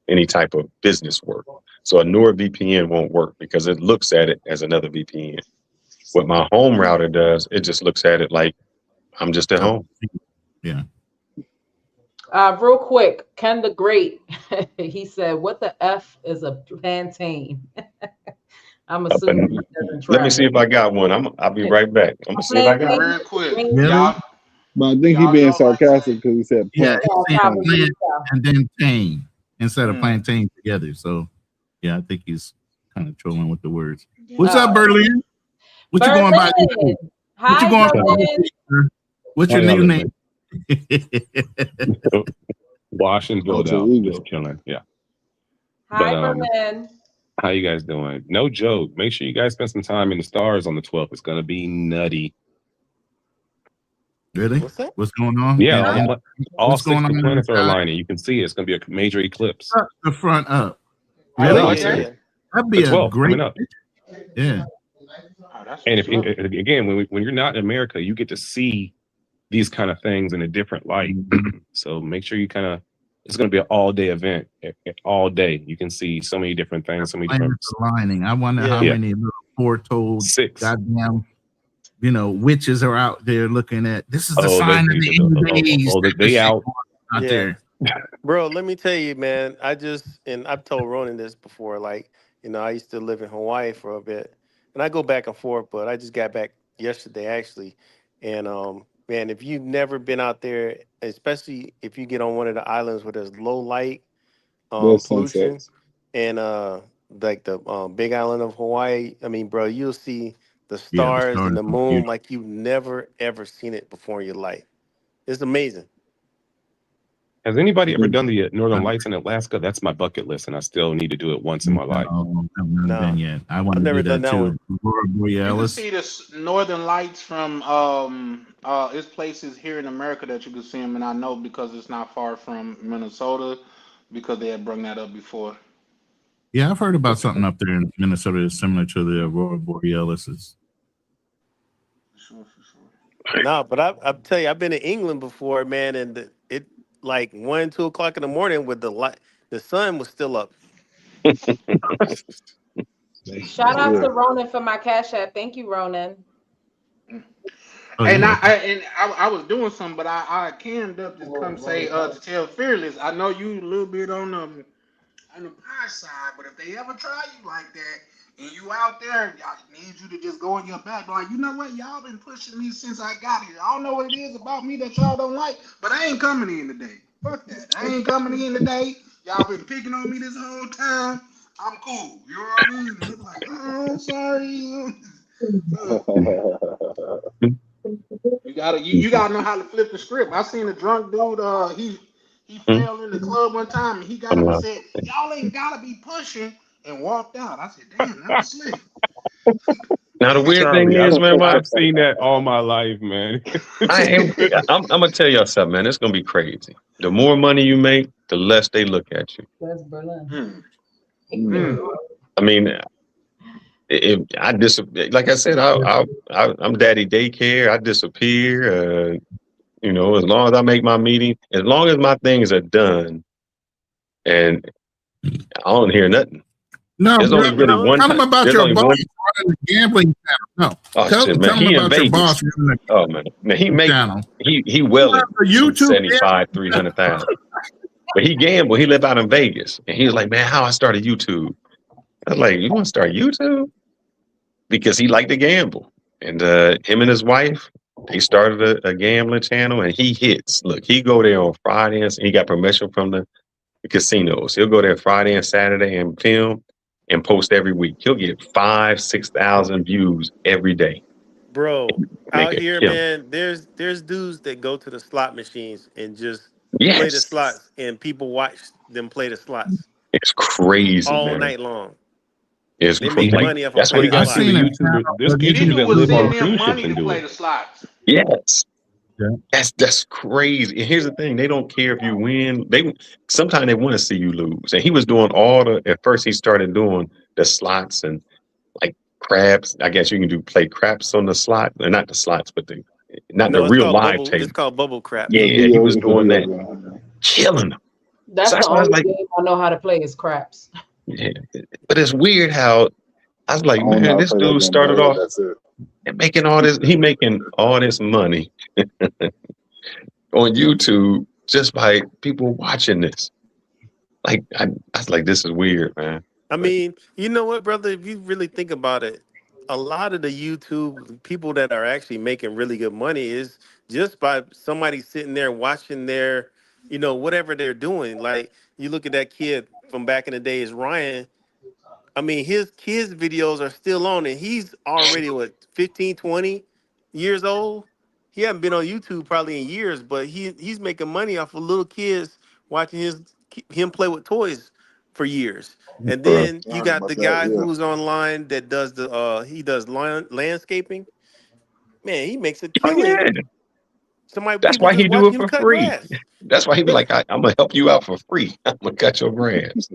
any type of business work. So a NordVPN won't work because it looks at it as another VPN. What my home router does, it just looks at it like I'm just at home. Yeah. Real quick, Ken the Great, he said, "What the F is a plantain?" I'm Up assuming and- he doesn't Let me see travel. if I got one. I'll be right back. I'm gonna see if I got one. Real quick, Really? y'all. But I think he Y'all being know, like, sarcastic because he said Yeah, plant. he's saying Probably plant so. and then tane instead of Hmm. plantain together. So yeah, I think he's kind of trolling with the words. What's Oh. up, Berlin? What you going by? Berlin. What you Hi, going by? Berlin. What's your How y'all new name? Washington, Alter Philadelphia, ego. just chilling. Yeah. Hi, But Berlin. how you guys doing? No joke. Make sure you guys spend some time in the stars on the 12th. It's gonna be nutty. Really? What's that? What's going on? Yeah, And all what's going 60 on in the planets are sky? aligning. You can see it. It's gonna be a major eclipse. Up the front up. Oh, Really? No, yeah, it's yeah, serious. yeah. That'd The be a 12th great coming up. Yeah. Oh, that's And if what's up. again, when you're not in America, you get to see these kind of things in a different light. So make sure you it's going to be an all-day event. All day, you can see so many different things, so many different. Planets aligning. I wonder how Yeah. many little foretold 6. goddamn witches are out there looking at this is the Oh, sign of the end days. they out. out Yeah. there. Bro, let me tell you, man. And I've told Ronan this before. Like, I used to live in Hawaii for a bit, and I go back and forth. But I just got back yesterday, actually. And man, if you've never been out there, especially if you get on one of the islands where there's low light Those pollution, sunsets. and like the Big Island of Hawaii, I mean, bro, you'll see the Yeah, the stars stars and the are moon beautiful. like you've never ever seen it before in your life. It's amazing. Has anybody ever done the Northern Lights in Alaska? That's my bucket list, and I still need to do it once in my life. No, I've never No, been yet. I want I've to never do done that that one. too. Aurora You can Borealis. see the Northern Lights from it's places here in America that you can see them, and I know because it's not far from Minnesota because they had brought that up before. Yeah, I've heard about something up there in Minnesota that's similar to the Aurora Borealis. No, but I tell you, I've been in England before, man, and it like 1, 2 o'clock in the morning with the light, the sun was still up. Shout out to Ronan for my Cash App. Thank you, Ronan. Oh, And you're I was doing something, but I canned up to come say to tell Fearless. I know you a little bit on the pie side, but if they ever try you like that and you out there, I need you to just go on your back. Like, you know what? Y'all been pushing me since I got here. I don't know what it is about me that y'all don't like, but I ain't coming in today. Fuck that. I ain't coming in today. Y'all been picking on me this whole time. I'm cool. You know what I mean? It's like, oh, sorry. You gotta know how to flip the script. I seen a drunk dude. He fell in the club one time and he got up and said, "Y'all ain't gotta be pushing," and walked out. I said, "Damn, that was slick." Now the weird thing Charlie, is, man, I've seen that all my life, man. I'm gonna tell y'all something, man. It's gonna be crazy. The more money you make, the less they look at you. That's Berlin. I mean, like I said, I'm daddy daycare. I disappear. You know, as long as I make my meeting, as long as my things are done, and I don't hear nothing. No, there's only really one. Tell them about there's your only boss one. running the gambling channel. No, Oh tell shit, man! them He in about your Vegas. boss running the Oh man, he make channel. he well at YouTube 75, 300,000. But he gambled. He lived out in Vegas, and he was like, "Man, how I started YouTube?" I was like, "You want to start YouTube?" Because he liked to gamble, and him and his wife, they started a gambling channel, and he hits. Look, he go there on Fridays. He got permission from the casinos. He'll go there Friday and Saturday and film and post every week. He'll get 5,000-6,000 views every day. Bro, Make out it here, kill. man, there's dudes that go to the slot machines and just play the Yes, slots, and people watch them play the slots it's crazy, all man. night long. It's They make like money off of that's what he playing got. I've seen the slots. YouTubers. There's These YouTubers that dudes was live on sending them cruise ships money and to do play it. the slots. Yes. Yeah. That's crazy. And here's the thing: they don't care if you win. Sometimes they want to see you lose. And he was doing at first he started doing the slots and like craps. I guess you can play craps on the slot. Not the slots, but not the No, it's real called live bubble. table. It's called bubble craps. Yeah, he was doing that, killing them. That's So the that's why I was only like, game I know how to play is craps. yeah. But it's weird how I was like, I don't know man, how to this play that dude game, started but off that's it. and making all this. He making all this money on YouTube just by people watching this. Like I was like, this is weird, man. I mean, you know what, brother? If you really think about it, a lot of the YouTube people that are actually making really good money is just by somebody sitting there watching their, whatever they're doing. Like you look at that kid from back in the days, Ryan. I mean, his kids' videos are still on, and he's already, 15, 20 years old? He hasn't been on YouTube probably in years, but he's making money off of little kids watching him play with toys for years. And then you got the guy who's online that does he does landscaping. Man, he makes a killing. That's People why just he do watch it him for cut free. grass. That's why he be like, I'm gonna help you out for free. I'm gonna cut your grass.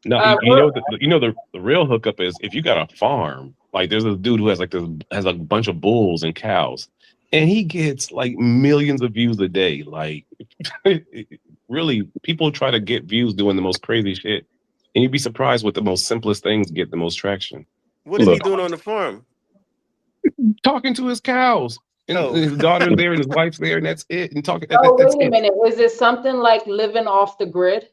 No, the real hookup is if you got a farm. Like there's a dude who has a bunch of bulls and cows, and he gets like millions of views a day. Like really, people try to get views doing the most crazy shit, and you'd be surprised what the most simplest things get the most traction. What is he doing on the farm? Talking to his cows. And his daughter's there and his wife's there, and that's it. And talking. Oh, That's wait a it. minute. Is it something like living off the grid?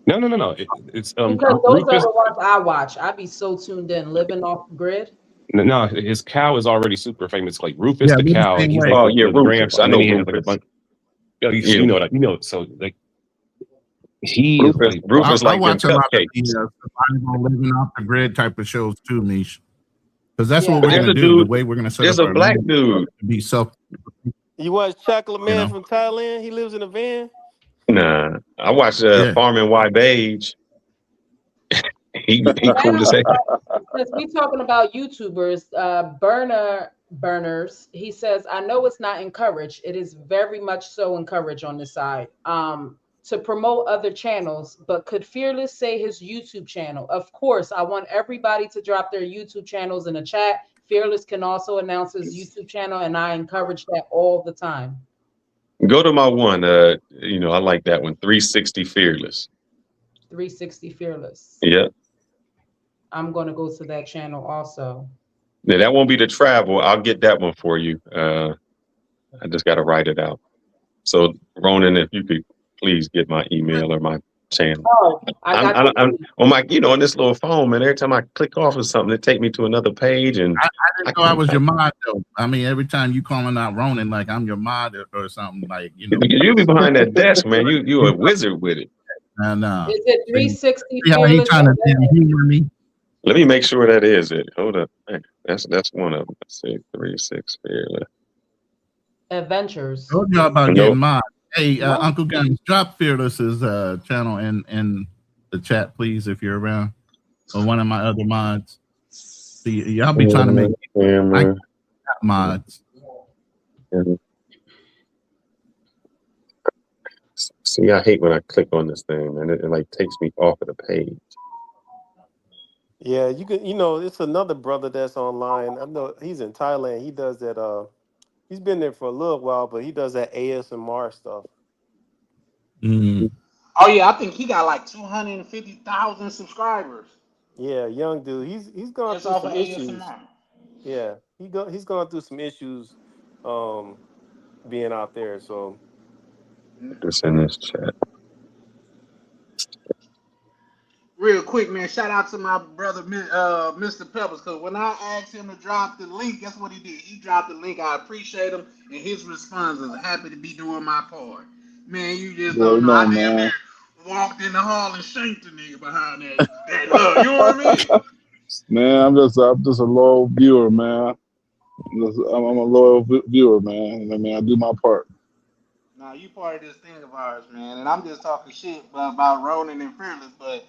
No. It's Because those are Rufus. the ones I watch. I be so tuned in. Living off the grid. No, his cow is already super famous. Like Rufus the we're the cow. same He's way. like Oh the yeah, Rufus. grandpa. I And know then he has like a Rufus. bunch. Yeah. You know that. So like he is Rufus, like Rufus I like them watch a lot of cupcakes. the survival living off the grid type of shows too, Mish. Because that's what we're There's gonna a do. dude. The way we're gonna set There's up a our black land dude. to be self. You watch Chocolate Man know. from Thailand? He lives in a van. Nah, I watched Yeah. Farming White Age. he cool as heck. Since we talking about YouTubers, burners, he says, I know it's not encouraged. It is very much so encouraged on this side. To promote other channels, but could Fearless say his YouTube channel? Of course, I want everybody to drop their YouTube channels in the chat. Fearless can also announce his YouTube channel, and I encourage that all the time. Go to my one. I like that one. 360 Fearless. 360 Fearless. Yeah. I'm going to go to that channel also. Yeah, that won't be the travel. I'll get that one for you. I just got to write it out. So, Ronan, if you could please get my email or my channel. Oh, I'm on my, on this little phone, man. Every time I click off of something, it take me to another page, and I didn't know I was your mod though. I mean, every time you calling out Ronan like I'm your mod or something, like you be behind that desk, man. You a wizard with it. I know. Is it 360 See how he Fearless? trying to humor me? Let me make sure that is it. Hold up, that's one of them. Let's see, 360 Fearless. Adventures. Told y'all about Nope. getting mod. Hey, Uncle Guns, drop Fearless's channel in the chat, please, if you're around, or one of my other mods. See, y'all be trying to make mods. See, I hate when I click on this thing, man. It like takes me off of the page. Yeah, you can. It's another brother that's online. I know he's in Thailand. He does that. He's been there for a little while, but he does that ASMR stuff. Oh yeah, I think he got like 250,000 subscribers. Yeah, young dude. He's gone Just through off some of issues. ASMR. Yeah, he's gone through some issues, being out there. So Just in this chat. Real quick, man, shout out to my brother, Mr. Peppers, because when I asked him to drop the link, guess what he did? He dropped the link. I appreciate him, and his response is happy to be doing my part. Man, you just don't know. I damn near walked in the hall and shanked the nigga behind that look. You know what I mean? Man, I'm just a loyal viewer, man. I'm a loyal viewer, man. I mean, I do my part. Nah, you part of this thing of ours, man, and I'm just talking shit about Ronan and Fearless, but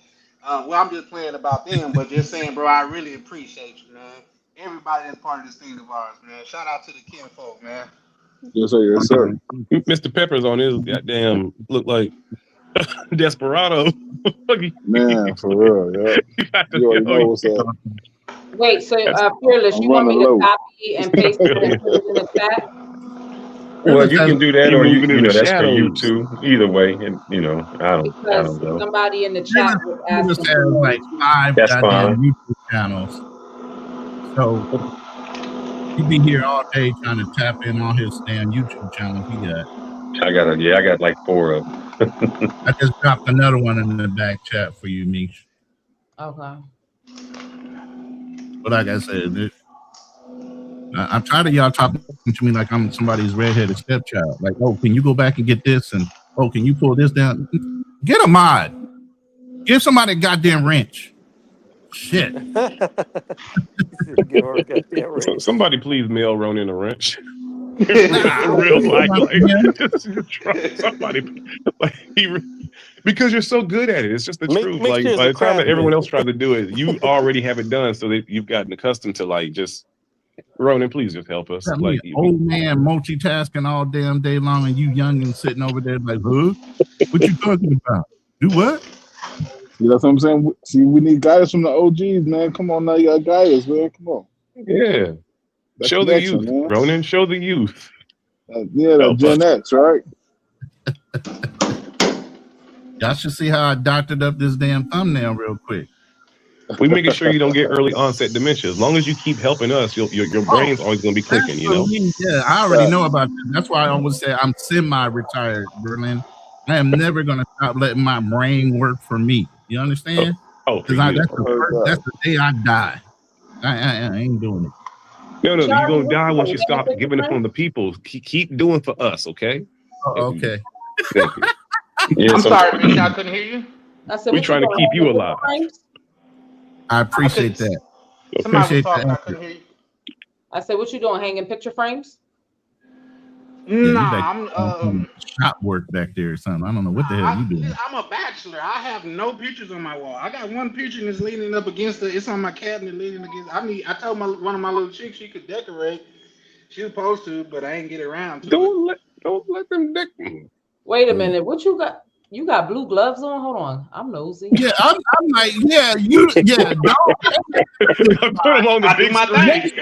I'm just playing about them, but just saying, bro, I really appreciate you, man. Everybody that's part of this thing of ours, man. Shout out to the kinfolk, man. Yes, sir. Yes, sir. Mr. Pepper's on his goddamn look like Desperado. Man, for real, yeah. You already know what's up. Wait, so Fearless, you want me to copy and paste it and put it in the chat? Well, you can do that, or moving in the that's for you shadows. too. Either way, and I Because don't know. somebody in the chat was Fearless asking. has like 5 That's goddamn fine. YouTube channels. So he be here all day trying to tap in on his damn YouTube channel he got. I got like 4 of them. I just dropped another one in the back chat for you, Mish. Okay. But like I said, I'm tired of y'all talking to me like I'm somebody's redheaded stepchild. Like, oh, can you go back and get this? And oh, can you pull this down? Get a mod. Give somebody a goddamn wrench. Shit. Somebody please mail Ronan a wrench. For real, somebody, because you're so good at it. It's just the truth. make Like sure it's by a the time that craft everyone wrench. else tries to do it, you already have it done, so that you've gotten accustomed to like just Ronan. Please just help us. Got Like me an old man multitasking all damn day long, and you young and sitting over there like, huh? What you talking about? Do what? You know what I'm saying? See, we need guidance from the OGs, man. Come on now, you got guidance, man. Come on. Yeah. That Show the connection, youth, man. Ronan. Show the youth. Yeah, that Gen X, right? Y'all should see how I doctored up this damn thumbnail real quick. We making sure you don't get early onset dementia. As long as you keep helping us, your brain's always gonna be clicking. You know. Yeah, I already know about that. That's why I always say I'm semi-retired, Berlin. I am never gonna stop letting my brain work for me. You understand? Oh, because that's the day I die. I ain't doing it. No, you're gonna die once you stop giving it from the people. Keep doing for us, okay? Oh, okay. Thank you. Yeah, I'm sorry, Mitch, I couldn't hear you. We're trying to keep you alive. I appreciate that. Somebody was Appreciate talking. I that. couldn't hear you. I said, what you doing? Hanging picture frames? Yeah, you Nah, back I'm shop work back there or something. I don't know what the hell you doing. I'm a bachelor. I have no pictures on my wall. I got one picture that's leaning up against it's on my cabinet leaning against. I told one of my little chicks she could decorate. She was supposed to, but I ain't get around to it. Don't let them deck. Wait a minute. What you got? You got blue gloves on? Hold on. I'm nosy. Yeah, I'm like, yeah, don't. Put them on the big screen.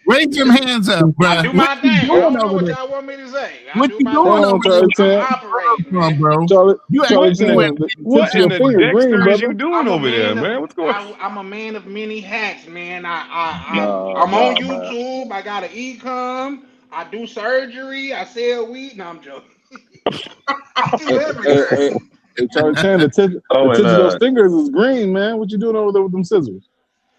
Raise them hands up, bro. I do my thing. I don't know what y'all want me to say. What you doing over there? Operating, bro? Charlie, You Charlie actually Tan, went. What in the Dexter is you doing I'm a over there, man man? of- What's going on? I'm a man of many hats, man. Nah, I'm on man. YouTube. I got an e-com. I do surgery. I sell weed. No, I'm joking. I do everything. Hey, Charlie Tan, the tip of those fingers is green, man. What you doing over there with them scissors?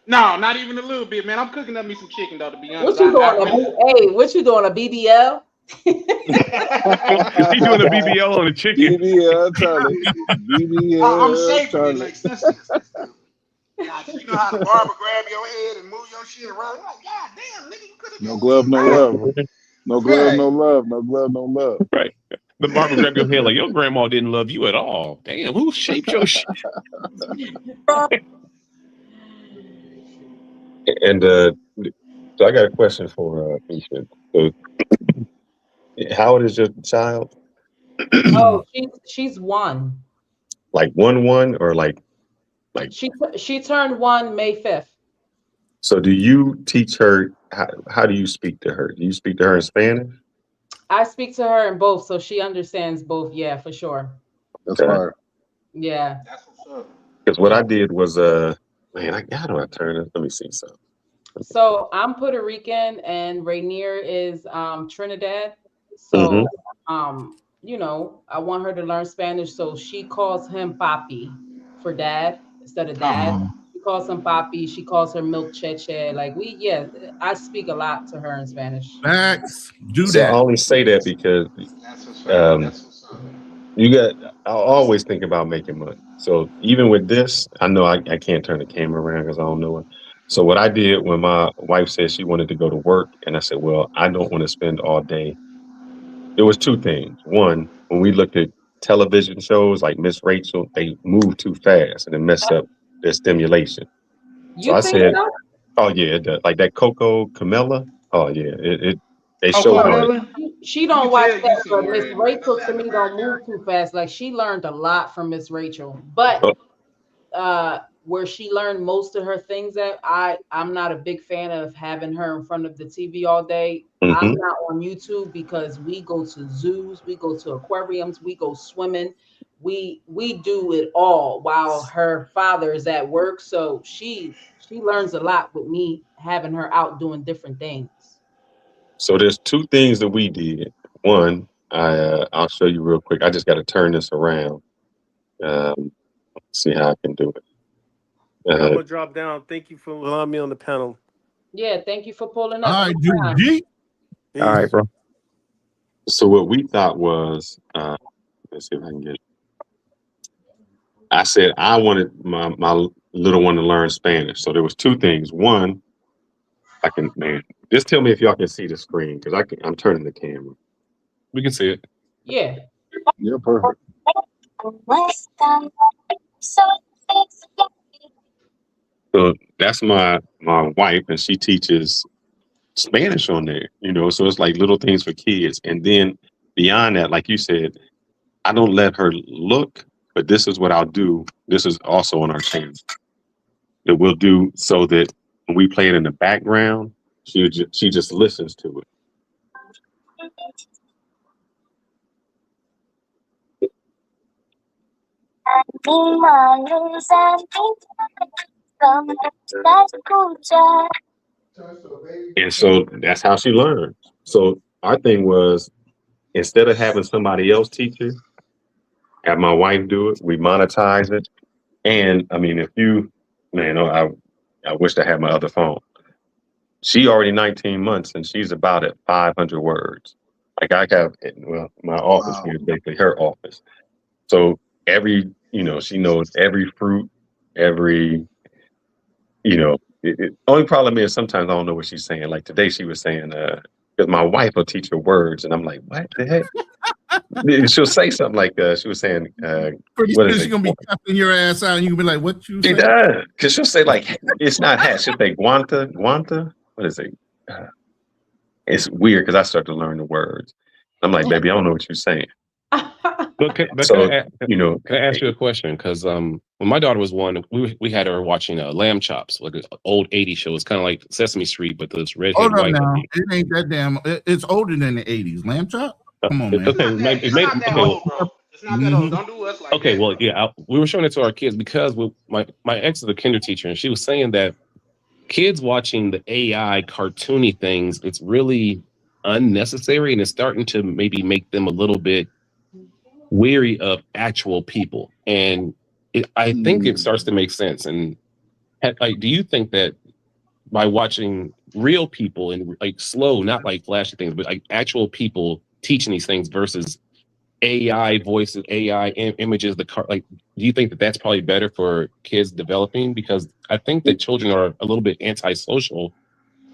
No, not even a little bit, man. I'm cooking up me some chicken though, to be honest. What you doing? What you doing? A BBL? Is he doing a BBL on a chicken? BBL, Charlie. BBL, I'm shaping Charlie. it like you know how the barber grab your head and move your shit around. You're like, God damn, nigga, you could have. No glove, no love. No glove, no love. No glove, no love. Right. The barber grabbed your head like your grandma didn't love you at all. Damn, who shaped your shit? And so I got a question for Misha. So, how old is your child? Oh, she's 1. Like 1 or like She turned 1 May 5th. So do you teach her how do you speak to her? Do you speak to her in Spanish? I speak to her in both, so she understands both. Yeah, for sure. That's hard. Yeah. Because what I did was man, how do I turn it? Let me see something. So I'm Puerto Rican and Rainier is Trinidad. So you know, I want her to learn Spanish, so she calls him papi for dad instead of dad. She calls him papi. She calls her milk cheche. Like I speak a lot to her in Spanish. Facts. Do So that. I only say that because I always think about making money. So even with this, I know I can't turn the camera around because I don't know it. So what I did when my wife said she wanted to go to work, and I said, well, I don't want to spend all day. There was 2 things. One, when we looked at television shows like Miss Rachel, they moved too fast and it messed up their stimulation. So I said, oh yeah, it does. Like that Coco Camilla. Oh yeah, they show her. She don't watch that, but Miss Rachel to me don't move too fast. Like she learned a lot from Miss Rachel, but where she learned most of her things at, I'm not a big fan of having her in front of the TV all day. I'm not on YouTube because we go to zoos, we go to aquariums, we go swimming, we do it all while her father is at work. So she learns a lot with me having her out doing different things. So there's 2 things that we did. One, I'll show you real quick. I just got to turn this around. See how I can do it. I'm gonna drop down. Thank you for allowing me on the panel. Yeah, thank you for pulling up. All right, dude. All right, bro. So what we thought was, let's see if I can get it. I said I wanted my little one to learn Spanish. So there was 2 things. One, just tell me if y'all can see the screen because I'm turning the camera. We can see it. Yeah. Yeah, perfect. So that's my wife, and she teaches Spanish on there, so it's like little things for kids. And then beyond that, like you said, I don't let her look, but this is what I'll do. This is also on our channel that we'll do so that when we play it in the background, she just listens to it. And so that's how she learned. So our thing was, instead of having somebody else teach her, have my wife do it. We monetize it. And I mean, I wish I had my other phone. She already 19 months and she's about at 500 words. Like my office here is basically her office. So she knows every fruit, every, only problem is sometimes I don't know what she's saying. Like today, she was saying, because my wife will teach her words, and I'm like, what the heck? She'll say something like she was saying, Pretty what soon is she's it? gonna be cussing your ass out, and you can be like, "What you She say?" does, because she'll say like, it's not hat. She'll say guanta. What is it? It's weird because I start to learn the words. I'm like, baby, I don't know what you're saying. But can So I ask you a question? Because when my daughter was one, we had her watching Lamb Chops, like an old '80s show. It's kind of like Sesame Street, but this redhead Hold up white now, lady. it ain't that damn. It's older than the '80s. Lamb chop. Come on, man. Okay, It's not that old, bro. It's not that old. Don't do us like okay, that. well, yeah, we were showing it to our kids because my ex is a kinder teacher, and she was saying that kids watching the AI cartoony things, it's really unnecessary, and it's starting to maybe make them a little bit weary of actual people. And I think it starts to make sense. And like, do you think that by watching real people and like slow, not like flashy things, but like actual people teaching these things versus AI voices, AI images, like, do you think that that's probably better for kids developing? Because I think that children are a little bit antisocial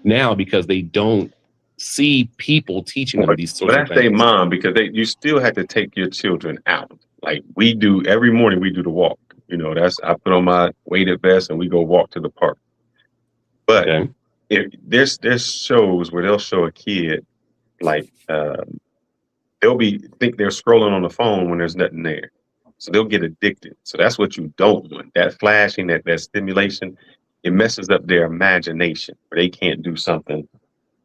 now because they don't see people teaching them these But sorts of I say things. mom because you still have to take your children out. Like we do every morning, we do the walk. You know, I put on my weighted vest and we go walk to the park. But if there's shows where they'll show a kid like they'll think they're scrolling on the phone when there's nothing there. So they'll get addicted. So that's what you don't want. That flashing, that stimulation, it messes up their imagination where they can't do something.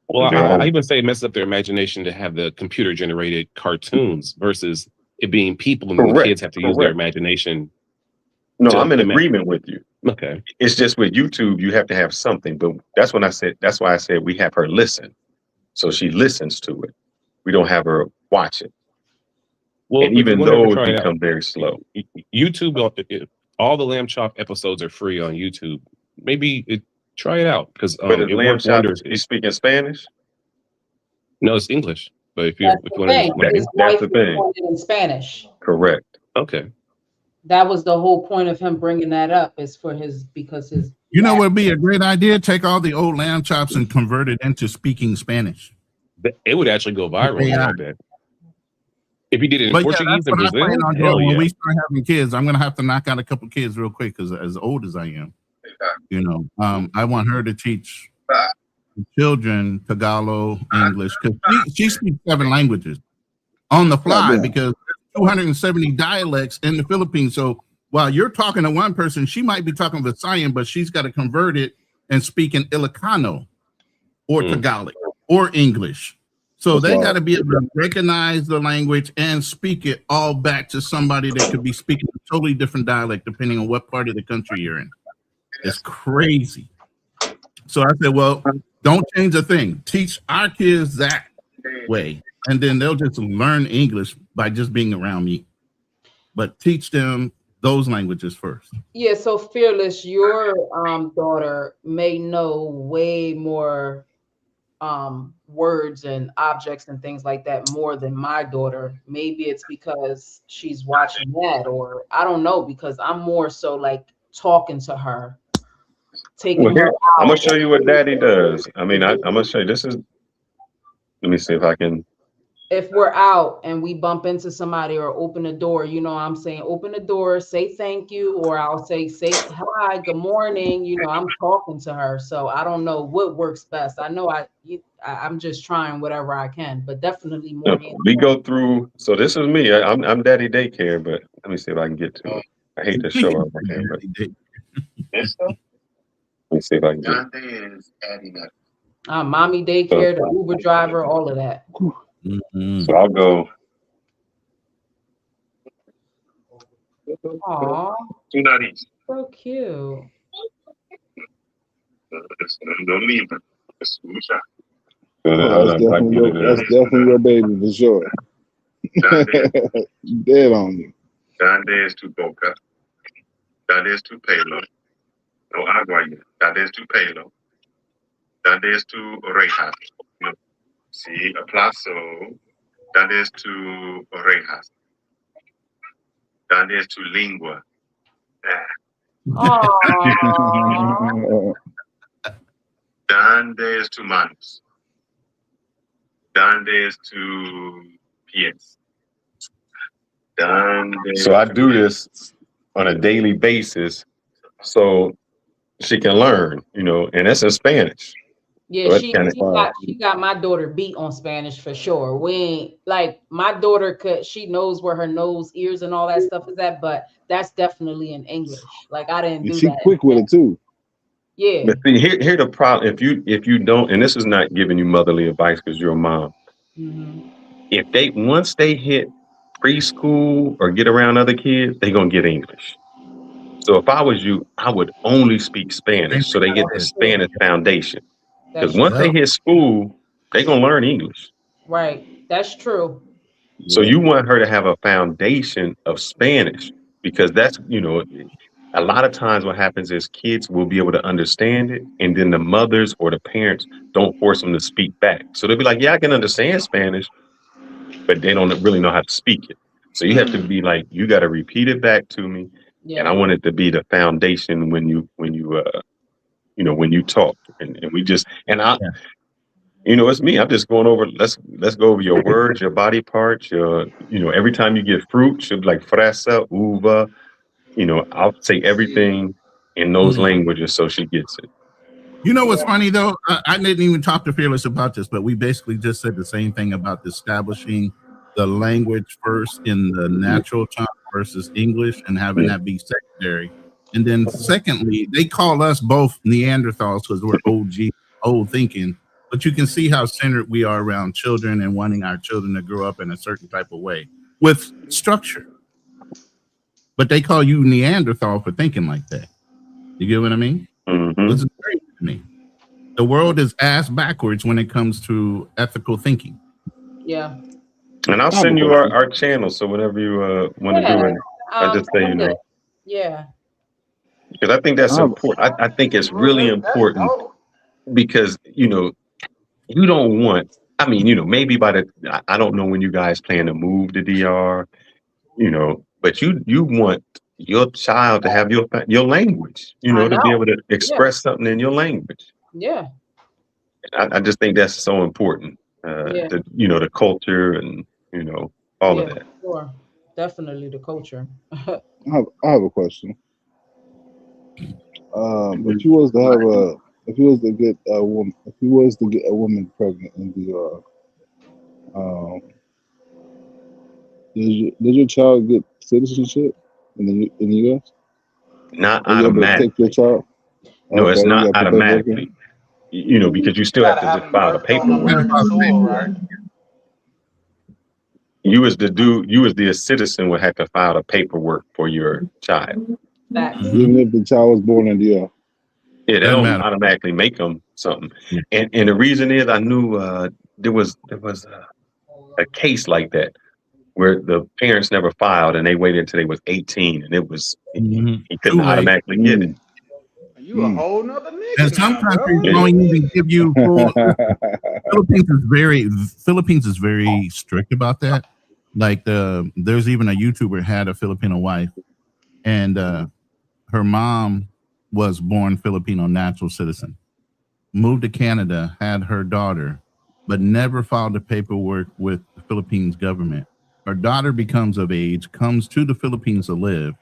Well, I even say it messes up their imagination to have the computer generated cartoons versus it being people and the kids have to use their imagination. No, I'm in agreement with you. Okay. It's just with YouTube, you have to have something. But that's why I said we have her listen. So she listens to it. We don't have her watch it. Well, and even those become become very slow. YouTube, all the Lamb Chop episodes are free on YouTube. Maybe try it out because But is it Lamb works Chop, wonders. you speaking Spanish? No, it's English. But if you That's want to, his wife recorded in Spanish. Correct. Okay. That was the whole point of him bringing that up, is for because his. You know what would be a great idea? Take all the old lamb chops and convert it into speaking Spanish. It would actually go viral. AI. I bet. If you did it in But Portuguese yeah, in that's what I Brazil, plan on hell doing. yeah. When we start having kids, I'm gonna have to knock out a couple kids real quick because as old as I am, you know, I want her to teach children Tagalog, English, because she speaks 7 languages on the fly because there's 270 dialects in the Philippines. So while you're talking to one person, she might be talking Visayan, but she's got to convert it and speak in Ilocano or Tagalog or English. So they got to be able to recognize the language and speak it all back to somebody that could be speaking a totally different dialect depending on what part of the country you're in. It's crazy. So I said, well, don't change a thing. Teach our kids that way, and then they'll just learn English by just being around me. But teach them those languages first. Yeah, so Fearless, your daughter may know way more words and objects and things like that more than my daughter. Maybe it's because she's watching that, or I don't know, because I'm more so like talking to her, taking her out. I'm gonna show you what Daddy does. I mean, I'm gonna show you. Let me see if I can. If we're out and we bump into somebody or open the door, you know, I'm saying open the door, say thank you, or I'll say hi, good morning. You know, I'm talking to her, so I don't know what works best. I know I'm just trying whatever I can, but definitely more. We go through. So this is me. I'm Daddy Daycare, but let me see if I can get to it. I hate to show up right here, but let me see if I can get. Mommy daycare, the Uber driver, all of that. So I'll go. Aw, so cute. That's definitely your baby for sure. Dead on you. Donde es tu boca? ¿Dónde es tu pelo? No agua. ¿Dónde es tu pelo? ¿Dónde es tu oreja? No. Sí, aplauso. ¿Dónde es tu orejas? ¿Dónde es tu lengua? Donde es tu manos? Donde es tu pies? So I do this on a daily basis so she can learn, you know, and that's in Spanish. Yeah, So she kinda, she got my daughter beat on Spanish for sure. We ain't like my daughter she knows where her nose, ears, and all that stuff is at, but that's definitely in English. Like I didn't And do she that. quick with it too. Yeah. but see, here the problem. If you don't, and this is not giving you motherly advice because you're a mom. Mhm. If they once they hit preschool or get around other kids, they're gonna get English. So if I was you, I would only speak Spanish so they get the Spanish foundation. Because That's once true. they hit school, they're gonna learn English. Right. That's true. So you want her to have a foundation of Spanish because that's, you know, a lot of times what happens is kids will be able to understand it, and then the mothers or the parents don't force them to speak back. So they'll be like, yeah, I can understand Spanish, but they don't really know how to speak it. So you have to be like, you got to repeat it back to me. And I Yeah. want it to be the foundation when you you know, when you talk. And we just, and I, you know, it's me. I'm just going over. Let's go over your words, your body parts, your, you know, every time you get fruit, should be like fresa, uva. You know, I'll say everything in those languages so she gets it. You know what's funny though? I didn't even talk to Fearless about this, but we basically just said the same thing about establishing the language first in the natural tongue versus English and having that be secondary. And then secondly, they call us both Neanderthals because we're OG, old thinking. But you can see how centered we are around children and wanting our children to grow up in a certain type of way with structure. But they call you Neanderthal for thinking like that. You get what I mean? This is crazy to me. The world is ass backwards when it comes to ethical thinking. Yeah. And I'll send you our channel. So whenever you want to do it, I just say, you know, Yeah. because I think that's important. I think it's really important because, you know, you don't want, I mean, you know, maybe I don't know when you guys plan to move to DR, you know, but you want your child to have your language, you know, to be able to express something in your language. Yeah. I just think that's so important, to, you know, the culture and, you know, all of that. Sure. Definitely the culture. I have a question. If you was to have if you was to get a woman pregnant in DR, did your child get citizenship in the U.S.? Not Are you able to automatically. take your child? No, it's Okay, you not got the automatically. paperwork? You know, because you still have to just file the paperwork. You as the citizen would have to file the paperwork for your child. Even if the child was born in DR. Yeah, they don't automatically make them something. And the reason is I knew there was a case like that where the parents never filed and they waited until they was 18 and it was he couldn't automatically get it. You a whole nother nigga. And some countries don't even give you full. Philippines is very strict about that. Like there's even a YouTuber had a Filipino wife, and her mom was born Filipino natural citizen, moved to Canada, had her daughter, but never filed the paperwork with the Philippines government. Her daughter becomes of age, comes to the Philippines to live,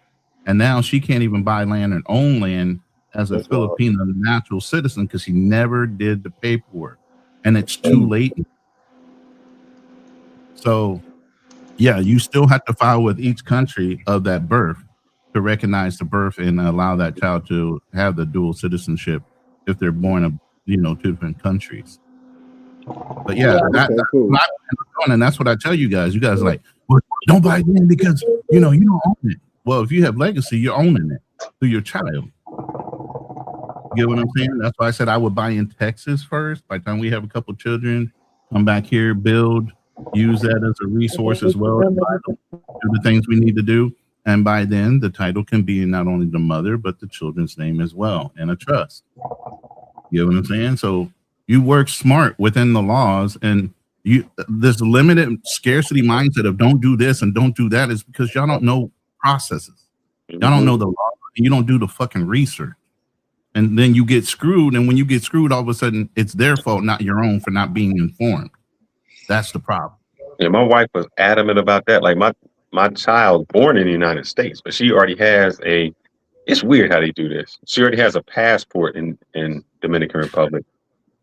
and now she can't even buy land and own land as a Filipino natural citizen because she never did the paperwork, and it's too late. So, yeah, you still have to file with each country of that birth to recognize the birth and allow that child to have the dual citizenship if they're born of, you know, two different countries. But yeah, that's what I'm doing, and that's what I tell you guys. You guys are like, well, don't buy land because you know you don't own it. Well, if you have legacy, you're owning it through your child. You get what I'm saying? That's why I said I would buy in Texas first. By the time we have a couple children, come back here, build, use that as a resource as well, do the things we need to do. And by then, the title can be in not only the mother, but the children's name as well, and a trust. You know what I'm saying? So you work smart within the laws, and this limited scarcity mindset of don't do this and don't do that is because y'all don't know processes. Y'all don't know the law, and you don't do the fucking research. and then you get screwed. And when you get screwed, all of a sudden it's their fault, not your own, for not being informed. That's the problem. Yeah, my wife was adamant about that. Like my child born in the United States, but she already has it's weird how they do this. She already has a passport in Dominican Republic,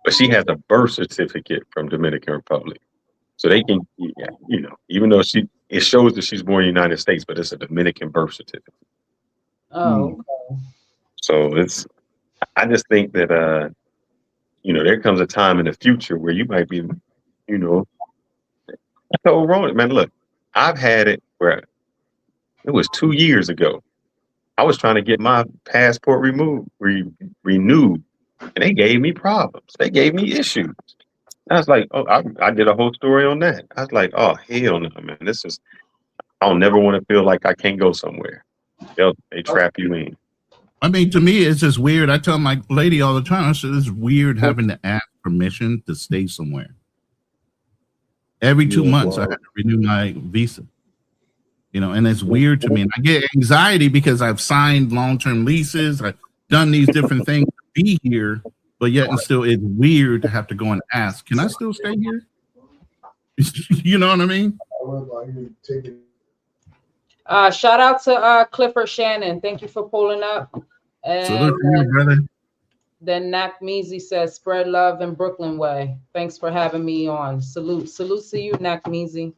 but she has a birth certificate from Dominican Republic. So they can, even though it shows that she's born in the United States, but it's a Dominican birth certificate. Oh, okay. So I just think that, there comes a time in the future where you might be, I told Ronan, man, look, I've had it where it was 2 years ago. I was trying to get my passport renewed, and they gave me problems. They gave me issues. I was like, oh, I did a whole story on that. I was like, oh, hell no, man. I'll never want to feel like I can't go somewhere. They trap you in. I mean, to me, it's just weird. I tell my lady all the time, I said, it's weird having to ask permission to stay somewhere. Every 2 months, I have to renew my visa. And it's weird to me. And I get anxiety because I've signed long-term leases. I've done these different things to be here, but yet and still it's weird to have to go and ask, can I still stay here? You know what I mean? Shout out to Clifford Shannon. Thank you for pulling up. And Salute to you, brother. then Nak Meezy says, spread love in Brooklyn way. Thanks for having me on. Salute to you, Nak Meezy.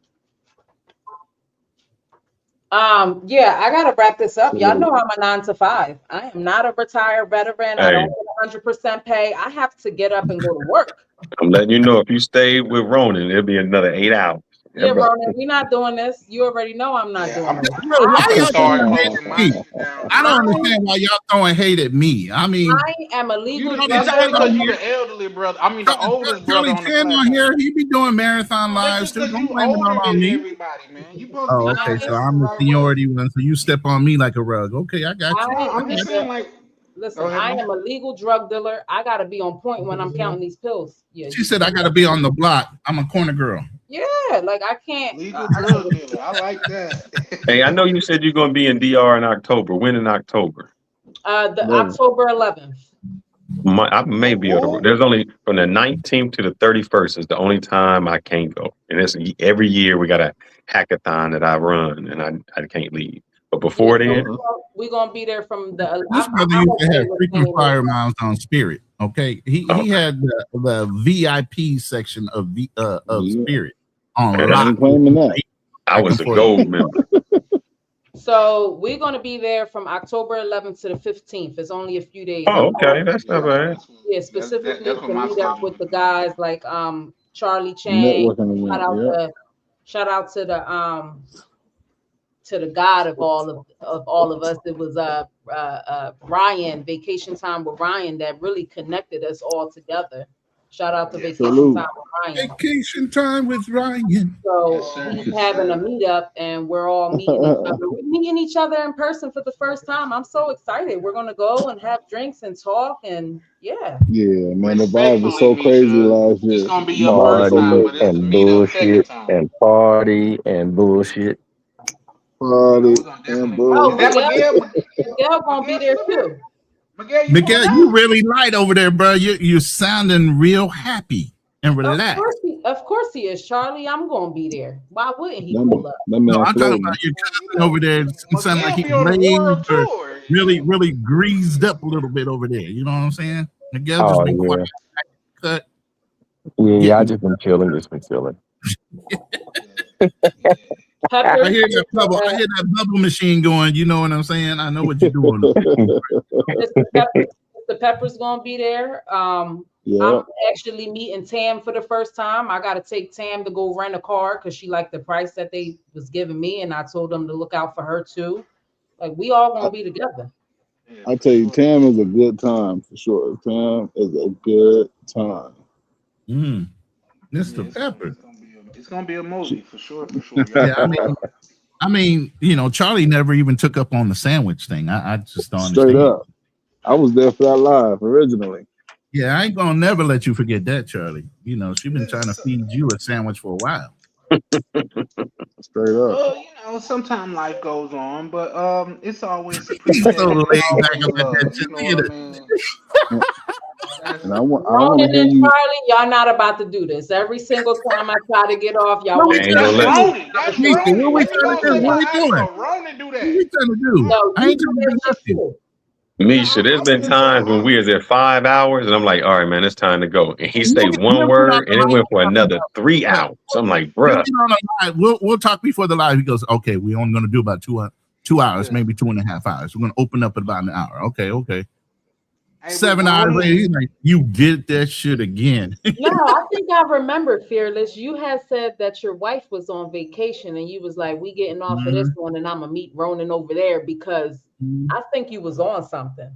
Yeah, I gotta wrap this up. Y'all know I'm a 9 to 5. I am not a retired veteran. I don't get 100% pay. I have to get up and go to work. I'm letting you know, if you stay with Ronan, it'll be another 8 hours. Yeah, Ronan, we're not doing this. You already know I'm not doing this. I don't understand why y'all throwing hate at me. I mean, I am a legal It's because you're the elderly brother. I mean, the oldest brother on the Tan on here, he be doing marathon lives too. Don't blame it all on me. everybody, man. You supposed Oh, to be okay. So I'm the seniority one. So you step on me like a rug. Okay, I got you. I'm just saying, like, listen, I am a legal drug dealer. I gotta be on point when I'm counting these pills. Yeah. She said I got to be on the block. I'm a corner girl. Yeah, like I can't. Legal drug dealer. I like that. Hey, I know you said you're going to be in DR in October. When in October? October 11th. I may be able to. There's only from the 19th to the 31st is the only time I can't go. And it's every year we got a hackathon that I run, and I can't leave. But before then, We're gonna be there from the. This brother used to have frequent flyer miles on Spirit. Okay, he had the VIP section of Spirit on. I was a gold member. So we're gonna be there from October 11th to the 15th. It's only a few days. Oh, okay, that's not bad. Yeah, specifically to meet up with the guys like Charlie Chang. Shout out to the God of all of us. It was Ryan, Vacation Time with Ryan, that really connected us all together. Shout out to Vacation Time with Ryan. Vacation Time with Ryan. So he's having a meetup, and we're all meeting each other. We're meeting each other in person for the first time. I'm so excited. We're gonna go and have drinks and talk, and yeah. Yeah, man, the vibe was so crazy last year. It's gonna be your first time, but it's and bullshit and party and bullshit. Party and bullshit. Miguel gonna be there too. Miguel, you really light over there, bro. You're sounding real happy and relaxed. Of course he is, Charlie. I'm gonna be there. Why wouldn't he pull up? No, I'm talking about your cousin over there. It sounds like he's really greased up a little bit over there. You know what I'm saying? Miguel just been quiet, cut. Yeah, I just been chilling. I hear that bubble machine going. You know what I'm saying? I know what you're doing. The Pepper's gonna be there. I'm actually meeting Tam for the first time. I gotta take Tam to go rent a car because she liked the price that they was giving me, and I told them to look out for her too. Like we all gonna be together. I tell you, Tam is a good time for sure. Tam is a good time. Mr. Pepper. It's gonna be a movie for sure. Yeah, I mean, Charlie never even took up on the sandwich thing. I just don't understand. Straight up. I was there for that live originally. Yeah, I ain't gonna never let you forget that, Charlie. She been trying to feed you a sandwich for a while. Straight up. Well, you know, sometimes life goes on, but it's always He's so appreciated and laid back always about that love. shit. You know Look what at I mean? And I want to Ronan hear and you. Charlie, y'all not about to do this. Every single time I try to get off, y'all What want we to Ain't trying gonna to let. do? Ronan. That's Nisha, Ronan. what we What we trying to gonna do? say? What What we ask doing? for? Ronan do What that. we trying to do? No, I you ain't do trying to do that shit nothing. too. Misha, there's been times when we was at 5 hours and I'm like, all right, man, it's time to go. And he say one We'll get on word and it went for another 3 hours. So I'm like, We'll bruh. get on the live. We'll talk before the live. He goes, okay, we're only going to do about 2 hours, maybe 2.5 hours. We're going to open up at about an hour. Okay. Hey, 7 hours later, he's like, you did that shit again. No, I think I remember, Fearless. You had said that your wife was on vacation and you was like, we getting off of this one and I'm going to meet Ronan over there because I think you was on something.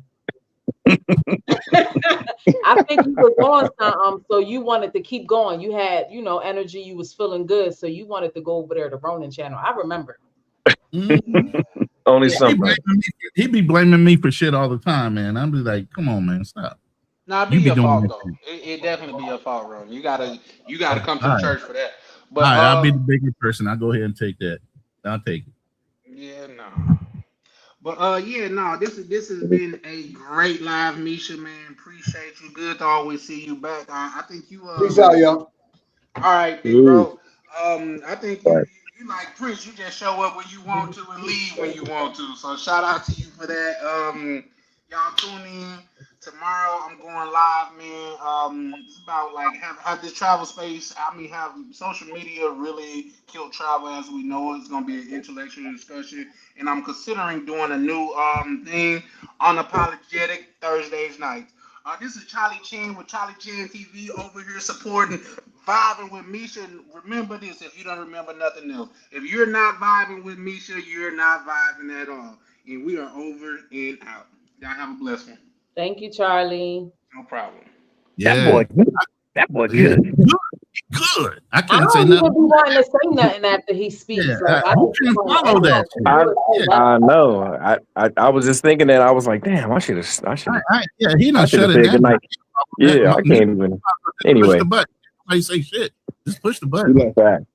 I think you was on something, so you wanted to keep going. You had, energy. You was feeling good, so you wanted to go over there to Ronan channel. I remember. Only Yeah. something. He be blaming me for shit all the time, man. I'm just like, come on, man, stop. Nah, it be You be your doing fault that though. shit. It definitely be your fault, Ronan. You gotta come to All the right. church for that. All But right, I'll be the bigger person. I'll go ahead and take that. I'll take it. yeah, no. But this has been a great live, Misha, man. Appreciate you. Good to always see you back. I think you Peace out, y'all. all right, big bro. I think you like Prince. You just show up when you want to and leave when you want to. So shout out to you for that. Y'all tune in tomorrow. I'm going live, man. It's about like have this travel space. Have social media really killed travel as we know it. It's gonna be an intellectual discussion, and I'm considering doing a new thing, unapologetic Thursdays nights. This is Charlie Chan with Charlie Chan TV over here supporting, vibing with Misha. And remember this, if you don't remember nothing else. If you're not vibing with Misha, you're not vibing at all. And we are over and out. Y'all have a blessed one. Thank you, Charlie. No problem. Yeah. That boy Yeah. good. Good. I I can't say don't even nothing. be wanting to say nothing after he speaks. Yeah, Like, I who just can want follow that everyone shit? to Yeah. I know. I was just thinking that. I was like, damn, I should have Yeah, he done shut it said down. goodnight. Yeah, I can't even. Push Anyway. the button. Nobody say shit. Just push the He button. like the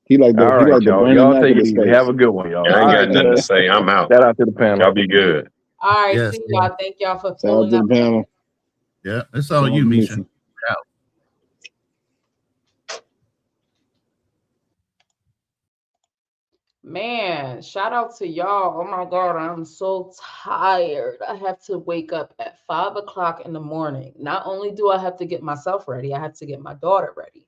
All right, the y'all. Bernie Y'all Mac take of it the easy. space. Have a good one, y'all. I ain't All got right, nothing man. to say. I'm out. Shout out to the panel. Y'all be good. All right, Yes, see yeah. y'all. Thank y'all for Shout out pulling to up. the panel. Yeah, it's all Shout out you, to Misha. Misha. Out. Man, shout out to y'all. Oh my God, I'm so tired. I have to wake up at 5 o'clock in the morning. Not only do I have to get myself ready, I have to get my daughter ready.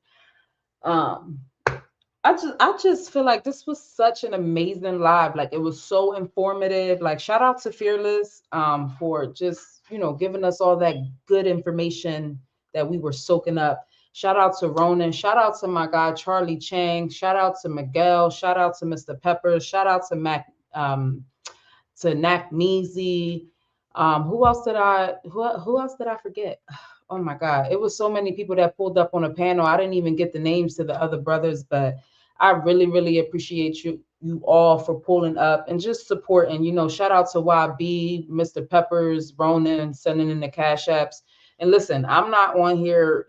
I just feel like this was such an amazing live. Like it was so informative. Like shout out to Fearless for just, giving us all that good information that we were soaking up. Shout out to Ronan. Shout out to my guy Charlie Chang. Shout out to Miguel. Shout out to Mr. Peppers. Shout out to Mac to Nak Meezy. Who else did I forget? Oh my God. It was so many people that pulled up on a panel. I didn't even get the names to the other brothers, but I really, really appreciate you all for pulling up and just supporting. Shout out to YB, Mr. Peppers, Ronan, sending in the cash apps. And listen, I'm not on here,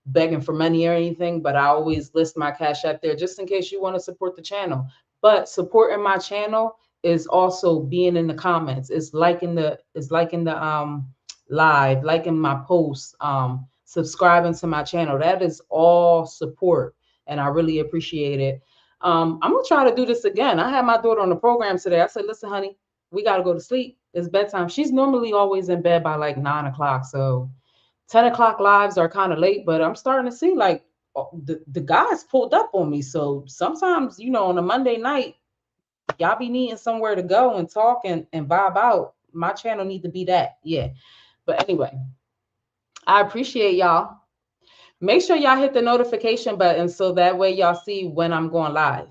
begging for money or anything, but I always list my cash app there just in case you want to support the channel. But supporting my channel is also being in the comments. It's liking the live, liking my posts, subscribing to my channel. That is all support, and I really appreciate it. I'm gonna try to do this again. I had my daughter on the program today. I said, listen, honey, we gotta go to sleep. It's bedtime. She's normally always in bed by like 9 o'clock. So 10 o'clock lives are kind of late, but I'm starting to see like the guys pulled up on me. So sometimes, on a Monday night, y'all be needing somewhere to go and talk and vibe out. My channel need to be that. Yeah. But anyway, I appreciate y'all. Make sure y'all hit the notification button so that way y'all see when I'm going live.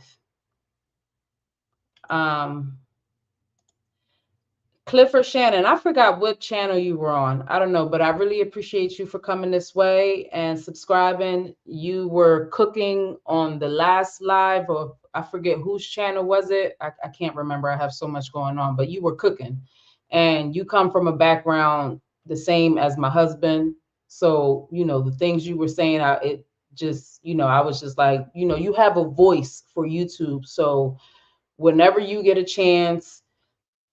Clifford Shannon, I forgot what channel you were on. I don't know, but I really appreciate you for coming this way and subscribing. You were cooking on the last live, or I forget whose channel was it. I can't remember. I have so much going on, but you were cooking, and you come from a background the same as my husband. So, the things you were saying, just, you know, I was just like, you know, you have a voice for YouTube. So whenever you get a chance,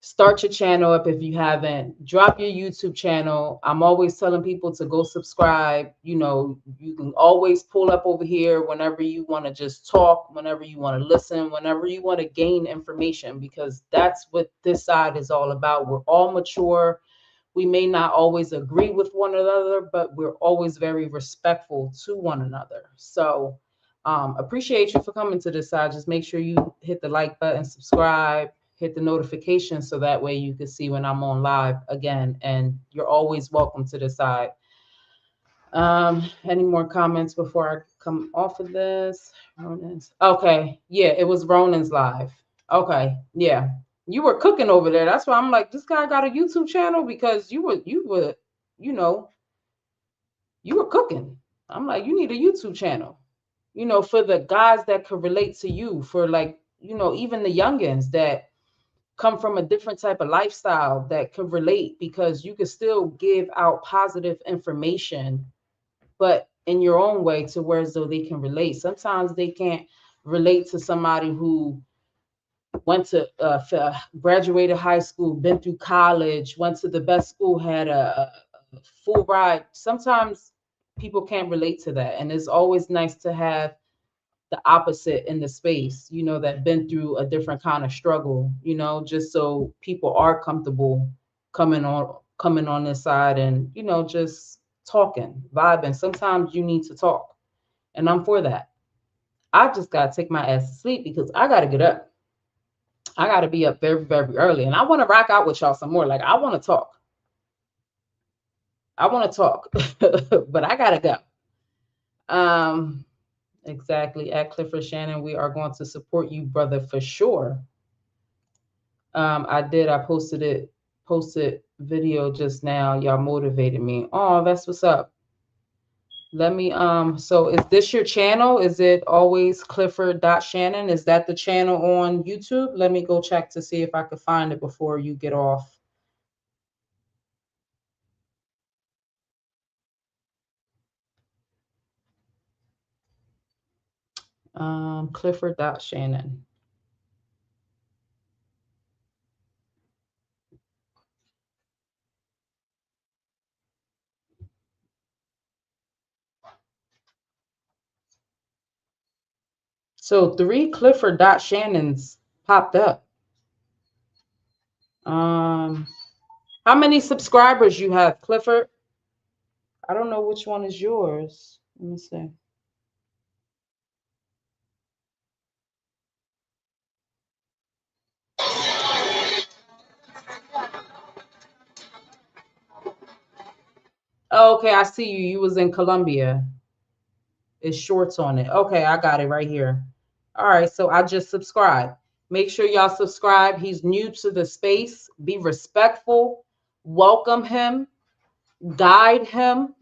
start your channel up if you haven't. Drop your YouTube channel. I'm always telling people to go subscribe. You know, you can always pull up over here whenever you want to just talk, whenever you want to listen, whenever you want to gain information, because that's what this side is all about. We're all mature. We may not always agree with one another, but we're always very respectful to one another. So appreciate you for coming to this side. Just make sure you hit the like button, subscribe, hit the notification, so that way you can see when I'm on live again. And you're always welcome to the side. Any more comments before I come off of this? Ronan's. Okay, yeah, it was Ronan's live. Okay, yeah. You were cooking over there. That's why I'm like, this guy got a YouTube channel, because you were, you know, you were cooking. I'm like, you need a YouTube channel, you know, for the guys that could relate to you, for like, you know, even the youngins that come from a different type of lifestyle that could relate, because you could still give out positive information, but in your own way, to where as though they can relate. Sometimes they can't relate to somebody who went to graduated high school, been through college, went to the best school, had a full ride. Sometimes people can't relate to that. And it's always nice to have the opposite in the space, you know, that been through a different kind of struggle, you know, just so people are comfortable coming on this side and, you know, just talking, vibing. Sometimes you need to talk, and I'm for that. I just got to take my ass to sleep because I got to get up. I got to be up very, very early, and I want to rock out with y'all some more. Like, I want to talk. But I got to go. Exactly. At Clifford Shannon, we are going to support you, brother, for sure. I posted video just now. Y'all motivated me. Oh, that's what's up. Let me, so is this your channel? Is it always Clifford.Shannon? Is that the channel on YouTube? Let me go check to see if I could find it before you get off. Clifford.Shannon. So 3 Clifford.Shannons popped up. How many subscribers you have, Clifford? I don't know which one is yours. Let me see. Oh, okay, I see you. You was in Colombia. It's shorts on it. Okay, I got it right here. All right, so I just subscribed. Make sure y'all subscribe. He's new to the space. Be respectful. Welcome him. Guide him.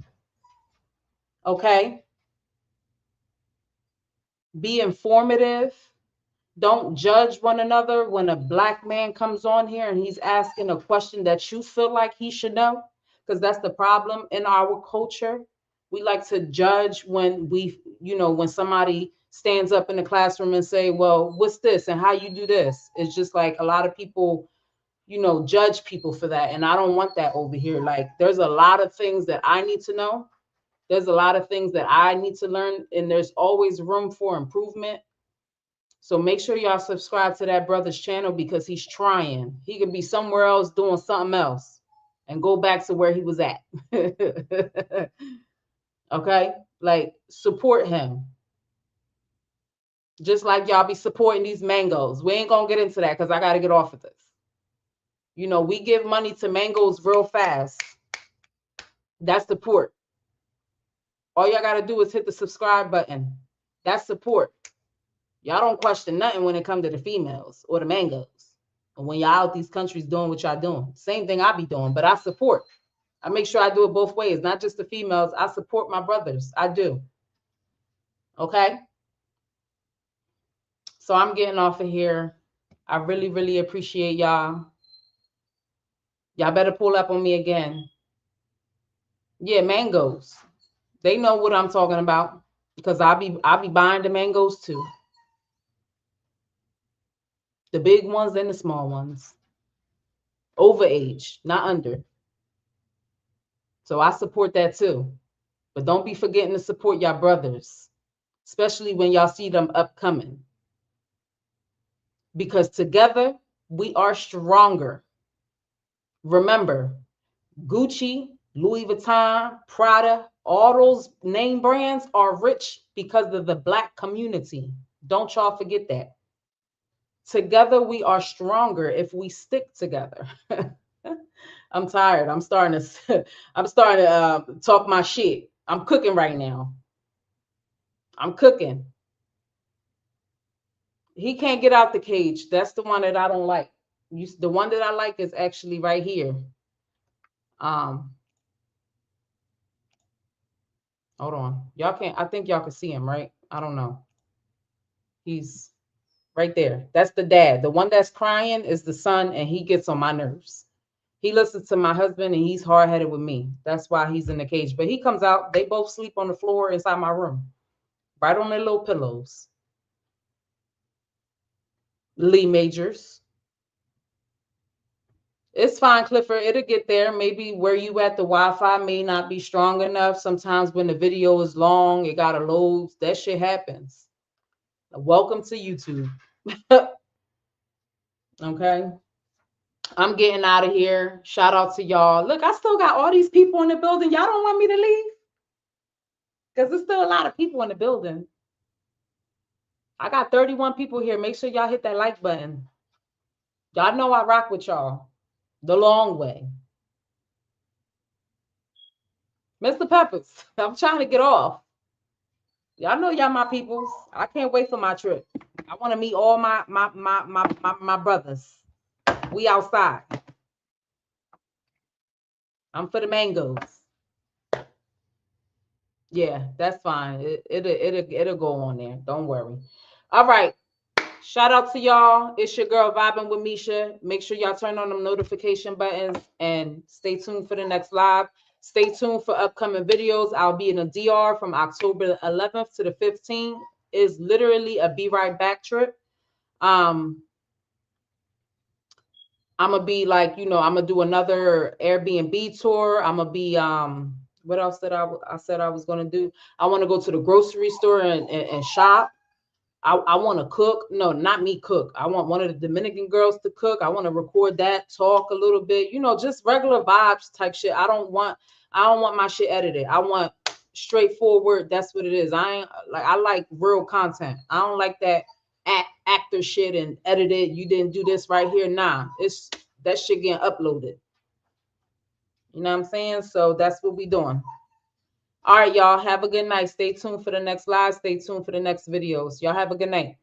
Okay? Be informative. Don't judge one another. When a black man comes on here and he's asking a question that you feel like he should know, because that's the problem in our culture. We like to judge when when somebody stands up in the classroom and say, well, what's this and how you do this? It's just like a lot of people, judge people for that. And I don't want that over here. Like, there's a lot of things that I need to know. There's a lot of things that I need to learn, and there's always room for improvement. So make sure y'all subscribe to that brother's channel, because he's trying. He could be somewhere else doing something else and go back to where he was at. Okay? Like, support him. Just like y'all be supporting these mangoes. We ain't gonna get into that because I got to get off of this. We give money to mangoes real fast. That's support. All y'all got to do is hit the subscribe button. That's support. Y'all don't question nothing when it comes to the females or the mangoes. And when y'all out these countries doing what y'all doing. Same thing I be doing, but I support. I make sure I do it both ways, not just the females. I support my brothers. I do. Okay? So I'm getting off of here. I really, really appreciate y'all. Y'all better pull up on me again. Yeah, mangoes. They know what I'm talking about. because I'll be buying the mangoes too. The big ones and the small ones. Over age, not under. So I support that too. But don't be forgetting to support your brothers, especially when y'all see them upcoming. Because together we are stronger. Remember, Gucci, Louis Vuitton, Prada, all those name brands are rich because of the Black community. Don't y'all forget that. Together we are stronger if we stick together. I'm tired. I'm starting to talk my shit. I'm cooking right now. I'm cooking. He can't get out the cage. That's the one that I don't like. The one that I like is actually right here. Hold on. Y'all can't, I think y'all can see him, right? I don't know. He's right there. That's the dad. The one that's crying is the son, and he gets on my nerves. He listens to my husband, and he's hard-headed with me. That's why he's in the cage. But he comes out. They both sleep on the floor inside my room, right on their little pillows. Lee Majors. It's fine, Clifford. It'll get there. Maybe where you at, the Wi-Fi may not be strong enough. Sometimes when the video is long, it gotta load. That shit happens. Welcome to YouTube. Okay. I'm getting out of here. Shout out to y'all. Look, I still got all these people in the building. Y'all don't want me to leave? Because there's still a lot of people in the building. I got 31 people here. Make sure y'all hit that like button. Y'all know I rock with y'all the long way. Mr. Peppers, I'm trying to get off. Y'all know y'all my peoples. I can't wait for my trip. I want to meet all my brothers. We outside. I'm for the mangoes. Yeah, that's fine. It'll go on there. Don't worry. All right. Shout out to y'all. It's your girl Vibing with Misha. Make sure y'all turn on them notification buttons and stay tuned for the next live. Stay tuned for upcoming videos. I'll be in a DR from October 11th to the 15th. It's literally a be right back trip. I'm gonna be like, I'm gonna do another Airbnb tour. I'm gonna be what else did I said I was gonna do? I want to go to the grocery store and shop. I want to cook. No, not me cook. I want one of the Dominican girls to cook. I want to record that, talk a little bit, just regular vibes type shit. I don't want my shit edited. I want straightforward. That's what it is. I like real content. I don't like that actor shit and edited. You didn't do this right here. Nah, it's that shit getting uploaded. You know what I'm saying? So that's what we doing. All right, y'all. Have a good night. Stay tuned for the next live. Stay tuned for the next videos. Y'all have a good night.